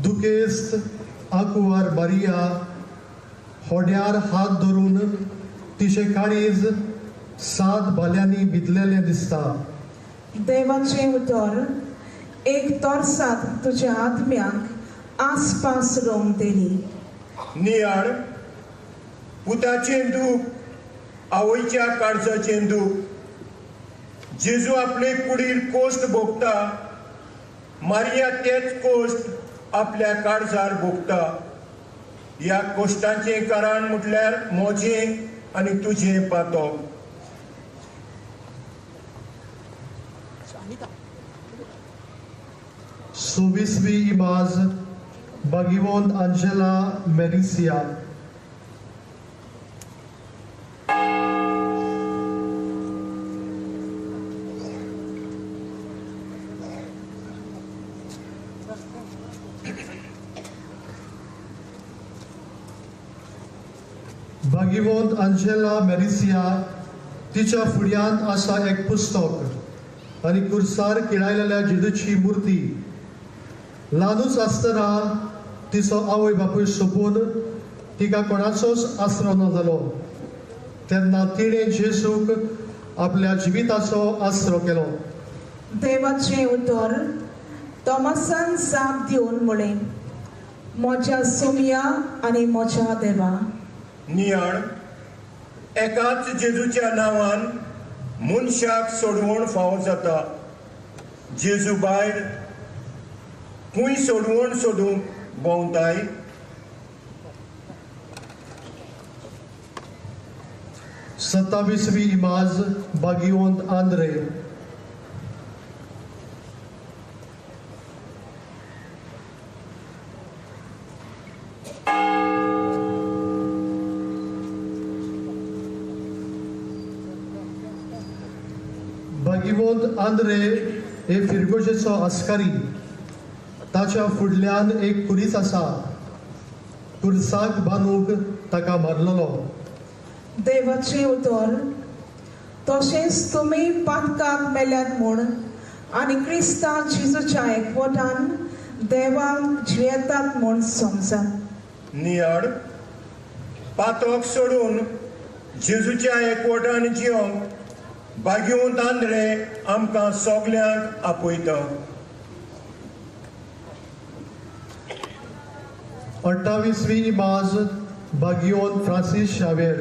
दुकेस्त आकुवार मारिया होड्यार हात धरून तिचे काळीज 7 भाल्यांनी भिजलेले दिसता. देवाचें उतर. एक तोर्सात तुज्या आत्म्याक आसपास रोवंक दिली. नियाळ, पुताचें दूख, आवयच्या काळजाचें दूख. जेजू आपले कुडीर कोश्ट भोगता. मारिया तेच कोश्ट आपल्या काळजार भोगता. ह्या कोश्टाचें कारण म्हटल्यार म्हजें आनी तुजें पातोक. सव्वीसवी इमाज भागिवंत आंजेला मेरिसिया. भागिवंत आंजेला मेरिसिया तिच्या फुड्यांत आसा एक पुस्तक आनी कुर्सार किळायलेल्या जेजूची मुर्ती. ल्हानूच आसतना तिचो आवय बापूय सोपून तिका कोणाचोच आसरो ना जालो. तेन्ना तिणें जेजूक आपल्या जिविताचो आसरो केलो. देवाचें उतर. तोमासान जाप दिवन म्हळें, म्हज्या सुमया आनी म्हज्या देवा. नियाळ, एकाच जेजूच्या नांवान मनशाक सोडवण फावो जाता. जेजू भायर खूंय सोडवण सोदूंक भोंवताय. सत्तावीसवी इमाज भागिवंत आंद्रे. भागिवंत आंद्रे हे फिरगोशेचो आस्कारी. ताच्या फुडल्यान एक कुरीस आसा. कुर्साक बांदूंक ताका मारलेलो. देवाचें उतर. तशेंच तुमी पातकाक मेल्यात म्हूण आनी क्रिस्तांव जेजूच्या एकवटान देवाक जियेतात म्हूण समजात. नियाळ, पातोक सोडून जेजूच्या एकवटान जियोंक बागेंत आंद्रे आमकां सगल्यांक आपयता. 28वी इमाज बागियोन फ्रांसीस शावेर.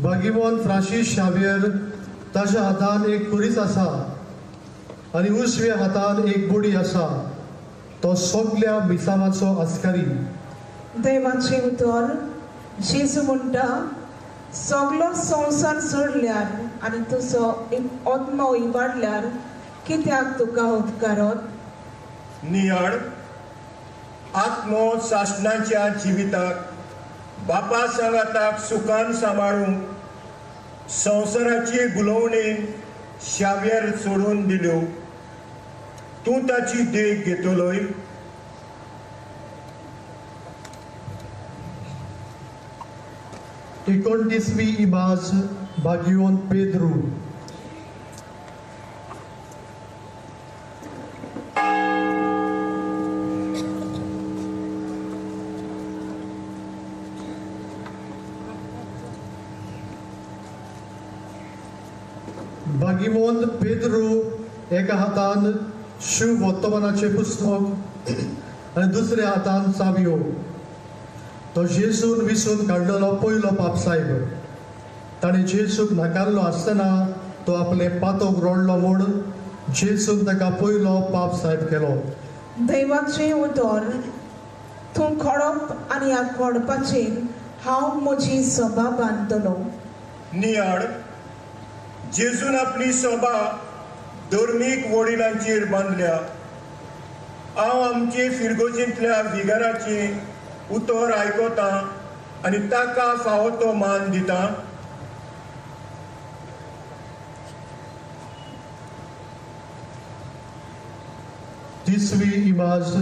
बागियोन फ्रांसीस शावेर ताच्या हातान एक कुरीस आसा आनी उजव्या हातान एक बडी आसा. तो सगल्या मिसावाचो आस्कारी. देवाचे उतर जेजू म्हणटा, सगलो संवसार सोडल्यार आनी तुजो आत्मा इबाडल्यार कित्याक तुका उपकारत? नियाळ आत्मो सासणाच्या जिविताक बापा सांगाताक सुखान सांबाळूंक संवसाराची गुलोवणी शावेर सोडून दिल्यो. तूं ताची देख घेतलोय. एकोणतीसवी इमाज बागियोन पेद्रू. बागियोन पेद्रू एका हातान शुभ वर्तमानाचे पुस्तक आनी दुसऱ्या हातान चावयो. तो जेजून विसून काडलेलो पयलो पापसाहेब. ताणें जेजूक नाकारलो आसतना तो आपले पातोक रोडलो म्हूण जेजून ताका पयलो पापसाहेब केलो. देवाचे उतर तूं खडप आनी ह्या खडपाचेर हांव म्हजी सभा बांदतलो. नियाळ जेजून आपली सभा धर्मीक वडिलांचेर बांदल्या. हांव आमचे फिरगोजींतल्या विगाराची उतर आयकता आनी ताका फावो तो मान दिता. तिसवी इमाज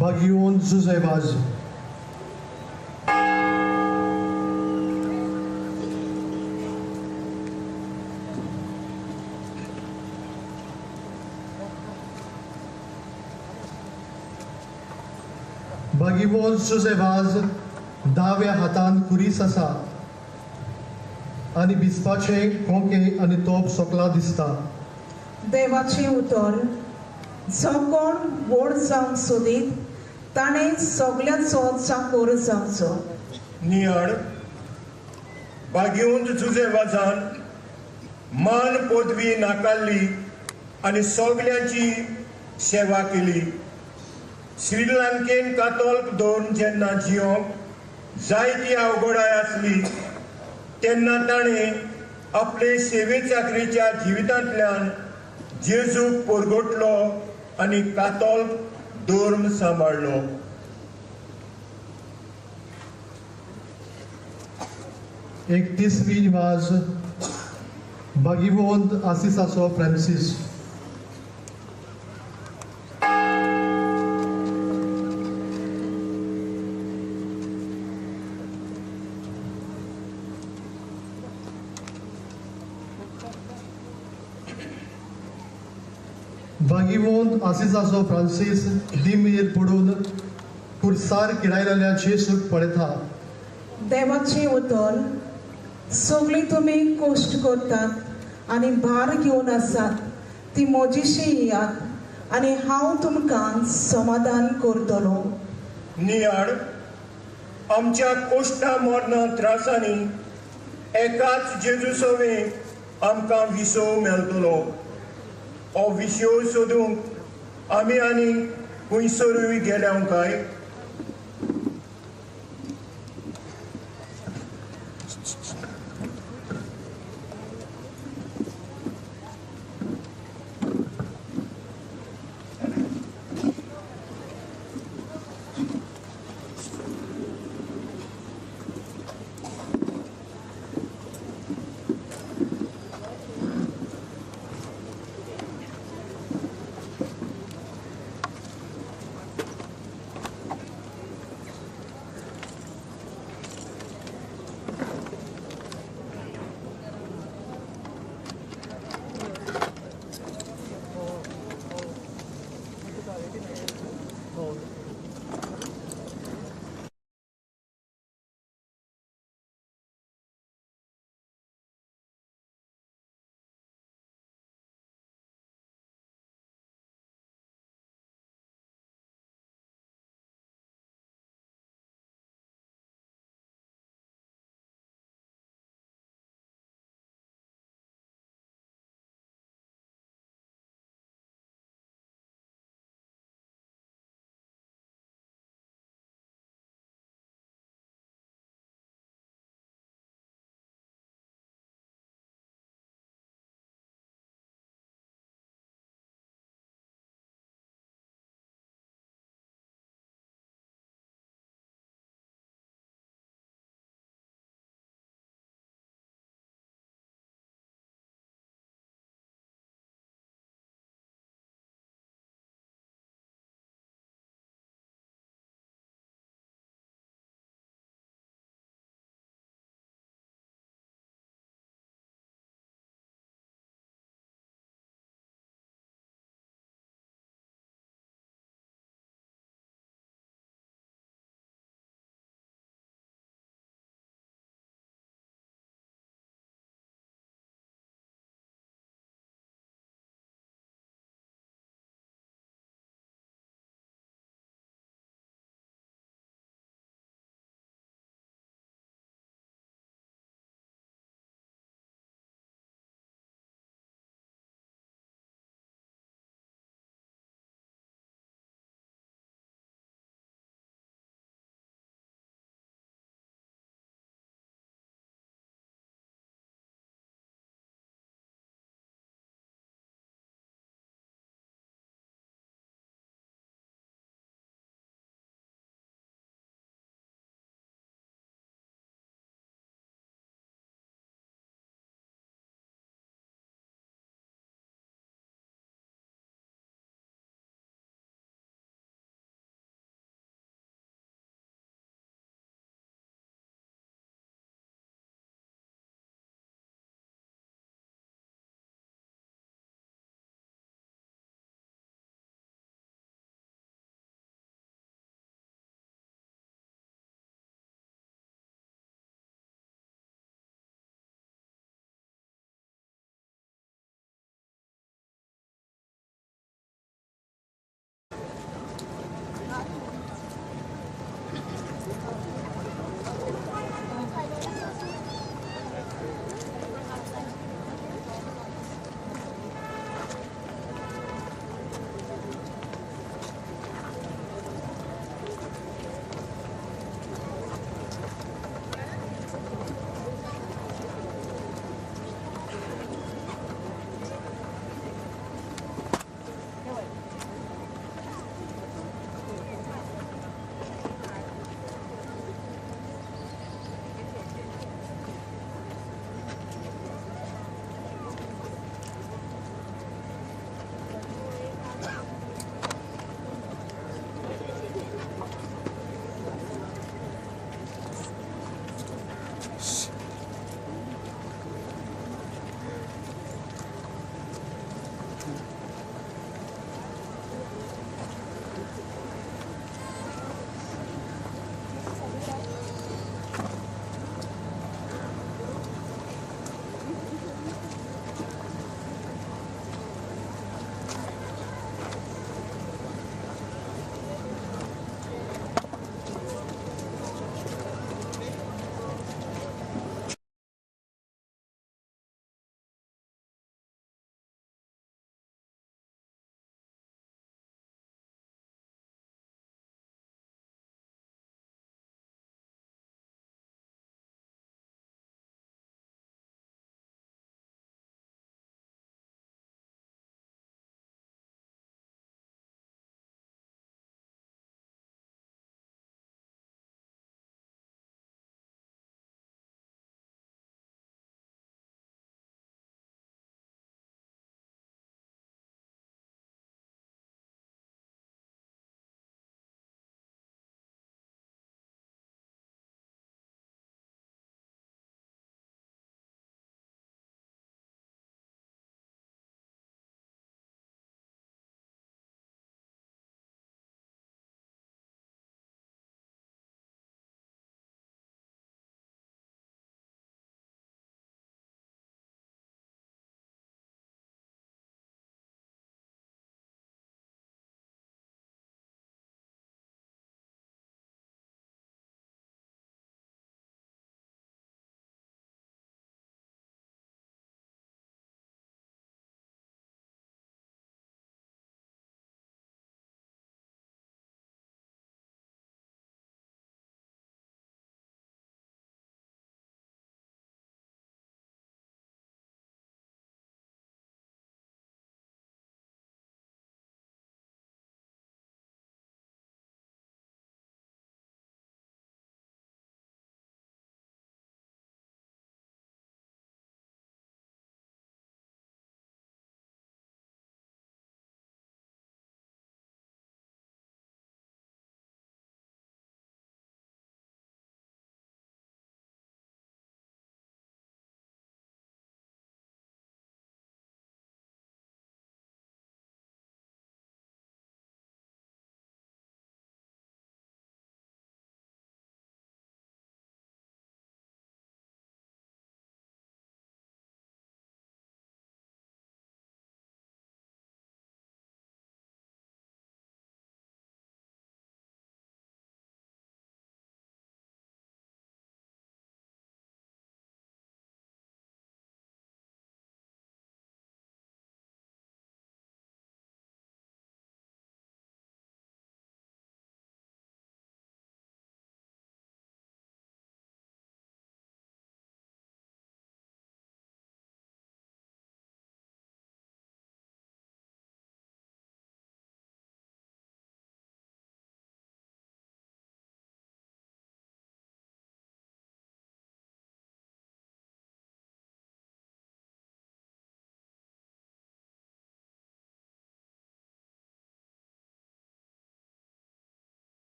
बागियोन जुजेबाज. बागियोन जुजेबाज दाव्या हातान कुरीस आसा आनी बिस्पाचे खोके आनी तोप सोकला दिसता. देवाचे उतर जो कोण व्हड जावंक सोदीत ताणें सगल्याचो चाकोर जावचो. नियाळ बागियोन जुजेबाजान मान पदवी नाकारली आनी सगल्यांची सेवा केली. श्रीलंकेन कातोल्क धरून जेन्ना जियोंक जायती अवघडाय आसली तेन्ना ताणें आपले सेवे चाकरीच्या जिवितांतल्यान जेजूक परगटलो आनी कातोल्क धर्म सांबाळलो. एकतीसवी इमाज बागियोन आसिसाचो फ्रांसीस. बागियोन आसिसाचो फ्रांसीस दिमीर पडून कुर्सार किडायलेल्या जेजूक पळयता. देवाचे उतर सगळीं तुमी कश्ट करतात आनी भार घेवन आसात ती म्हजीशी येयात आनी हांव तुमकां समाधान करतलो. नियाळ आमच्या कोश्टा मरणा त्रासांनी एकाच जेजू सोवें आमकां विसव मेळटलो. हो विशय सोदूंक आमी आनी खंयसरूय गेल्या काय?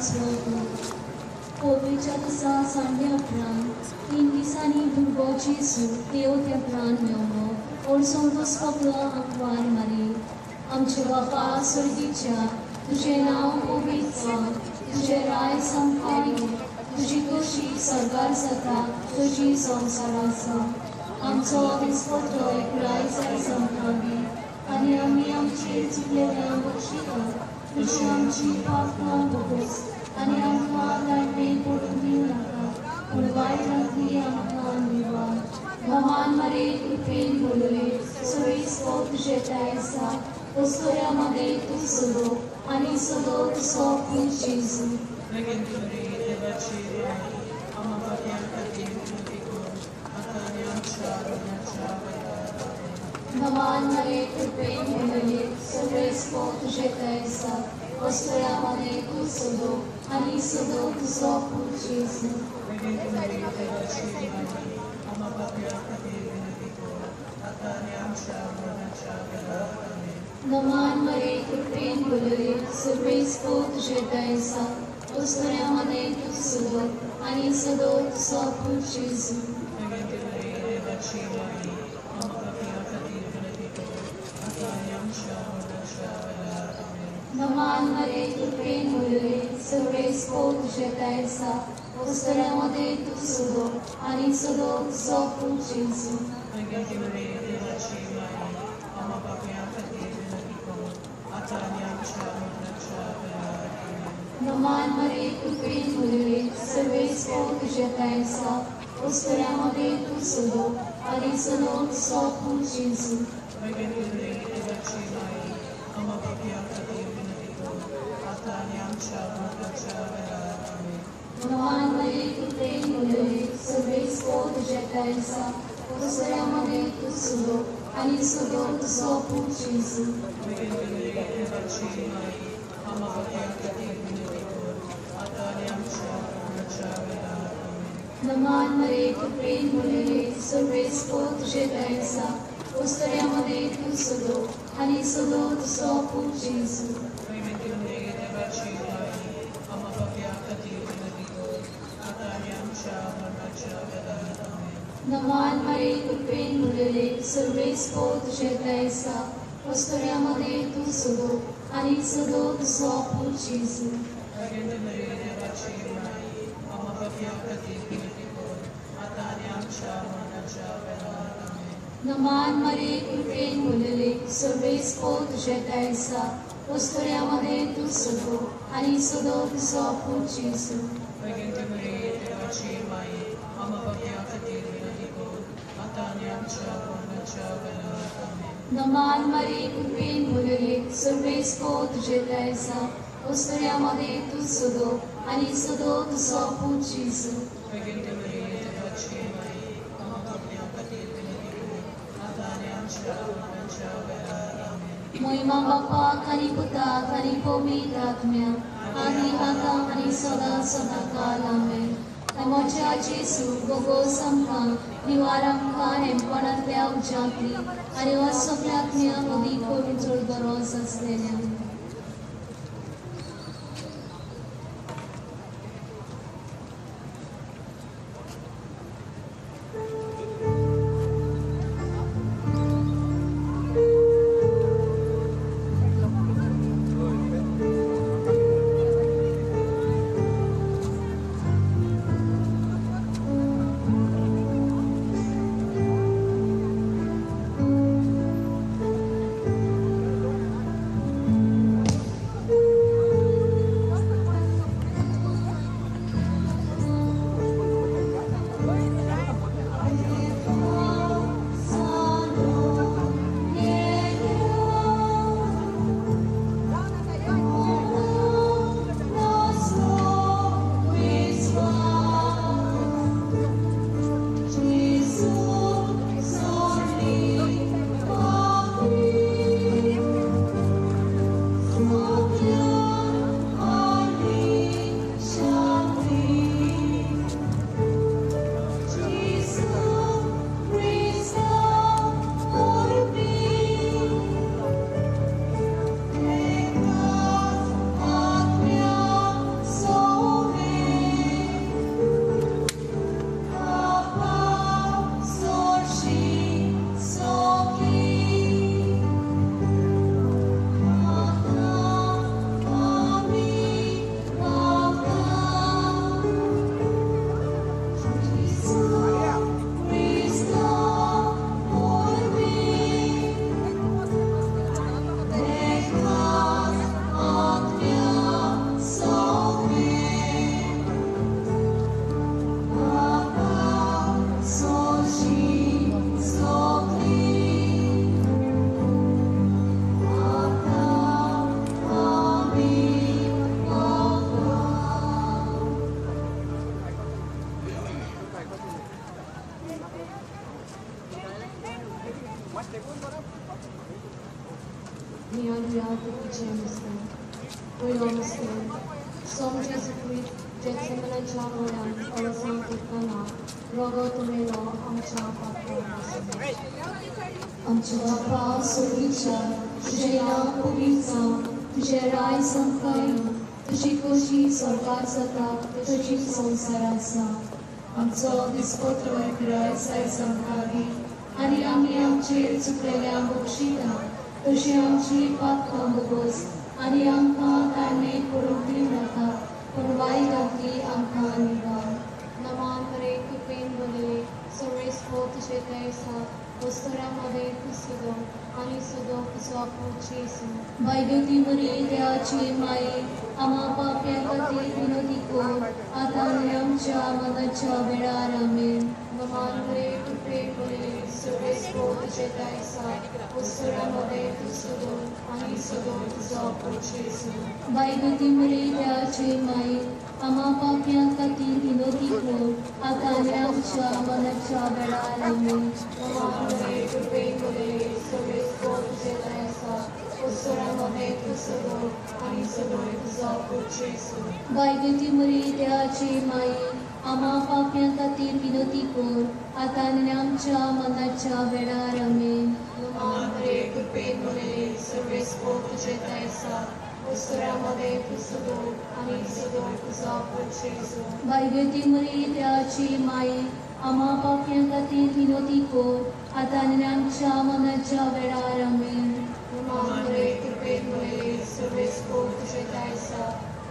आसलो कोविडच्या दिसा संडे उपरांत 3 दिसांनी भुरगो जेजू देव देवळान मेवलो ओडसोन बसपाकलो आंकवार मारी आमचे बापा सर्गीच्या तुझे नाव पवित्र जावं तुझे राय संपारी तुझी कशी सरकार जाता तुझी संसार आसा आमचो दिसपट्टो एकराय जाय संपावी आनी आमी आमची चुकलेल्या बक्षिता तुझी आमची प्रार्थना बघूस आनी आमकां लायणी पडून दिवं नाका पूण वायटांतली आमकां निवार महान मरे कृपेन बोलले सगळीं तुझे दाय आसा वस्तुऱ्यामध्ये तू सदो आनी सदो तुजो पूत जेजू भगवान मरे कृपेन बोलले सगळीं तुझे दाय आसा वस्तुऱ्यामध्ये तू सदो आनी सदो तुजो पूत जेजू भगवान मरे कृपेन बोलले सगळीं तुझे दाय आसा वस्तुऱ्यामध्ये तू सदो आनी सदो तुजो पूत जेजू भगवान मरे कृपेन बोलले सगळीं तुझे दाय आसा वस्तुऱ्यामध्ये तू सदो आनी सदो तुजो पूत जेजू भगवान मरे कृपेन बोलले सगळीं तुझे दाय आसा वस्तुऱ्यामध्ये तू सदो आनी सदो तुजो पूत जेजू भगवान मरे कृपेन बोलले सगळीं तुझे दाय आसा वस्तुऱ्यामध्ये तू सदो आनी सदो तुजो पूत जेजू भगवान मरे कृपेन बोलले सगळीं तुझे दाय आसा वस्तुऱ्यामध्ये तू सदो आनी सदो तुजो पूत जेजू भगवान मरे कृपेन बोलले सगळीं तुझे दाय आसा वस्तुऱ्यामध्ये तू सदो आनी सदो तुजो पूत जेजू भगवान मरे कृपेन बोलले सगळीं तुझे दाय आसा वस्तुऱ्यामध्ये तू सदो आनी सदो तुजो पूत जेजू भगवान मरे कृपेन बोलले सगळीं तुझे दाय आसा वस्तुऱ्यामध्ये तू सदो आनी सदो तुजो पूत जेजू महिमा बापाक आनी पुताक आनी पवित्र आत्म्याक आनी आतां आनी सदां सदांकाल आमेन मोच्या जेजू बोगोस आमकां निवार आमकां हेंपणांतल्या उज्यांतली आनी हो सगळ्या आत्म्या मदीं पवित्र बरोस आसलेल्या Som Jesu Christ, Getsemanaच्या ओढ्यात अळसांत येताना रगत तुमेलो आमच्या पापांपासून. आमच्या बापा सोयीच्या तुझे नाव पवित्र जावं, तुझे राय संपयलो, तुझी खोशी स्वर्गात जाता तशी संवसारात जावं. आमचो दिसपत्र पिराय जाय संपणारी आनी आमी आमचेर चुकलेल्या बक्षिता तशी आमची पातकां बोगोस आनी आमकां तारणें पडूंक दिनाका पूण वायटांतली आमकां निवार. नमान बरे कृपेन भरले सगळे स्पोत तुजे ते आसा वस्तुरांमध्ये तूं सुदो आनी सुदो तुजो आपूण जेसू. बायगती बरी देवाची माये आम्हा पाप्यां खातीर विनोदी कोर आतां आनी आमच्या मरणाच्या वेळार आमेन. नमान बरे कृपेन भरले सगळे स्पोत तुजे ते आसा वस्तुरांमध्ये तूं सुदो आनी सुदो तुजो आपूण जेसू. बायगती बरी देवाची माये आम्हा पाप्यां खातीर विनोदी कोर आतां आनी आमच्या मरणाच्या वेळार आमेन. नमान बरे कृपेन भरले सगळे स्पोत तुजे ते आसा वस्तुरांमध्ये तूं सुदो आनी सुदो तुजो आपूण जेसू. बायगती बरी देवाची माये आम्हा पाप्यां खातीर विनोदी कोर आतां आनी आमच्या मरणाच्या वेळार आमेन. नमान बरे कृपेन भरले सगळे स्पोत तुजे ते आसा वस्तुरांमध्ये तूं सुदो आनी सुदो तुजो आपूण जेसू. बायगती बरी देवाची माये आम्हा पाप्यां खातीर विनोदी कोर आतां आनी आमच्या मरणाच्या वेळार आमेन. नमान बरे कृपेन भरले सगळे स्पोत तुजे ते आसा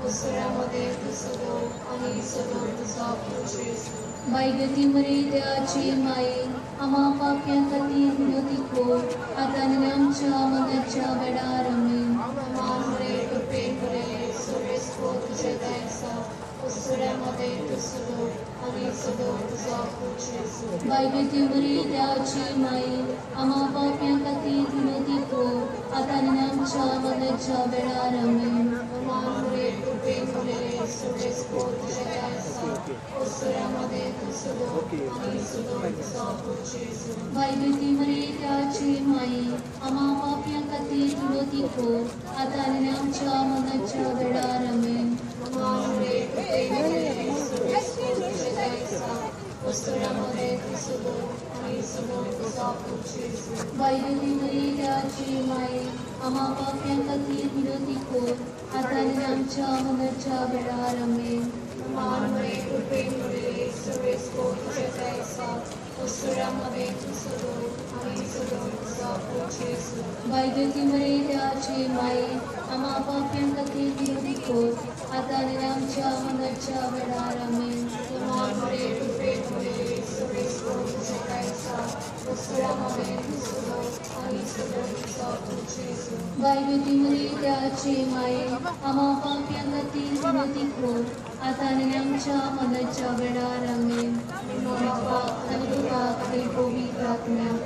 वस्तुरांमध्ये तूं सुदो आनी सुदो तुजो आपूण जेसू. बायगती बरी देवाची माये आम्हा पाप्यां खातीर विनोदी कोर आतां आनी आमच्या मरणाच्या वेळार आमेन. नमान बरे कृपेन भरले सगळे स्पोत तुजे ते आसा वस्तुरांमध्ये तूं सुदो आनी सुदो तुजो आपूण जेसू. बायगती बरी देवाची माये आम्हा पाप्यां खातीर विनोदी कोर आतां आनी आमच्या मरणाच्या वेळार आमेन. नमान बरे कृपेन भरले सगळे स्पोत तुजे ते आसा वस्तुरांमध्ये तूं सुदो आनी सुदो तुजो आपूण जेसू. बायगती बरी देवाची माये आम्हा पाप्यां खातीर विनोदी कोर आतां आनी आमच्या मरणाच्या वेळार आमेन. नमान बरे कृपेन भरले सगळे स्पोत तुजे ते आसा वस्तुरांमध्ये तूं सुदो आनी सुदो तुजो आपूण जेसू. बायगती बरी देवाची माये आम्हा पाप्यां खातीर विनोदी कोर आतां आनी आमच्या मरणाच्या वेळार आमेन. नमान बरे कृपेन भरले सगळे स्पोत तुजे ते आसा वस्तुरांमध्ये तूं सुदो आनी सुदो तुजो आपूण जेसू. बायगती बरी देवाची माये आम्हा पाप्यां खातीर विनोदी कोर आतां आनी आमच्या मरणाच्या वेळार आमेन. नमान बरे कृपेन भरले सगळे स्पोत तुजे ते आसा वस्तुरांमध्ये तूं सुदो आनी सुदो तुजो आपूण जेसू. बायगती बरी देवाची माये आम्हा पाप्यां खातीर विनोदी कोर आतां आनी आमच्या मरणाच्या वेळार आमेन. बापाक आनी पुताक आनी पवित्र आत्म्याक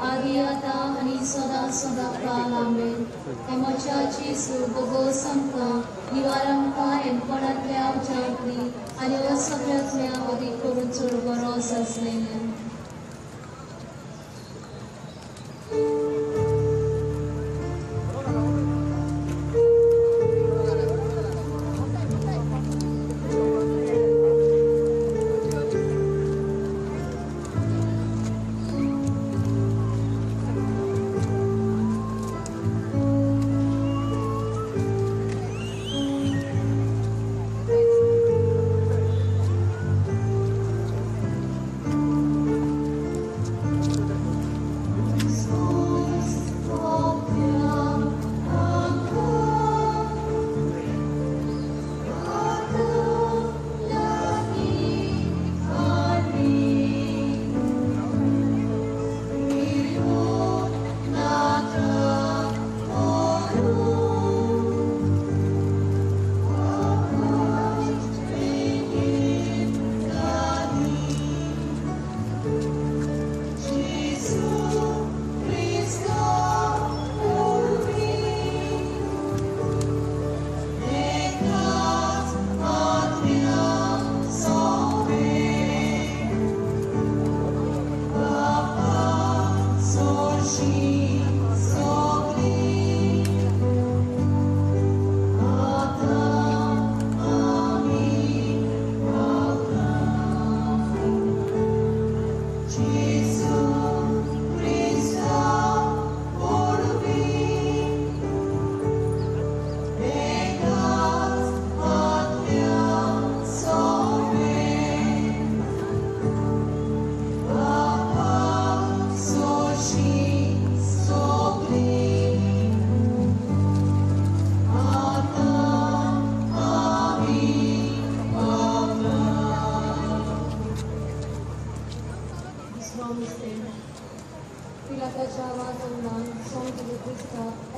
आदी आतां आनी सदां सदां काल आमेन. आमच्या जेसू बोगोस आमकां निवार आमकां हेंपणांतल्या आवजांतली आनी हो सगळ्यांतल्या अदीक करून चड बरो आसलेल्यान.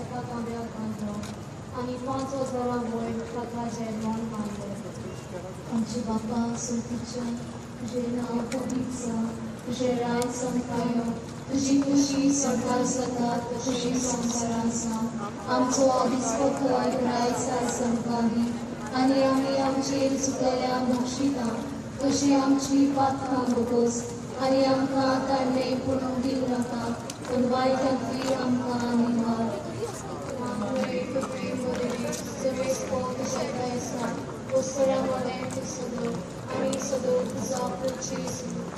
एका कांब्याक बांदलो आनी 5,000 वयर ताकाचें लोन मारलें. आमचे बापा सुतीच्या तुजें नांव पवित्र, तुजें राय संतायो, तुजी खुशी सदां सदां तुजी संवसारांत आसा. आमचो दिसपतय रायसाय संपादी आनी आमी आमचेर चुकल्या बक्षिता तशी आमची पातकां बगोस आनी आमकां ताणें पडूंक दिवं नाका, पूण वायटांतली आमकां निवार.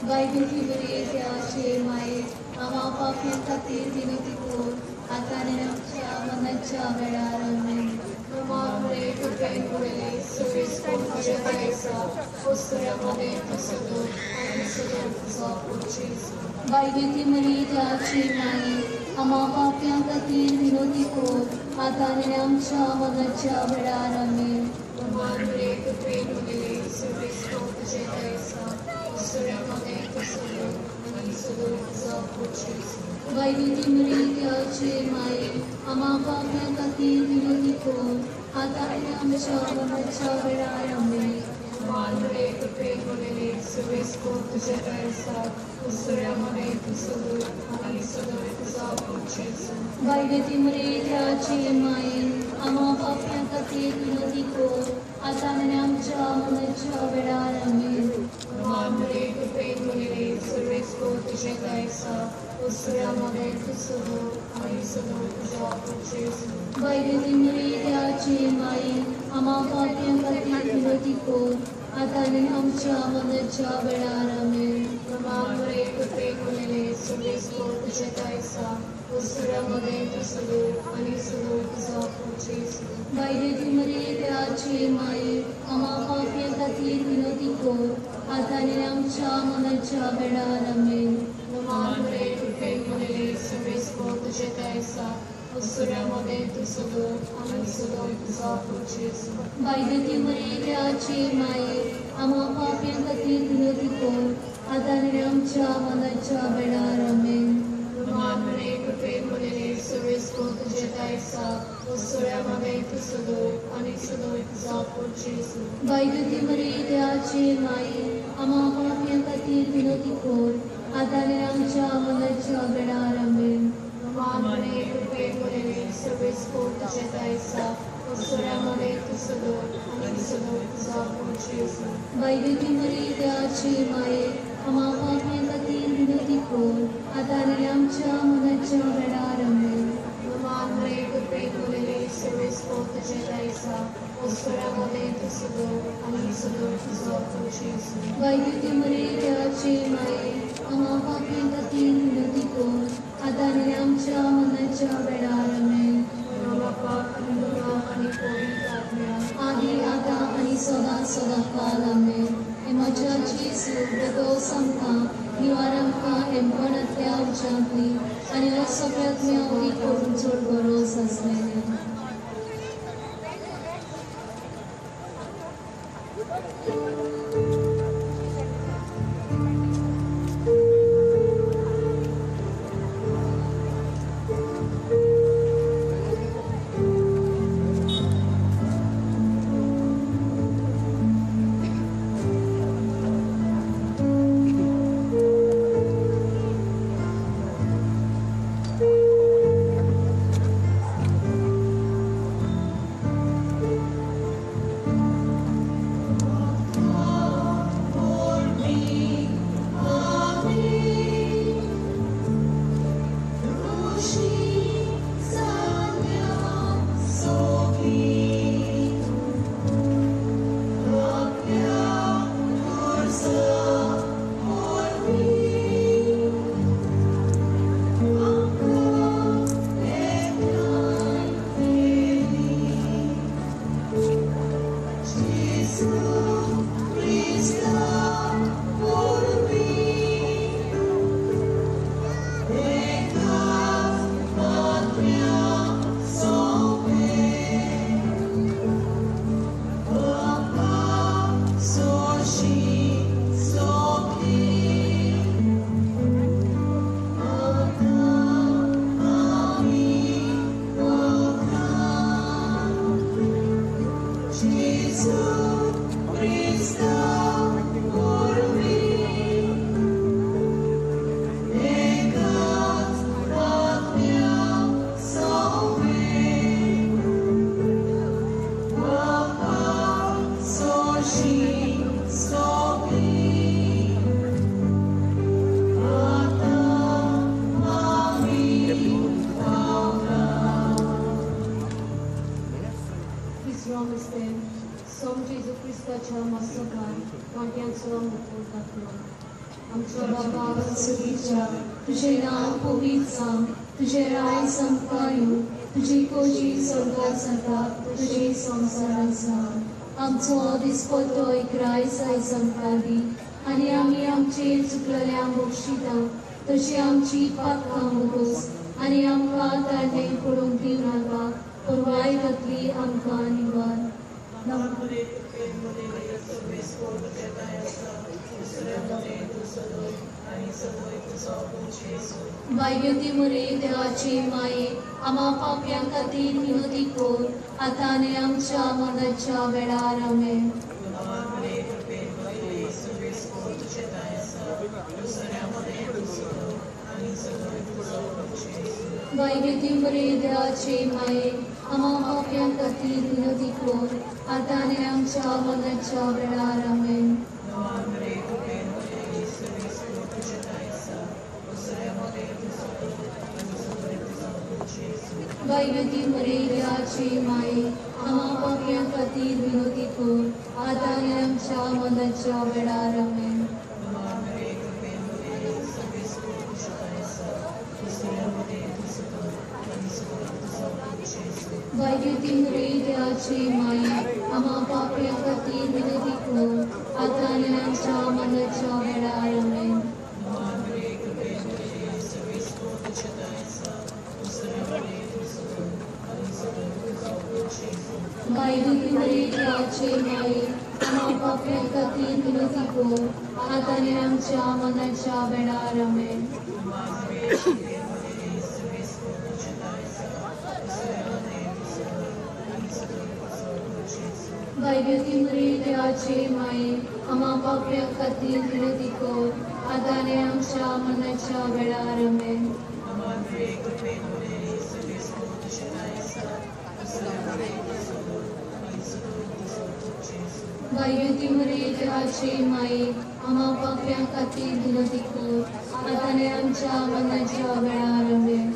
बायबेची बरी देवाचे मायेर आमा पापयां खातीर विनंती कर, आतां आनी आमच्या मनाच्या वेळार आमेन. बायबेची बरी देवाचे मायेर आमा पापयां खातीर विनंती कर, आतां आनी आमच्या मनाच्या वेळार आमेन. बायबेची बरी देवाचे मायेर आमा पापयां खातीर विनंती कर, आतां आनी आमच्या मनाच्या वेळार आमेन. बायबेची बरी देवाचे मायेर आमा पापयां खातीर विनंती कर, आतां आनी आमच्या मनाच्या वेळार आमेन. बायबेची बरी देवाचे मायेर आमा पापयां खातीर विनंती कर, आतां आनी आमच्या मनाच्या वेळार आमेन. बायबेची बरी देवाचे मायेर आमा पापयां खातीर विनंती कर, आतां आनी आमच्या मनाच्या वेळार आमेन. बायबेची बरी देवाचे मायेर आमा पापयां खातीर विनंती कर, आतां आनी आमच्या मनाच्या वेळार आमेन. बायबेची बरी देवाचे मायेर आमा पापयां खातीर विनंती कर, आतां आनी आमच्या मनाच्या वेळार आमेन. बायबेची बरी देवाचे मायेर आमा पापयां खातीर विनंती कर, आतां आनी आमच्या मनाच्या वेळार आमेन. बायबेची बरी देवाचे मायेर आमा पापयां खातीर विनंती कर, आतां आनी आमच्या मनाच्या वेळार आमेन. आदी आतां आनी सदां सदां काल आमेन. म्हज्या जेजू दोस आमकां निवार आमकां एमपणांतल्या उज्यांतली आनी हो सगळ्यांत मेवली करून चड बरोस आसलेले. सोम असते सोम जेजू क्रिस्ताच्या मस्तकार वाट्यांचो मुकुट घातलो आमच्या बाबा सुगीच्या तुझे नाव पवित्र जावं तुझे राय संवकार येवं तुझी खोशी स्वर्गात जाता तुझे संवसारांत जावं आमचो दिसपट्टो इकराय जाय संवकार दी आनी आमी आमचेर चुकलेल्यांक बक्षिता तशी आमची पातकां उगोस आनी आमकां तारणें पडूंक दिवं नाका पुरवाय घातली आमकां निवार वैद्यती मुरे देवाचे माये आम्हा पाप्यां खातीर विनोदी कोर आतां आनी आमच्या मरणाच्या वेळार आमेन वैद्यती मुरे देवाचे माये आम्हा पाप्यां खातीर विनोदी कोर आतां आनी आमच्या मरणाच्या वेळार आमेन वैद्यती मुरे देवाचे माये आम्हा पाप्यां खातीर विनोदी कोर आतां आनी आमच्या मरणाच्या वेळार आमेन वैद्यती मुरे देवाचे माये आम्हा पाप्यां खातीर विनोदी कोर आतां आनी आमच्या मरणाच्या वेळार आमेन वैद्यती मुरे देवाचे माये आम्हा पाप्यां खातीर विनोदी कोर आतां आनी आमच्या मरणाच्या वेळार आमेन वैद्यती मुरे देवाचे माये आम्हा पाप्यां खातीर विनोदी कोर आतां आनी आमच्या मरणाच्या वेळार आमेन वैद्यती मुरे देवाचे माये आम्हा पाप्यां खातीर विनोदी कोर आतां आनी आमच्या मरणाच्या वेळार आमेन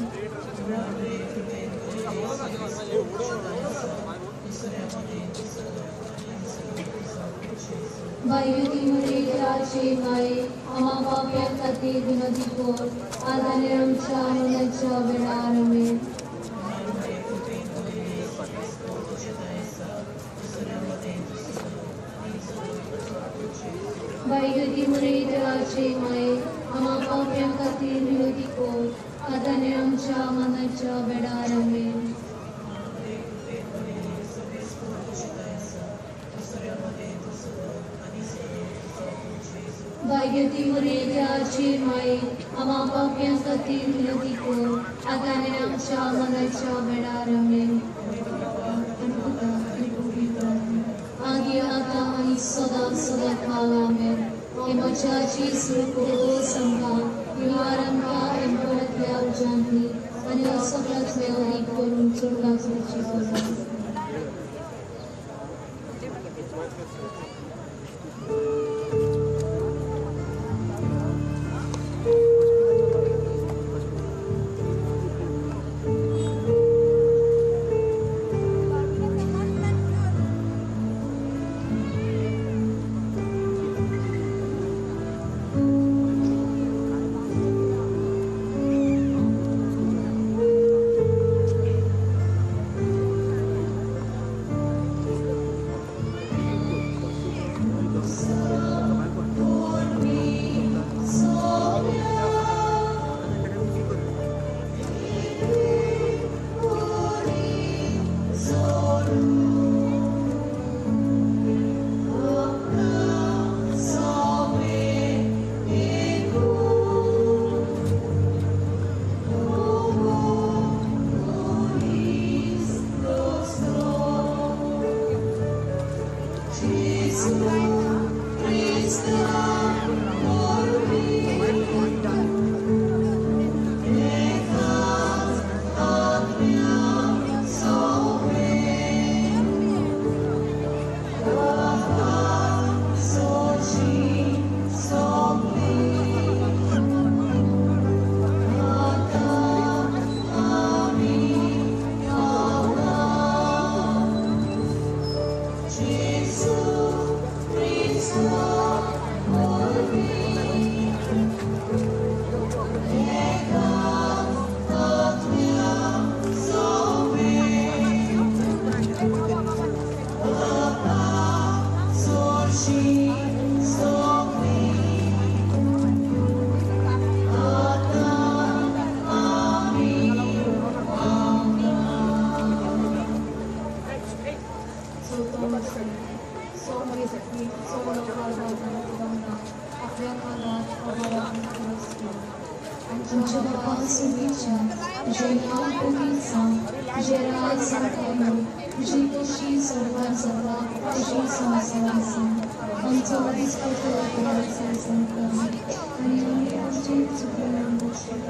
वैद्यती मुरे देवाचे माये आम्हा पाप्यां खातीर विनोदी कोर आतां आनी आमच्या मरणाच्या वेळार आमेन वैद्यती मुरे देवाचे माये आम्हा पाप्यां खातीर विनोदी कोर आतां आनी आमच्या मरणाच्या वेळार आमेन वैद्यती मुरे देवाचे माये आम्हा पाप्यां खातीर विनोदी कोर आतां आनी आमच्या मरणाच्या वेळार आमेन आगे आता आनी सदां सदां काल आमेन हे म्हज्या जेजू कोडो संघा विवार आमकां एमपणांतल्या उजांतली आनी हो सगळ्याच मेळोनी करून चुडलाच वचची गजाल सुवेच्या तुझे नाव पवित्र तुझे राज संपन्न तुझी कशी सर्वात सर्वा तुझी संसाराचा आमचा दिसपत्र संकल्प आणि आमची चुकून गोष्ट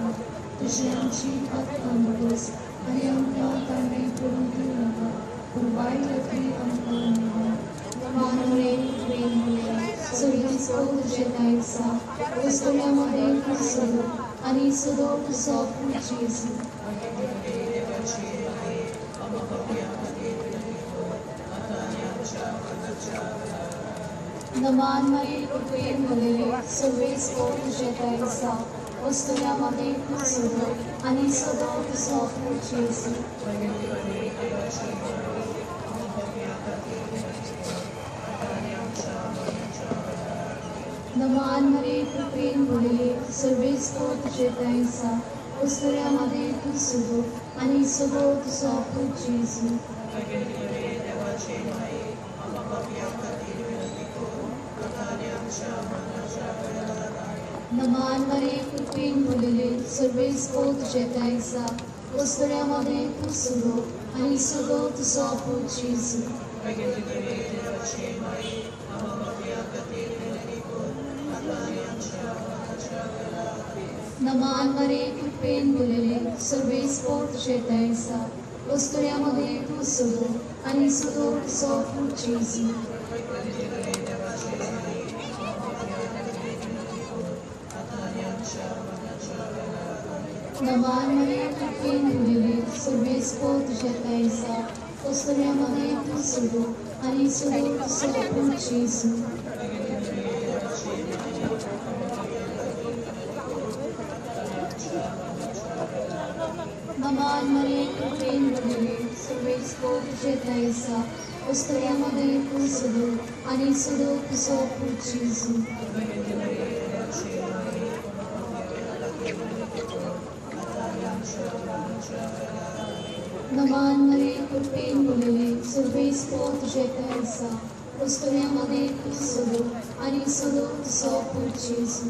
तुझी आमची आत्मबोस आणि आमकां तांणी करून दिवं नाका पूण वायट गती आमकां नाका मानवळे प्रेम मुळे सगळीचो तुझे दायचा वस्तुल्यामध्ये खुसलो आणि सदो तुझो जेजू नमान मरे प्रेम मुळे सगळीचो तुझे दायचा वस्तुल्यामध्ये खुसलो आणि सदो तुझो जेजू नमान मरे प्रेम मुळे सर्वेच को तुझे दायचा वस्तुल्यामध्ये खुसलो आणि सदो तुझो जेजू नमान मरे प्रेम मुळे सर्वेच को तुझे दायचा वस्तुल्यामध्ये खुसलो आणि सदो तुझो जेजू नमान मरे प्रेम मुळे सर्वेच को तुझे दायचा वस्तुल्यामध्ये खुसलो आणि सदो तुझो जेजू नमान मरे प्रेम मुळे सर्वेच को तुझे दायचा वस्तुल्यामध्ये खुसलो आणि सदो तुझो जेजू नमान मरे प्रेम मुळे सर्वेच को तुझे दायचा वस्तुल्यामध्ये खुसलो आणि सदो तुझो जेजू नमान मरे प्रेम मुळे सर्वेच को तुझे दायचा वस्तुल्यामध्ये खुसलो आणि सदो तुझो जेजू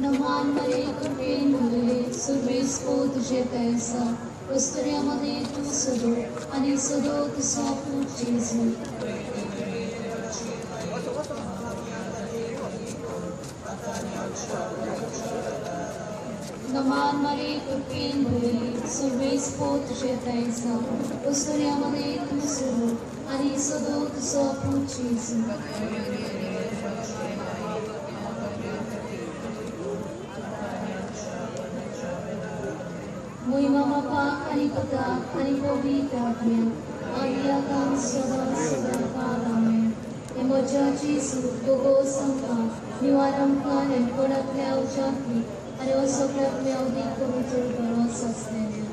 नमान मरे प्रेम मुळे सर्वेच को तुझे दायचा वस्तुल्यामध्ये खुसलो आणि सदो तुझो जेजू नमान मरे प्रेम मुळे सर्वेच को तुझे दायचा वस्तुल्यामध्ये खुसलो आणि सदो तुझो जेजू महिमा बापा आणि पिता आणि पवित्र आत्म्या आदी आतां सदा सदाकाळ आमेन. हे म्हज्या जेजू दोगो संघां निवार आमकां नेणपणांतल्या उज्यांतली आनी हो सगळ्यांतले अदीक पवित्र बरो सचलेले.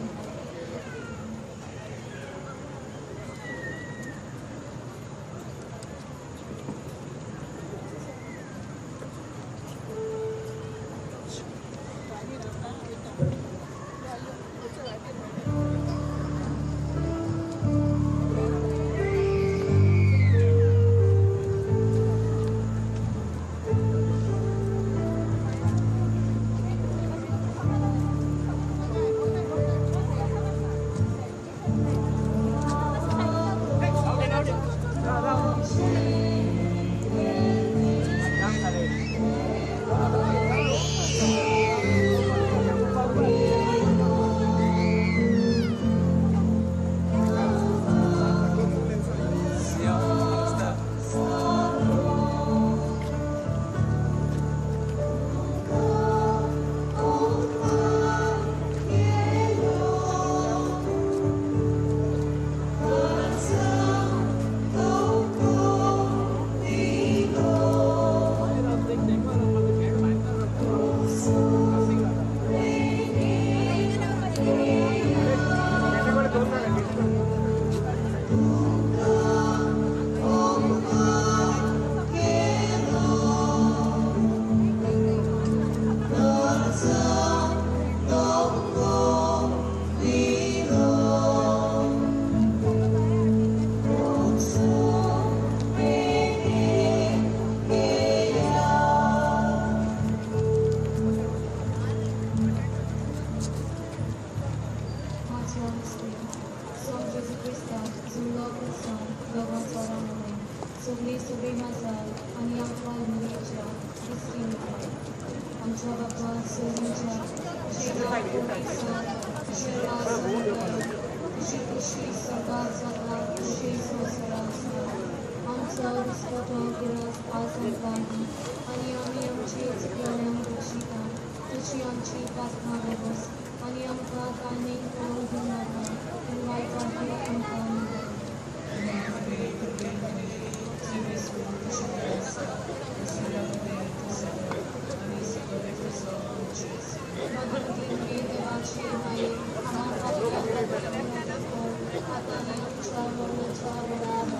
आमच्या बाप्पा सोनीच्या तशी सकाळ जाता तशी संसारा आमचा दिसतो गिरास आसंतानी आणि आम्ही आमची चुकलेल्यांक बक्षिता तशी आमची प्रार्थना बघस आणि आमकां ताणें पळोवंक दिनाका पूण वायटांतल्यान आमकां देवाची माये आता आमच्या मरणाच्या वेळार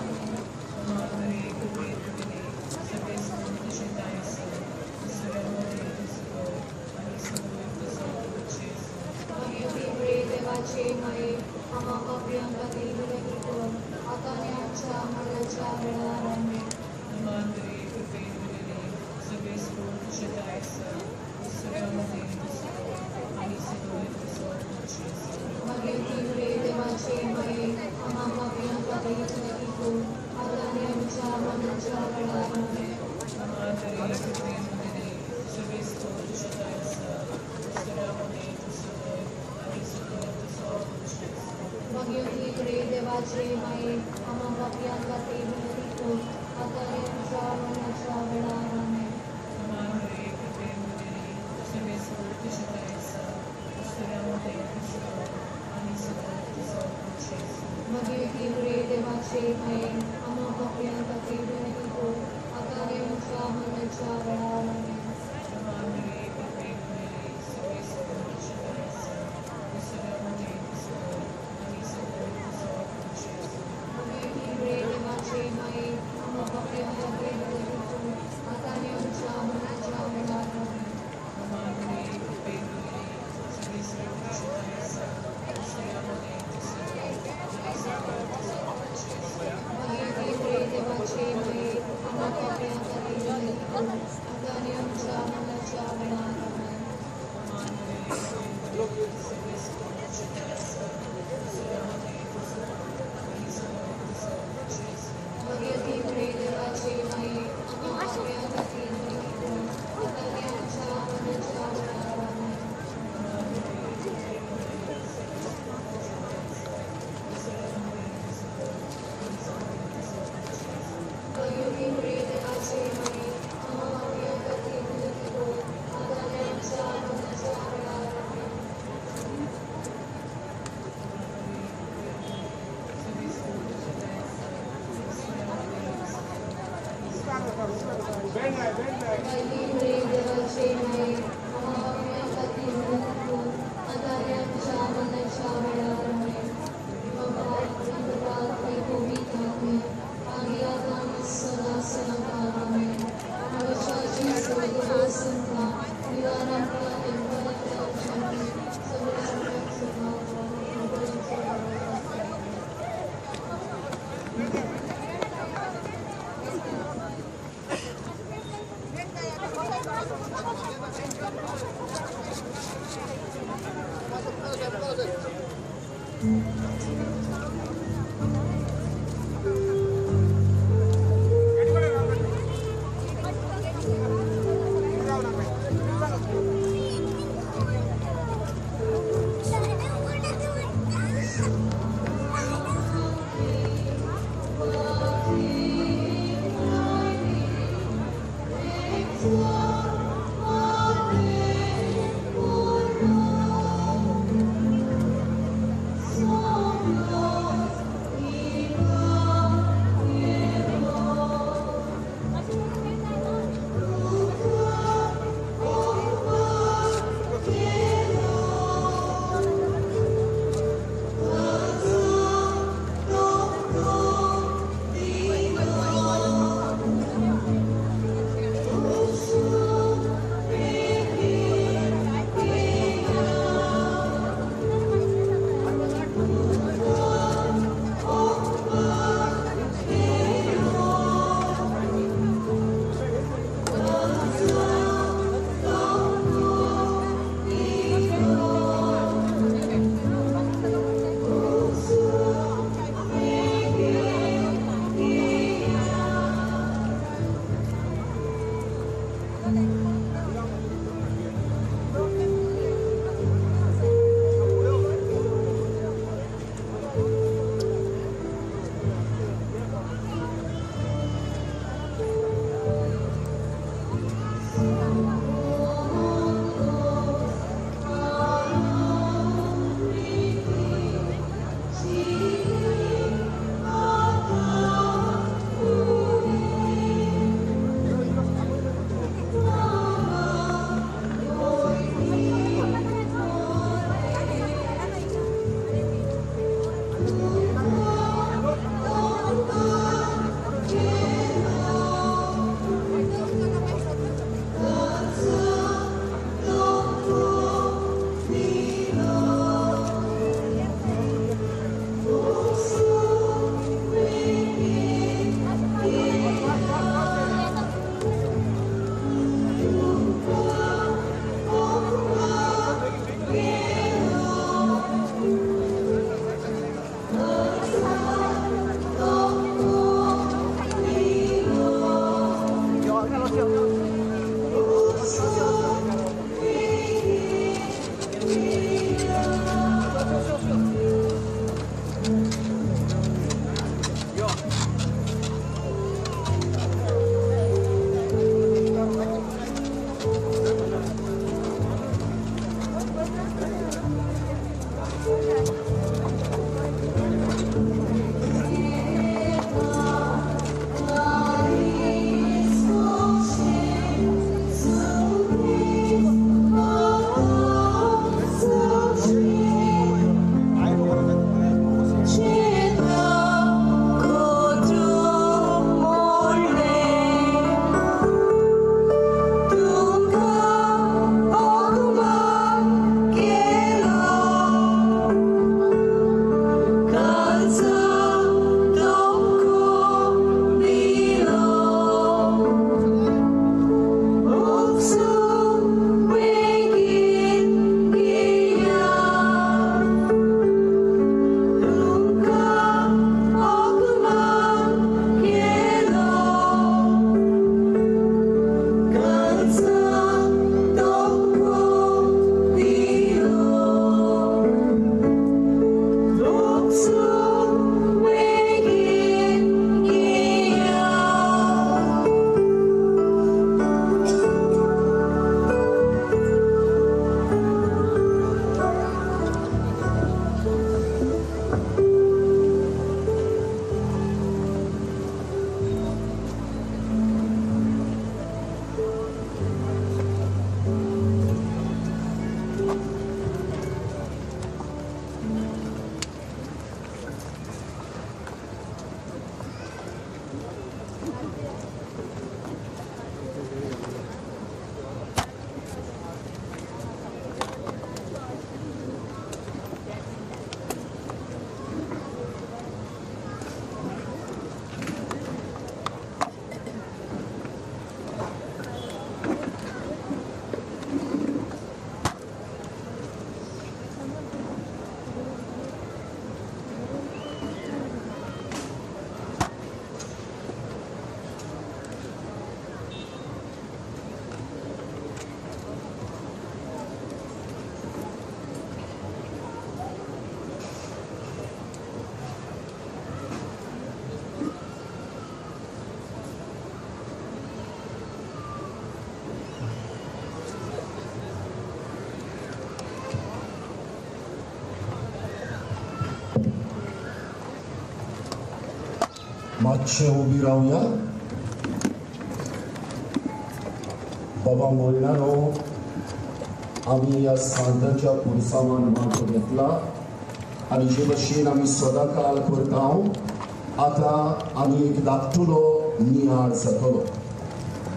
देवाचे माये आम्हा पापयांक विनंती कर आता आमच्या मरणाच्या वेळार आमेन. देवाचे माये आम्हा पापयांक विनंती कर आता आमच्या मरणाच्या वेळार आमेन. देवाचे माये आम्हा पापयांक विनंती कर आता आमच्या मरणाच्या वेळार आमेन. देवाचे माये आम्हा पापयांक विनंती कर आता आमच्या मरणाच्या वेळार आमेन. देवाचे माये आम्हा पापयांक विनंती कर आता आमच्या मरणाच्या वेळार आमेन. देवाचे माये आम्हा पापयांक विनंती कर मातशे उबी रावया. बाबा मोयनानो, आम्ही या सांताच्या पुरसामान मात घेतला आणि जे भशेन आम्ही सदां काळ करता आतां आमी एक धाकटुलो नियाळ जातलो.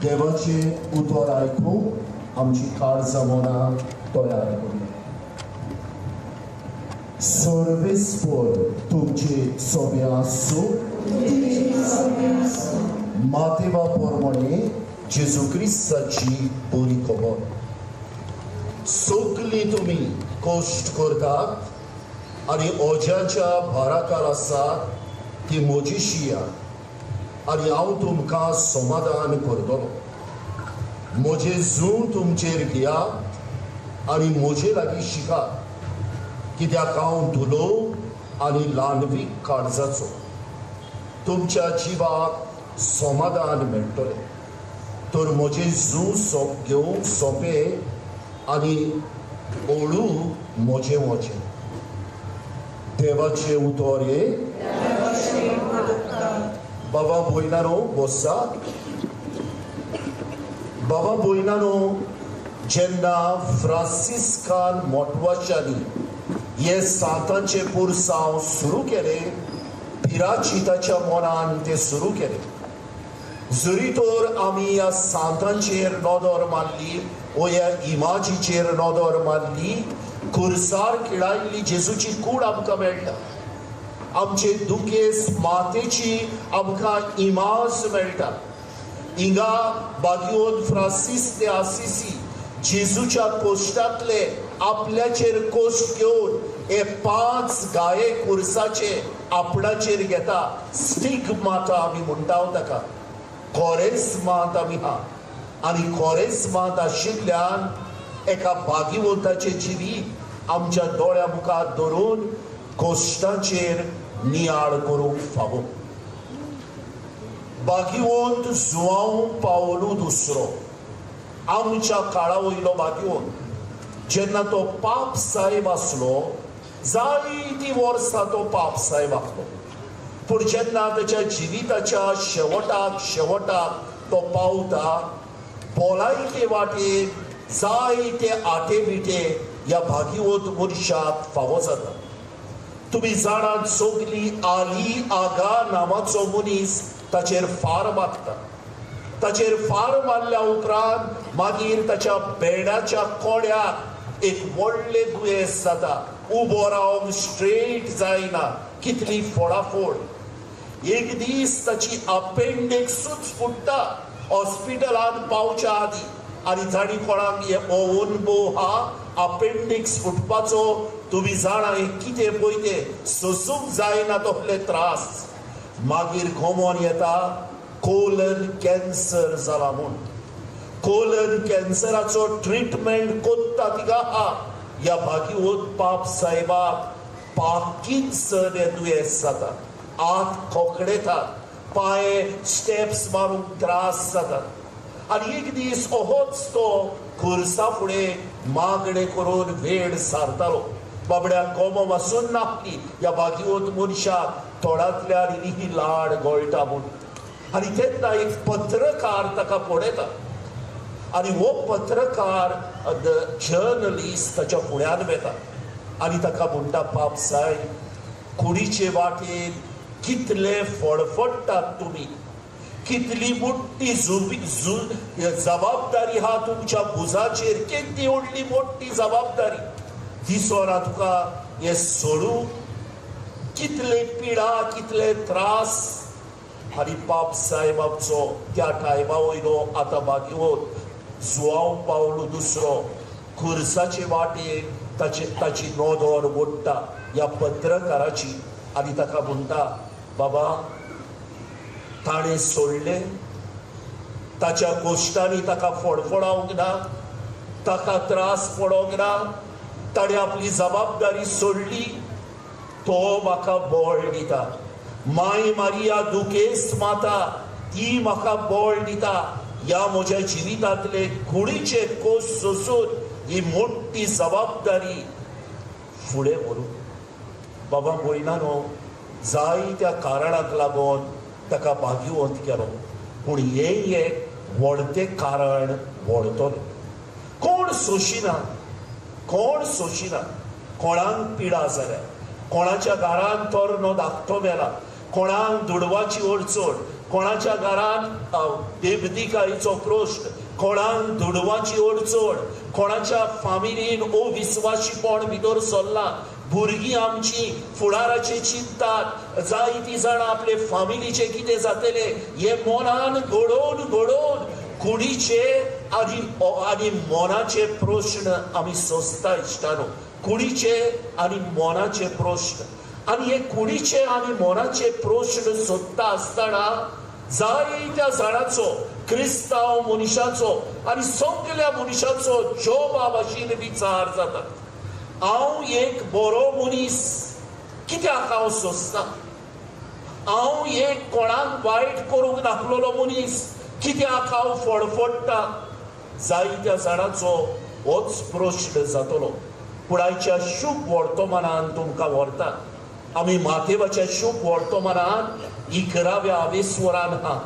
देवाचे उतर आयकूंक आमची काळजां मनां तयार करूया. सर्वेस्पर तुमचे सोबे आसूं. मातेवा प्रमाणे जेजू क्रिस्ताची बरी खबर. सगळी तुम्ही कश्ट करतात आणि ओज्याच्या भाराकार आसात ती म्हजीशी या आणि हांव तुमकां समाधान करतलो. म्हजे जूं तुमचेर घेयात आणि म्हजे लागीं शिकात, कित्याक हांव धुलो आनी ल्हानवीक काळजाचो. तुमच्या जिवाक समाधान मेळटलें. तर म्हजे जूं घेवंक सोंपें आनी ओळू म्हजें वचें. देवाचे उतर हे. बाबा भयणानो बसा. बाबा भयणानो, जेन्ना फ्रांसिस्कान मोटवाच्यांनी हे सांतांचे पुरसांव सुरू केलें, पिराची ताच्या मनान तें सुरू केलें. जरी तर आमी ह्या सांतांचेर नदर मारली वा ह्या इमाजीचेर नदर मारली, खुर्सार खिळायल्ली जेजूची कूड आमकां मेळटा. आमचे दुखेस मातेची आमकां इमाज मेळटा. हिंगा बागयोन फ्रांसीस de Assisi जेजूच्या कोश्टांतले आपल्याचेर कोश्ट घेवन हे 5 गाये खुर्साचे आपणाचेर घेता. स्टिग्माता आमी म्हणटा ताका. कोरेस्मांत आमी हा आनी कोरेस्मांत आशिल्ल्यान एका भागीवंताचे जिवीत आमच्या दोळ्या मुखार धरून कोश्टांचेर नियाळ करूंक फावो. भागीवंत जुआंव पावलो दुसरो आमच्या काळा वयलो भागीवंत. जेन्ना तो पाप साहेब आसलो, जायतीं वर्सां तो पाप साहेब आसलो, पूण जेन्ना ताच्या जिविताच्या शेवटाक तो पावता, भलायके वाटेन जायते आटे बिटे ह्या भागीवंत मनशाक फावो जाता. तुम्ही जाणात सगळी आली आगा नांवाचो मनीस ताचेर फार मारता. ताचेर फार मारल्या उपरांत मागीर ताच्या बेडाच्या कोड्याक एक व्हडलें दुयेंस जाता. उबो रावंक स्ट्रेट जायना, कितली फोडाफोड. एक दीस ताची अपेंडिक्सूच फुट्टा हॉस्पिटलांत पावच्या आदीं, आनी ताणी कोणाक हे अनुभव हा अपेंडिक्स फुटपाचो. तुम्ही जाणा हे कितें पळय तें सोसूंक जायना तसले त्रास. मागीर घोमोन येता कोलन कॅन्सर जाला म्हूण. कोलन कॅन्सराचो ट्रिटमेंट कोत्ता तिगा हा. ह्या भागीवंत पाप साहेबाक पार्किन्सन हें दुयेंस जाता. हात खोकडेतात, पांय स्टेप्स मारूंक त्रास जातात. आनी एक दीस अहोच तो खुर्सा फुडें मागणें करून वेळ सारतालो. बाबड्याक गोमो वासून नासली ह्या भागीवंत मनशाक तोंडांतल्यान इल्ली लाड गळटा म्हूण. आनी तेन्ना एक पत्रकार ताका पळयता आनी हो पत्रकार जर्नलिस्ट ताच्या फुड्यान वेता आनी ताका म्हणटा, पाप साहेब, कुडीचे वाटेन कितले फडफडटात तुमी. कितली मोठी जबाबदारी हा तुमच्या भुजाचेर. कितली व्हडली मोठी जबाबदारी. दिसना तुका हे सोडूं. कितले पिडा, कितले त्रास. आनी पाप साहेबाचो त्या टायमा वयलो आतां भागीवंत जुआंव पावलो दुसरो खुर्साचे वाटेन ताची नोंदोर ओडटा ह्या पत्रकाराची. आनी ताका म्हणटा, बाबा, ताणें सोडलें. ताच्या कोश्टांनी ताका फडफडावंक ना, ताका त्रास पडोंक ना. ताणें आपली जबाबदारी सोडली. तो म्हाका बळ दिता. माय मारिया दुखेस्त माता ती म्हाका बळ दिता. ह्या म्हज्या जिवितांतले कुडीचे कोस सोसून ही मोठी जबाबदारी फुडें व्हरूंक. बाबा भयणानो, जायत्या कारणाक लागून ताका भाग्यवंत केलो. पूण हे एक व्हडतें कारण व्हडतलें. कोण सोशिना, कोण सोशिना. कोणाक पिडा जाल्या, कोणाच्या घरान तोरणो धाकटो मेला, कोणाक दुडवाची ओडचोड, कोणाच्या घरान बेबदिकायेचो प्रश्न, कोणाक दुडवाची ओडचोड, कोणाच्या फामिलीन अविस्वाशीपण भितर सरला. भुरगीं आमची फुडाराचे चिंतात, जायतीं जाणां आपले फामिलीचे कितें जातले हे मनान घडोवन घडोवन कुडीचे आनी मनाचे प्रश्न आमी सोंसता इश्टानो. कुडीचे आनी मनाचे प्रश्न. आनी हे कुडीचे आनी मनाचे प्रश्न सोदता आसतना जायत्या जाणांचो, क्रिस्तांव मनशाचो आनी सगल्या मनशाचो जोबा भाशेन विचार जाता. हांव एक बरो मनीस कित्याक हांव सोंसता? हांव एक कोणाक वायट करूंक नासलोलो मनीस कित्याक हांव फडफडटा? जायत्या जाणांचो होच प्रश्न जातलो. पूण आयच्या शुभ वर्तमानान तुमकां व्हरता. आमी माथेवाच्या शुभ वर्तमानान 11व्या आवेस्वरान हा.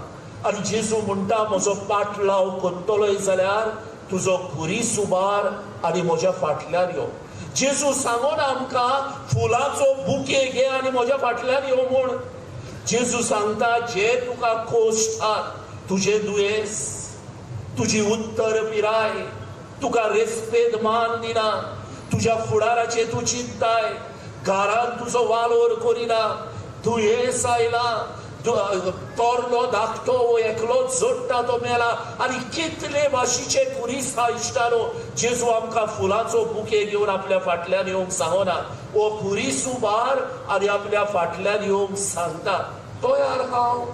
आनी जेजू म्हणटा, म्हजो पाटलाव कोत्तलोय जाल्यार तुजो खुरीस उबार आनी म्हज्या फाटल्यान यो. जेजू सांगोन आमकां फुलांचो बुके घे आनी म्हज्या फाटल्यान यो म्हूण. जेजू सांगता, जे तुका कोश्टात, तुजे दुयेंस, तुजी उत्तर पिराय, तुका रेस्पेद मान दिना, तुज्या फुडाराचे तूं चिंताय, घरान तुजो वालोर करिना, दुयेंस आयला, तोरलो धाकटो वो एकलोच जोडटा तो मेला, आनी कितले भाशेचे कुरीस हा इश्टानो. जेजू आमकां फुलांचो बुके घेवन आपल्या फाटल्यान येवंक सांगना. वो कुरीस उबार आनी आपल्या फाटल्यान येवंक सांगता. तो यार हांव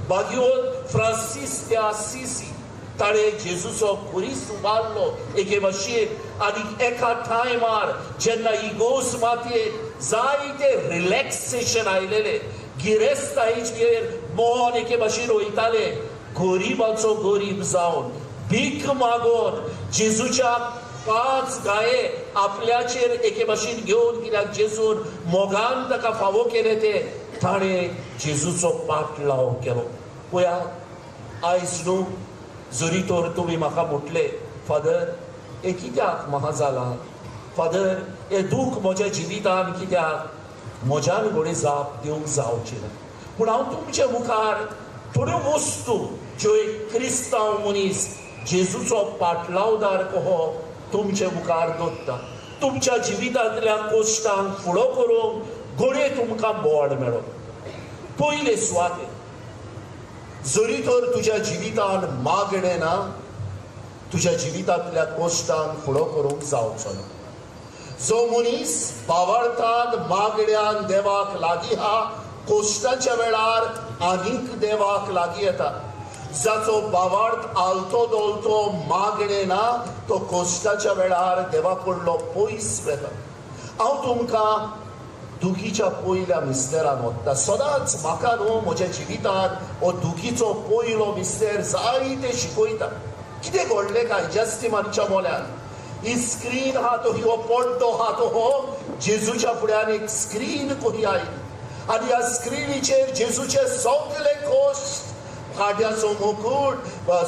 भाग्यवंत फ्रांसीस दे असिसी ताणें जेजूचो खुरीस उबारलो एके भाशेन. आनी एका टायमार जेन्ना इगोस मातयेत जायते रिलॅक्सेशन आयलेले, गिरेस्तायेचेर मन एके भाशेन वयताले, गरीबाचो गरीब जावन भीक मागोन जेजूच्या 5 गाये आपल्याचेर एके भाशेन घेवन, कित्याक जेजून मोगान ताका फावो केले ते, ताणें जेजूचो पाटलाव केलो. पळयात, आयज न्हू जरी तर तुमी म्हाका म्हटले, फादर हे कित्याक म्हाका जालां, फादर हे दूख म्हज्या जिवितान कित्याक, म्हज्यान घोडे जाप दिवंक जावचे ना. पूण हांव तुमच्या मुखार थोड्यो वस्तू ज्यो एक क्रिस्तांव मनीस जेजूचो पाटलावदार कहो तुमच्या मुखार दवरता. तुमच्या जिवितांतल्या कोश्टांक फुडो करूंक घोडे तुमकां बोड मेळो. पयले सुवातेर, जरी तर तुज्या जिवितान मागणें ना, तुज्या जिवितांतल्या कोश्टांक फुडो करूंक जावचो ना. जो मनीस भावार्थान मागण्यान देवाक लागीं हा, कोश्टाच्या वेळार आनीक देवाक लागीं येता. जाचो भावार्थ आलतो दोलतो मागणें ना, तो कोश्टाच्या वेळार देवा कडलो पयस वेता. हांव तुमकां दुखीच्या पयल्या मिस्तेरान वता. सदांच म्हाका न्हू म्हज्या जिवितान हो दुखीचो पयलो मिस्तेर जायते शिकयता. कितें घडलें काय जस्टिमानच्या मोल्यान. ही स्क्रीन हा तो, हो पड्डो हा तो, हो जेजूच्या फुड्यान एक स्क्रीन कही आयली. आनी ह्या स्क्रिनीचेर जेजूचे सगळे कोश्ट, खाड्याचो मुकुट,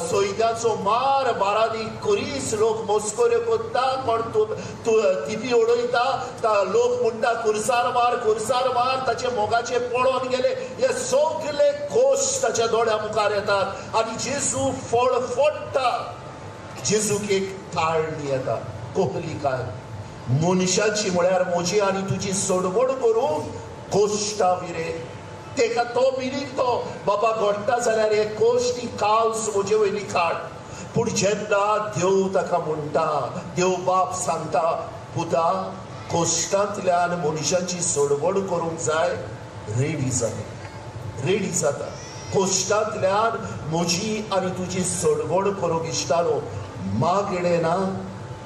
सोयत्याचो मार, बारादी कुरीस, लोक मस्कोऱ्यो कोत्ता, कोण तिपी उडयता, लोक म्हणटा कुर्सार मार, ताचे मोगाचे पळोवन गेले. हे सगळे कोश्ट ताच्या दोळ्या मुखार येतात आनी जेजू फडफडटा. जेजूक एक थाळणी येता, कोहली काय मनशाची म्हळ्यार म्हजी आनी तुजी सोडवण करूंक कोश्टा विरे. तेका तो मिनिकतो बाबा घडटा जाल्यार हे कोश्ट ही काल्स म्हजे वयली काड. पूण जेन्ना देव ताका म्हणटा, देव बाप सांगता, पुता कोश्टांतल्यान मनशाची सोडवण करूंक जाय, रेडी जाता. कोश्टांतल्यान म्हजी आनी तुजी सोडवण करूंक इश्टालो. मागणें ना,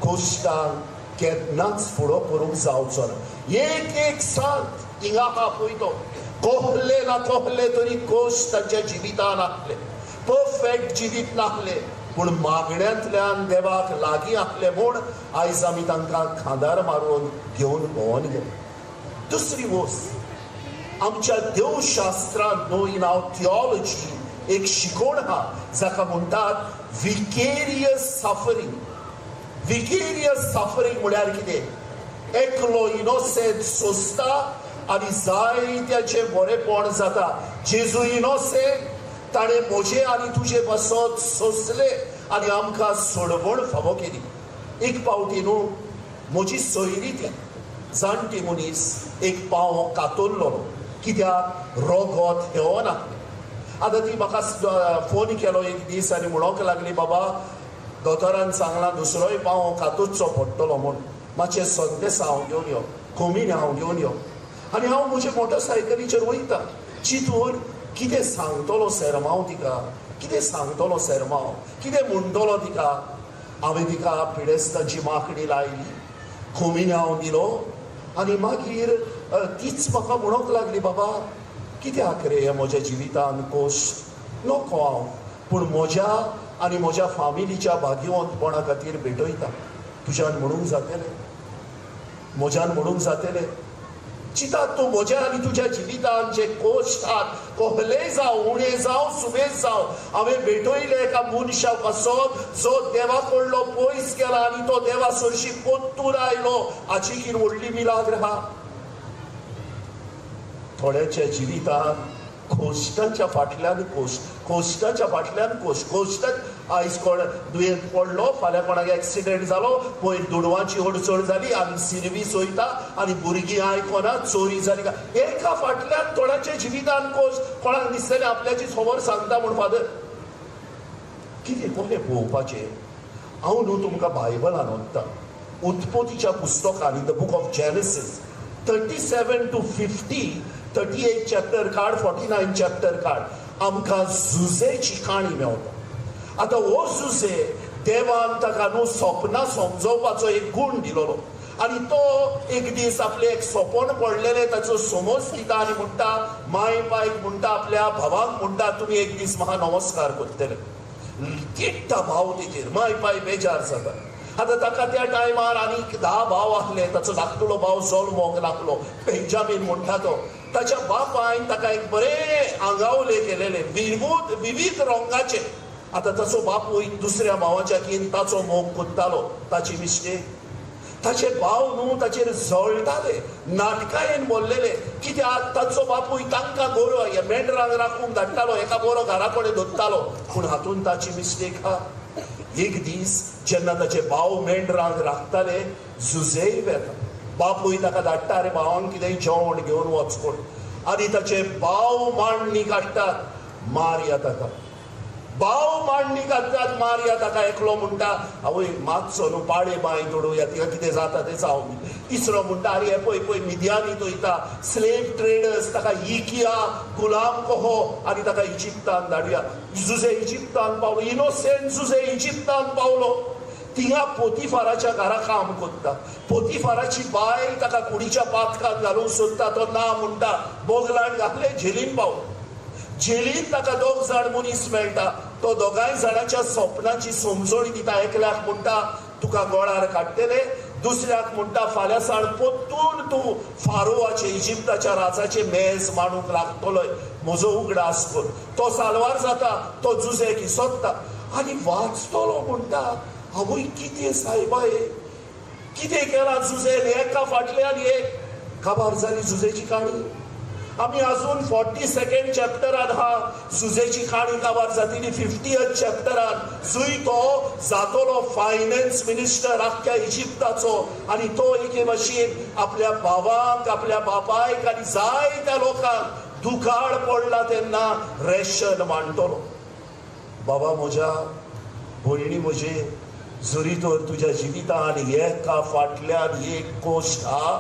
कोश्टांक केन्नाच फुडो करूंक जावचो ना. एक सांत हिंगा हा पळय तो, कोहले ना कोहले तरी कोश्ट तांच्या जिवितान आसले. परफेक्ट जिवीत नासले, पूण मागण्यांतल्यान देवाक लागीं आसले म्हूण आयज आमी तांकां खांदार मारून घेवन भोंवन गेले. दुसरी वस्त, आमच्या देवशास्त्रांत न्हू इन आवर थियोलॉजी एक शिकवण आहा जाका म्हणटात विकेरियस सफरींग. विकेरियस सफरींग म्हळ्यार कितें? एकलो इनोसेंट सोंसता आनी जायत्याचे बरेपण जाता. जेजू इनोसेंट, ताणें म्हजे आनी तुजे बसत सोंसले आनी आमकां सोडवण फावो केली. एक फावटी न्हू म्हजी सोयरी ती जाणटी मनीस एक पांव कातरलो कित्याक रोगोत येवना. आतां ती म्हाका फोन केलो एक दीस आनी म्हणोंक लागली, बाबा दोतोरान सांगलां दुसरोय पांव कातूचो पडटलो म्हूण, मातशें संदेस हांव घेवन यो, कोमीन हांव घेवन यो. आनी हांव म्हजे मोटरसायकलीचेर वयता चिंतून कितें सांगतलो सेरमांव तिका, कितें सांगतलो सेरमांव, कितें म्हणटलो तिका. हांवें तिका पिडेस्तांची माकडी लायली, खोमीन हांव दिलो आनी मागीर तीच म्हाका म्हणोंक लागली, बाबा कित्याक रे म्हज्या जिवितान कोश्ट नको हांव, पूण म्हज्या आनी म्हज्या फामिलीच्या भाग्यवंतपणा खातीर भेटयता. तुज्यान म्हणूंक जातलें, म्हज्यान म्हणूंक जातलें. चिंतात तूं म्हज्या आनी तुज्या जिवितान जे कोश्ट आहात, कहले जावं उणे जावं सुबेज जावं, हांवें भेटयले एका मनशाक असोत जो देवा कडलो पयस गेला आनी तो देवा सरशी पोत्तून आयलो. हाची की व्हडली मिलाग्र आहा. थोड्याच्या जिवितान कोश्टाच्या फाटल्यान कोश्टाच्या फाटल्यान कोश्ट. आयज कोण दुयेंत पडलो, फाल्यां कोणाक एक्सिडेंट जालो, पयर दुडवांची होडचड जाली आनी सिरवीस वयता आनी भुरगीं आयकना, चोरी जाली काय एका फाटल्यान थोड्याच्या जिवितान कोश्ट. कोणाक दिसतलें आपल्याची खबर सांगता म्हूण फादर. कितें कोणें पळोवपाचें? हांव न्हू तुमकां बायबलान ओदता, उत्पत्तीच्या पुस्तकान in the book of Genesis 37 to 50, 38 chapter काड, 49 चॅप्टर काड, आमकां जुजेची काणी मेवता. आतां हो जुजे देवान ताका न्हू सपनां समजोवपाचो एक गूण दिलोलो आनी तो एक दीस आपले एक सोपण पडलेले ताचो समज दिता आनी म्हणटा, माय बायक म्हणटा आपल्या भावाक म्हणटा, तुमी एक दीस म्हाका नमस्कार करतले. किट्टा भाव तेजेर माय बाय बेजार जाता. आतां ताका त्या टायमार आनी 10 भाव आहले. ताचो धाकटुलो भाव जल्मोंक लागलो, बेंजामीन म्हणटा तो. ताच्या बापायन ताका एक बरें आंगावले केलेले विविध रंगाचे. आतां ताचो बापूय दुसऱ्या भावाच्या कीन ताचो मोग कोत्तालो. ताची मिस्टेक. ताचे भाव न्हू ताचेर जळटाले, नाटकायेन बोललेले, कित्याक ताचो बापूय तांकां गोरो मेंढरांक राखूंक धाडटालो, एका बरो घरा कडेन दवरतालो. पूण हातून ताची मिस्टेक आहा. एक दीस जेन्ना ताचे भाव मेंढरांक राखताले, जुजेय येता. बापूय ताका धाडटा, अरे भावांक कितेंय जेवण घेवन वच कोण. आनी ताचे भाव मांडणी काडटात, मारया ताका. भाव मांडणी काडटात, मारया ताका. एकलो म्हणटा, आवय मातसो न्हू पाडे बाय तोडुया, तिका कितें जाता तें जावं. तिसरो म्हणटा, अरे पळय पळय मिद्यानीत वयता, स्लेव ट्रेडर्स, ताका इकिया गुलाम कहो आनी ताका इजिप्तान धाडुया. जुजे इजिप्तान पावलो, इनोसेंट जुजे इजिप्तान पावलो. थिंगा पोतिफाराच्या घरा काम कोत्ता. पोतिफाराची बायल ताका कुडीच्या पातकान घालूंक सोदता. तो ना म्हणटा, बोगलान घातले, झेलीन पावलो. जेलीन ताका 2 जाण मनीस मेळटा. तो दोगांय जाणांच्या स्वप्नाची समजणी दिता. एकल्याक म्हणटा तुका गोळार काडटले, दुसऱ्याक म्हणटा फाल्यां साण पोत्तून तूं फारोवाचे इजिप्ताच्या राजाचे मेज मांडूंक लागतलोय, म्हजो उगडास कर. तो सालवार जाता, तो जुजेक सोदता आनी वाचतलो. म्हणटा, आवय कितें सायबाये, कितें केलां जुजेन, एका फाटल्यान एक. काबार जाली जुजेची काणी. आमी अजून 42nd चॅप्टरान आहा. जुजेची काणी काबार जातली 50th चॅप्टरान. जंय तो जातलो फायनान्स मिनिस्टर आख्ख्या इजिप्ताचो आनी तो एके भाशेन आपल्या भावांक, आपल्या बापायक आनी जायत्या लोकांक दुकाळ पडला तेन्ना रेशन मांडटलो. बाबा म्हज्या, भयणी म्हजे, जरी तर तुज्या जिवितान एका फाटल्यान एक कोश्ट आहा,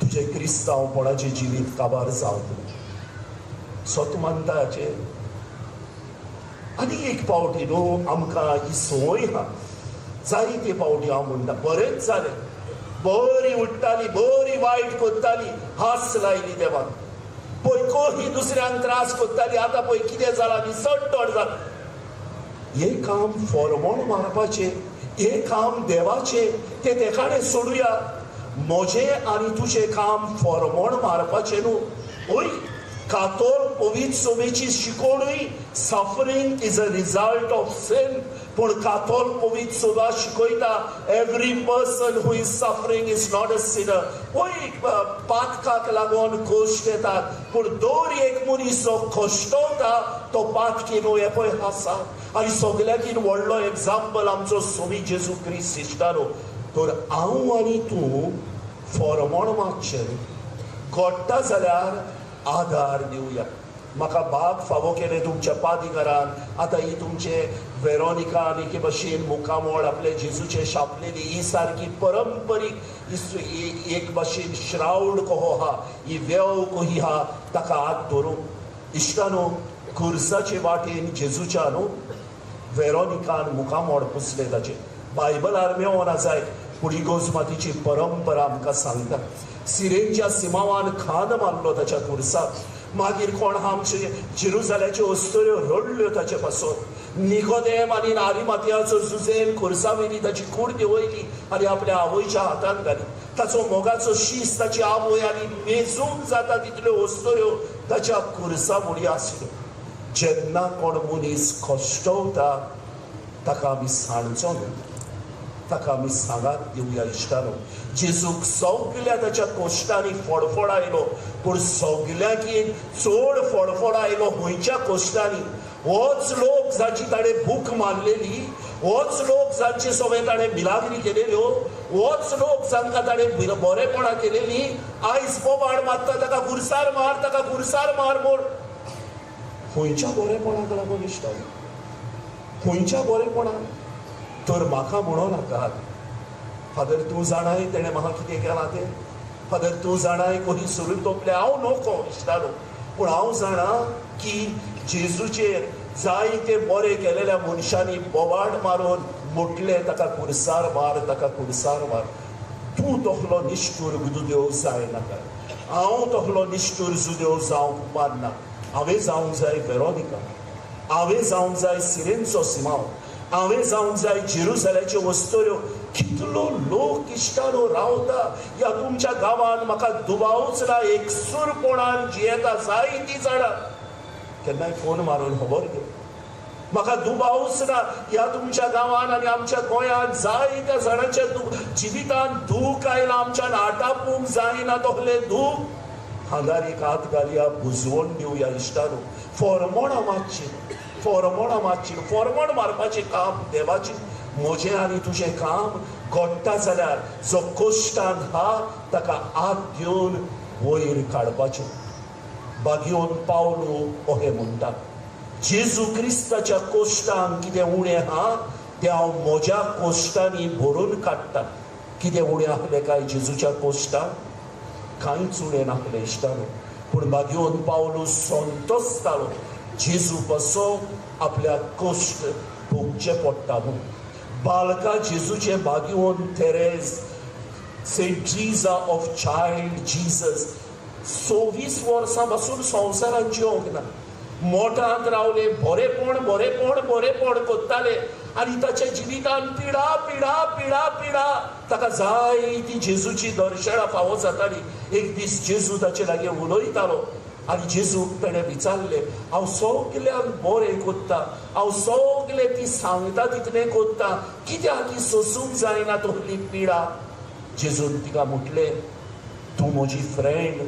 तुजे क्रिस्तांवपणाचें जिवीत काबार जावं. सत मानता हाचेर. आनी एक फावटी न्हू आमकां ही संवय आहा. जायते फावटी हांव म्हणटा, बरेंच जालें, बरी उठटाली, बरी वायट कोत्ताली, हास लायली देवान. पळय कोही दुसऱ्यांक त्रास कोत्ताली, आतां पळय कितें जालां, निसट तोड जालां. हे काम फॉर्मोन मारपाचें, हे काम देवाचें, तें तेकाडेन सोडुया. मोजे आनी तुझे काम फॉर्मोण मारपाचें न्हू ओय कातोल पवित्र सोबेची शिकोवणूय suffering is a result of sin पूण कातोल पवित्र सोबा शिकयता every person who is suffering is not a sinner ओय पातकाक लागून कश्ट येतात पूण दर एक मनीस जो कश्टवता तो पातकी न्हू हे पळय आसा आनी सगळ्याकीन व्हडलो एग्जाम्पल आमचो सोबी जेजू क्रिस्त इश्टानो तर हांव आनी तूं फॉर्मोण मागचें घडटा जाल्यार आधार दिवया म्हाका बाग फावो केले तुमच्या पादिकारान आतां ही तुमचे वेरोनिका आनी के भशेन मुखामोळ आपले जेजूचे शापलेली ही सारकी परंपरीक एक भशेन श्रावड कहो हा ही वेव कही हा ताका हात धरून इश्टानो खुर्साचे वाटेन जेजूच्या न्हू वेरोनिकान मुखामोळ पुसले ताचे बायबलार मेळोना जाय पूण इगोजमातीची परंपरा आमकां सांगता सिरेंच्या सिमावान खान मारलो ताच्या खुर्साक मागीर कोण आमचे जेरुजाल्याच्यो वस्तुऱ्यो रडल्यो ताचे पासून निकोदेम आनी आरिमातियाचो जुझेन खुर्सावेली ताची कूड देंवयली आनी आपल्या आवयच्या हातान घाली ताचो मोगाचो शीस ताची आवय आनी मेजूंक जाता तितल्यो वस्तुऱ्यो ताच्या खुर्सा मुडी आसल्यो जेन्ना कोण मनीस कश्टवता ताका आमी सांडचो न्हू ताका आमी सांगात दिवया इश्टानो जेजूक सगळ्या ताच्या कश्टांनी फडफड आयलो पूण सगळ्यांकीन चड फडफड आयलो खंयच्या कश्टांनी होच लोक जाची ताणें भूक मारलेली होच लोक जांचे सगळे ताणें मिलाग्री केलेल्यो होच लोक जांकां ताणें बरेपणां केलेली आयज बोबाड मारता ताका खुर्सार मार म्हूण खंयच्या बरेपणाक लागून इश्टानो खंयच्या बरेपणाक तर म्हाका म्हणो नाकात फादर तूं जाणाय तेणें म्हाका कितें केलां तें फादर तूं जाणाय कोणी सुरू तोपले हांव नोको इश्टानो पूण हांव जाणा की जेजूचेर जायते बरें केलेल्या मनशांनी बोबाड मारून म्हटलें ताका खुर्सार मार तूं तसलो निश्ठूर जुदेव जाय नाका हांव तसलो निश्ठूर जुदेव जावंक मारना हांवें जावंक जाय वेरोनिका हांवें जावंक जाय सिरेंचो सिमाव हांवें जावंक जाय जेरुजाल्याच्यो वस्तुऱ्यो कितलो लोक इश्टानो रावता ह्या तुमच्या गांवांत म्हाका दुबावच ना एकसूरपणान जियेता जायतीं जाणां केन्नाय फोन मारून खबर घे म्हाका दुबावच ना ह्या तुमच्या गांवांत आनी आमच्या गोंयांत जायत्या जाणांच्या जिवितांत दूख आयलां आमच्यान आटापूंक जायना तसलें दूख हांगार एक हात घालया बुजवण दिवया इश्टानो फॉर्मोणां मातशी फॉर्मोण मारपाचें काम देवाचें म्हजें आनी तुजें काम घडटा जाल्यार जो कश्टान हा ताका हात दिवन वयर काडपाचें बागयोन पावलो अहें म्हणटा जेजू क्रिस्ताच्या कश्टान कितें उणें हा तें हांव म्हज्या कश्टांनी भरून काडटा कितें उणें आसलें काय जेजूच्या कश्टान कांयच उणें नासलें इश्टानो पूण बागयोन पावलो संतोसतालो जेजू कसो आपल्या कश्ट भोगचे पडटा म्हूण बालका जेजूचे बागयोन Therese Saint Teresa of child Jesus 26 वर्सां पासून संवसारांत जिवंक ना मोठांत रावले बरेपण करताले आनी ताच्या जिवितान पिडा ताका जायती जेजूची दर्शनां फावो जाताली एक दीस जेजू ताचे लागीं उलयतालो आनी जेजूक ताणें विचारलें हांव सगल्यांक बरें कोत्ता हांव सगलें ती सांगता तितलें कोत्ता कित्याक ती सोसूंक जायना तसली पिडा जेजून तिका म्हटलें तूं म्हजी फ्रेंड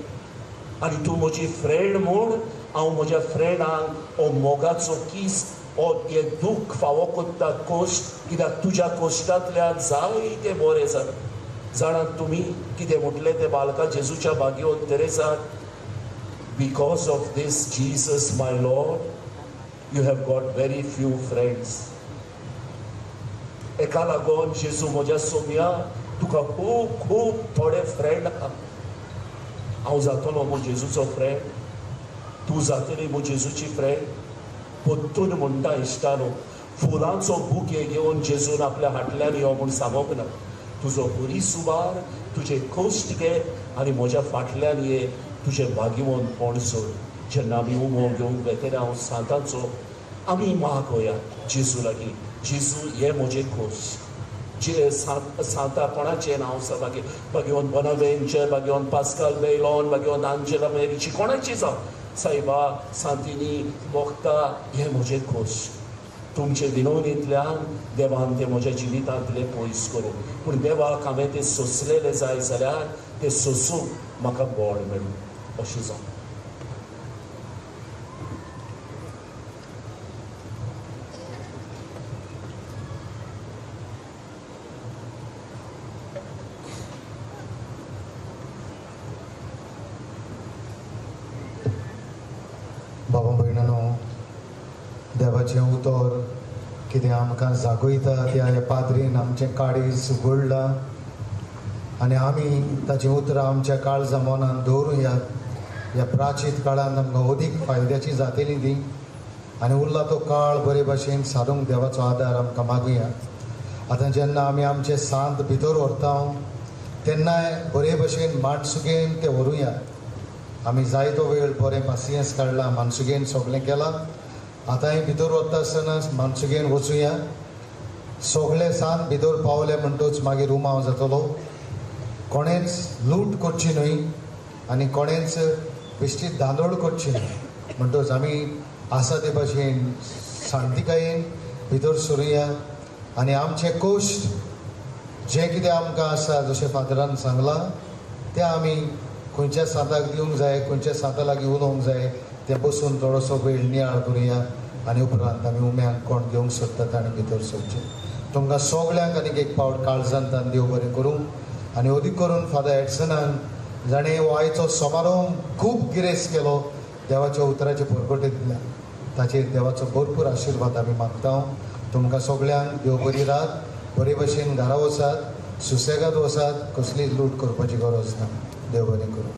आनी तूं म्हजी फ्रेंड म्हूण हांव म्हज्या फ्रेंडांक हो मोगाचो किस हो हें दूख फावो कोत्ता कश्ट कित्याक तुज्या कश्टांतल्यान जायते बरें जाणात तुमी कितें म्हटलें तें बालका जेजूच्या बागयोन तेरेजान Because of this, Jesus, my Lord, you have got very few friends. एका लागून जेजू म्हज्या सोम्या तुका खूब थोडे फ्रेंड आहा हांव जातलो म्हजो जेजूचो फ्रेंड तूं जातली म्हजो जेजूची फ्रेंड पोत्तून म्हणटा इश्टानो फुलांचो बुके घेवन जेजून आपल्या हाटल्यान यो म्हूण सांगोंक ना तुजो बरी सुबार तुजे कश्ट घे आनी म्हज्या फाटल्यान ये तुझे बागीवन कोण सोड जेन्ना आमी उमो घेवंक वेतेले हांव सांताचो आमी मागोया जेजू लागीं जेजू हे म्हजें कश्ट जे सांता कोणाचें नांव आसा बागेवन बोनावेंचर बागेवन पास्कल बेलॉन बागेवन आंजेला मेरीची कोणाची जावं सायबा सांतिनी मोगता हे म्हजें खोश तुमचे विनवणींतल्यान देवान ते म्हज्या जिवितांतले पयस करूं पूण देवाक हांवें ते सोंसलेले जाय जाल्यार ते सोंसूंक म्हाका बळ मेळूं अशें जावं बाबा भयणानो देवाचें उतर कितें आमकां जागयता त्या ह्या पाद्रीन आमचें काळीज उगडलां आनी आमी ताचीं उतरां आमच्या काळजा मनान दवरुयात ह्या प्राचीत काळांत आमकां अदीक फायद्याची जातली ती आनी उरला तो काळ बरे भाशेन सारूंक देवाचो आदार आमकां मागुया आतां जेन्ना आमी आमचें सांत भितर व्हरता तेन्नाय बरे भशेन माटसुगेन ते व्हरुया आमी जायतो वेळ बरें पासियेंस काडला मानसुगेन सगळें केलां आतांय भितर वता आसतना मानसुगेन वचुया सगळे सांत भितर पावले म्हणटूच मागीर उमाव जातलो कोणेंच लूट करची न्हय आनी कोणेंच बेश्टी धांदोळ करची न्हय म्हणटूच आमी आसा ते भाशेन शांतीकायेन भितर सरुया आनी आमचे कोश्ट जे कितें आमकां आसा जशें फादरान सांगलां तें आमी खंयच्या सांताक दिवंक जाय खंयच्या सांता लागीं उलोवंक जाय तें बसून थोडोसो वेळ नियाळ करुया आनी उपरांत आमी उम्यांक कोण घेवंक सोदता ताणें भितर सरचें तुमकां सगळ्यांक आनीक एक फावट काळजांत देव बरें करूं आनी अदीक करून फादर एडसनान जाणें हो आयचो समारोह खूब गिरेस्त केलो देवाच्या उतराचे परगटे दिल्या ताचेर देवाचो भरपूर आशिर्वाद आमी मागता तुमकां सगळ्यांक देव बरी रात बरे भशेन घरा वचात सुसेगाद वचात कसलीच लूट करपाची गरज ना देव बरें करूं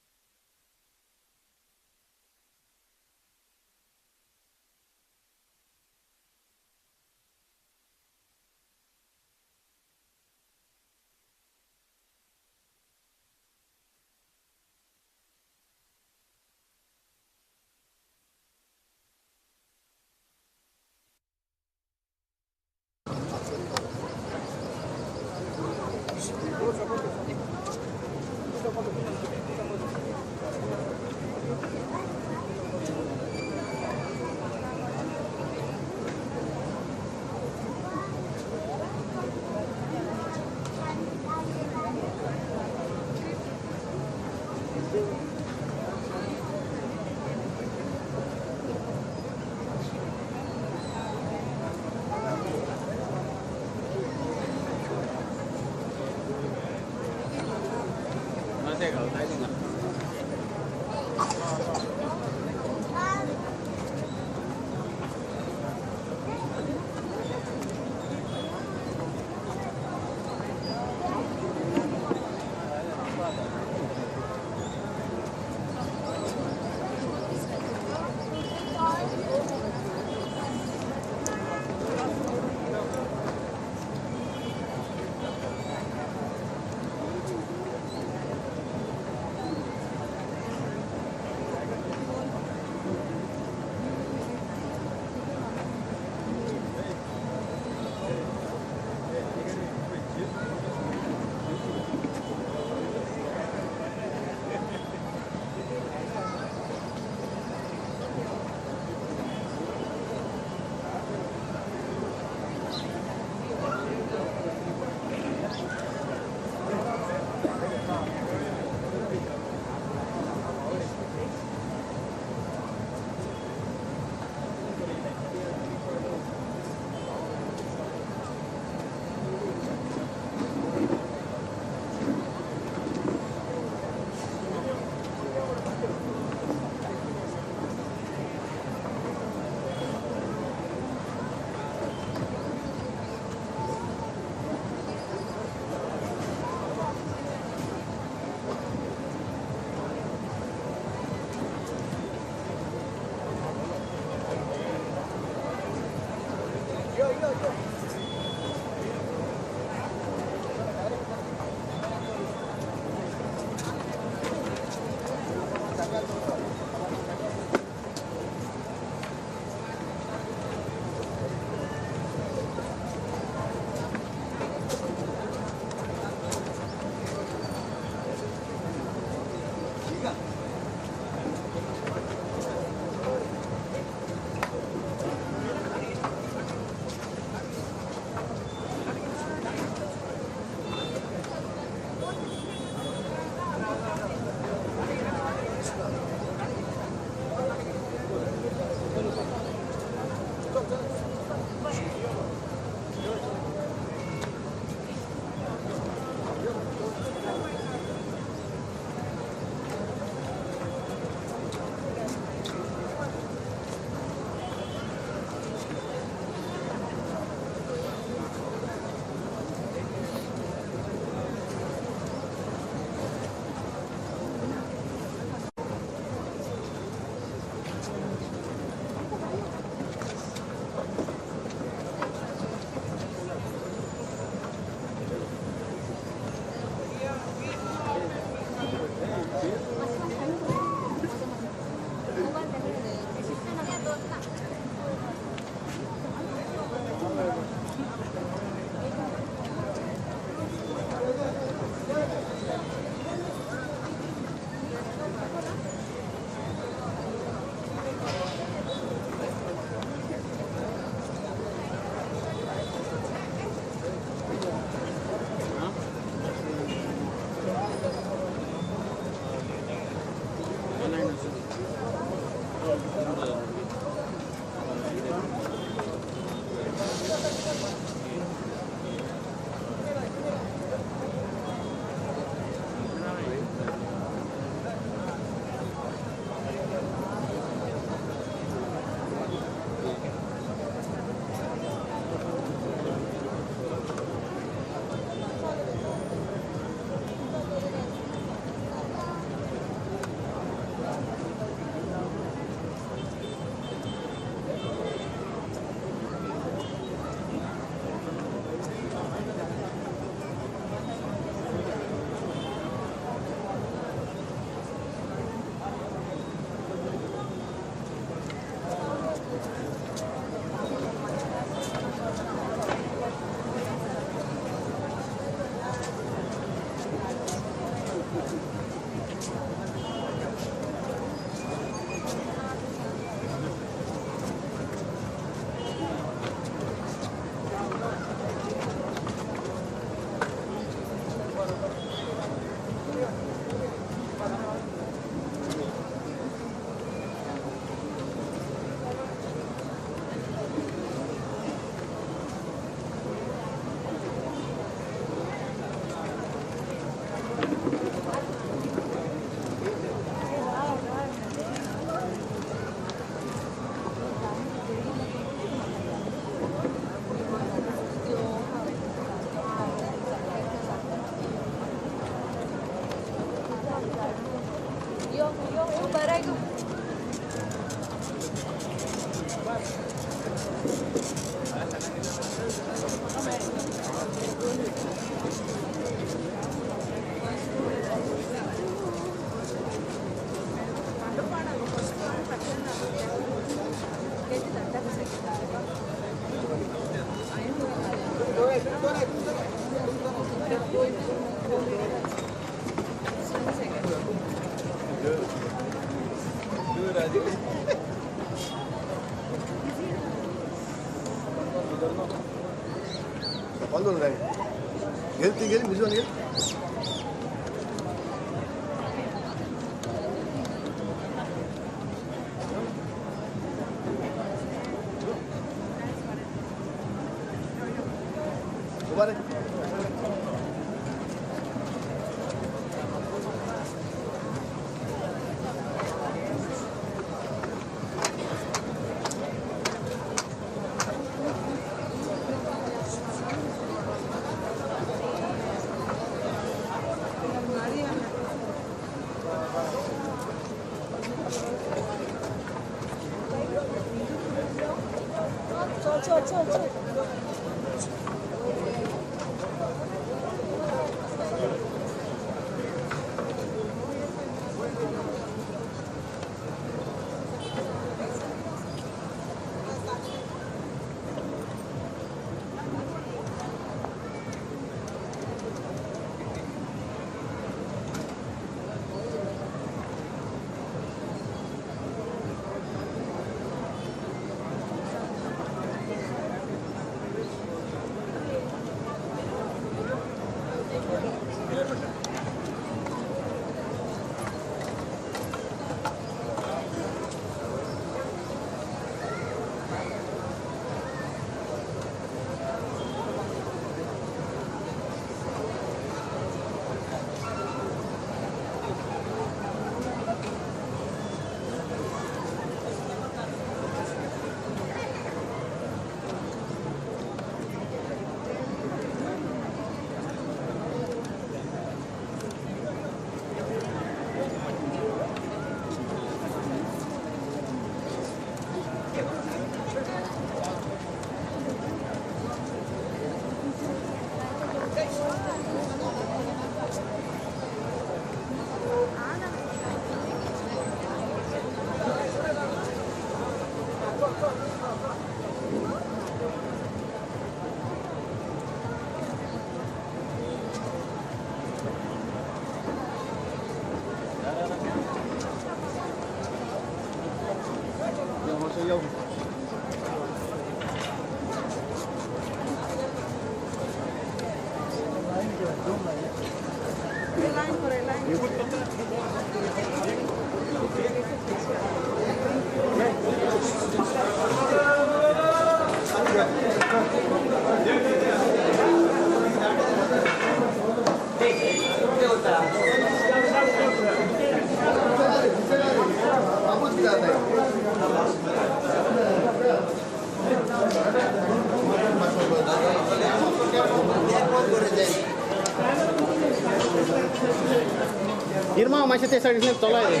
Irma masih te साइड से चला है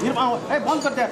Irma ए बंद कर दे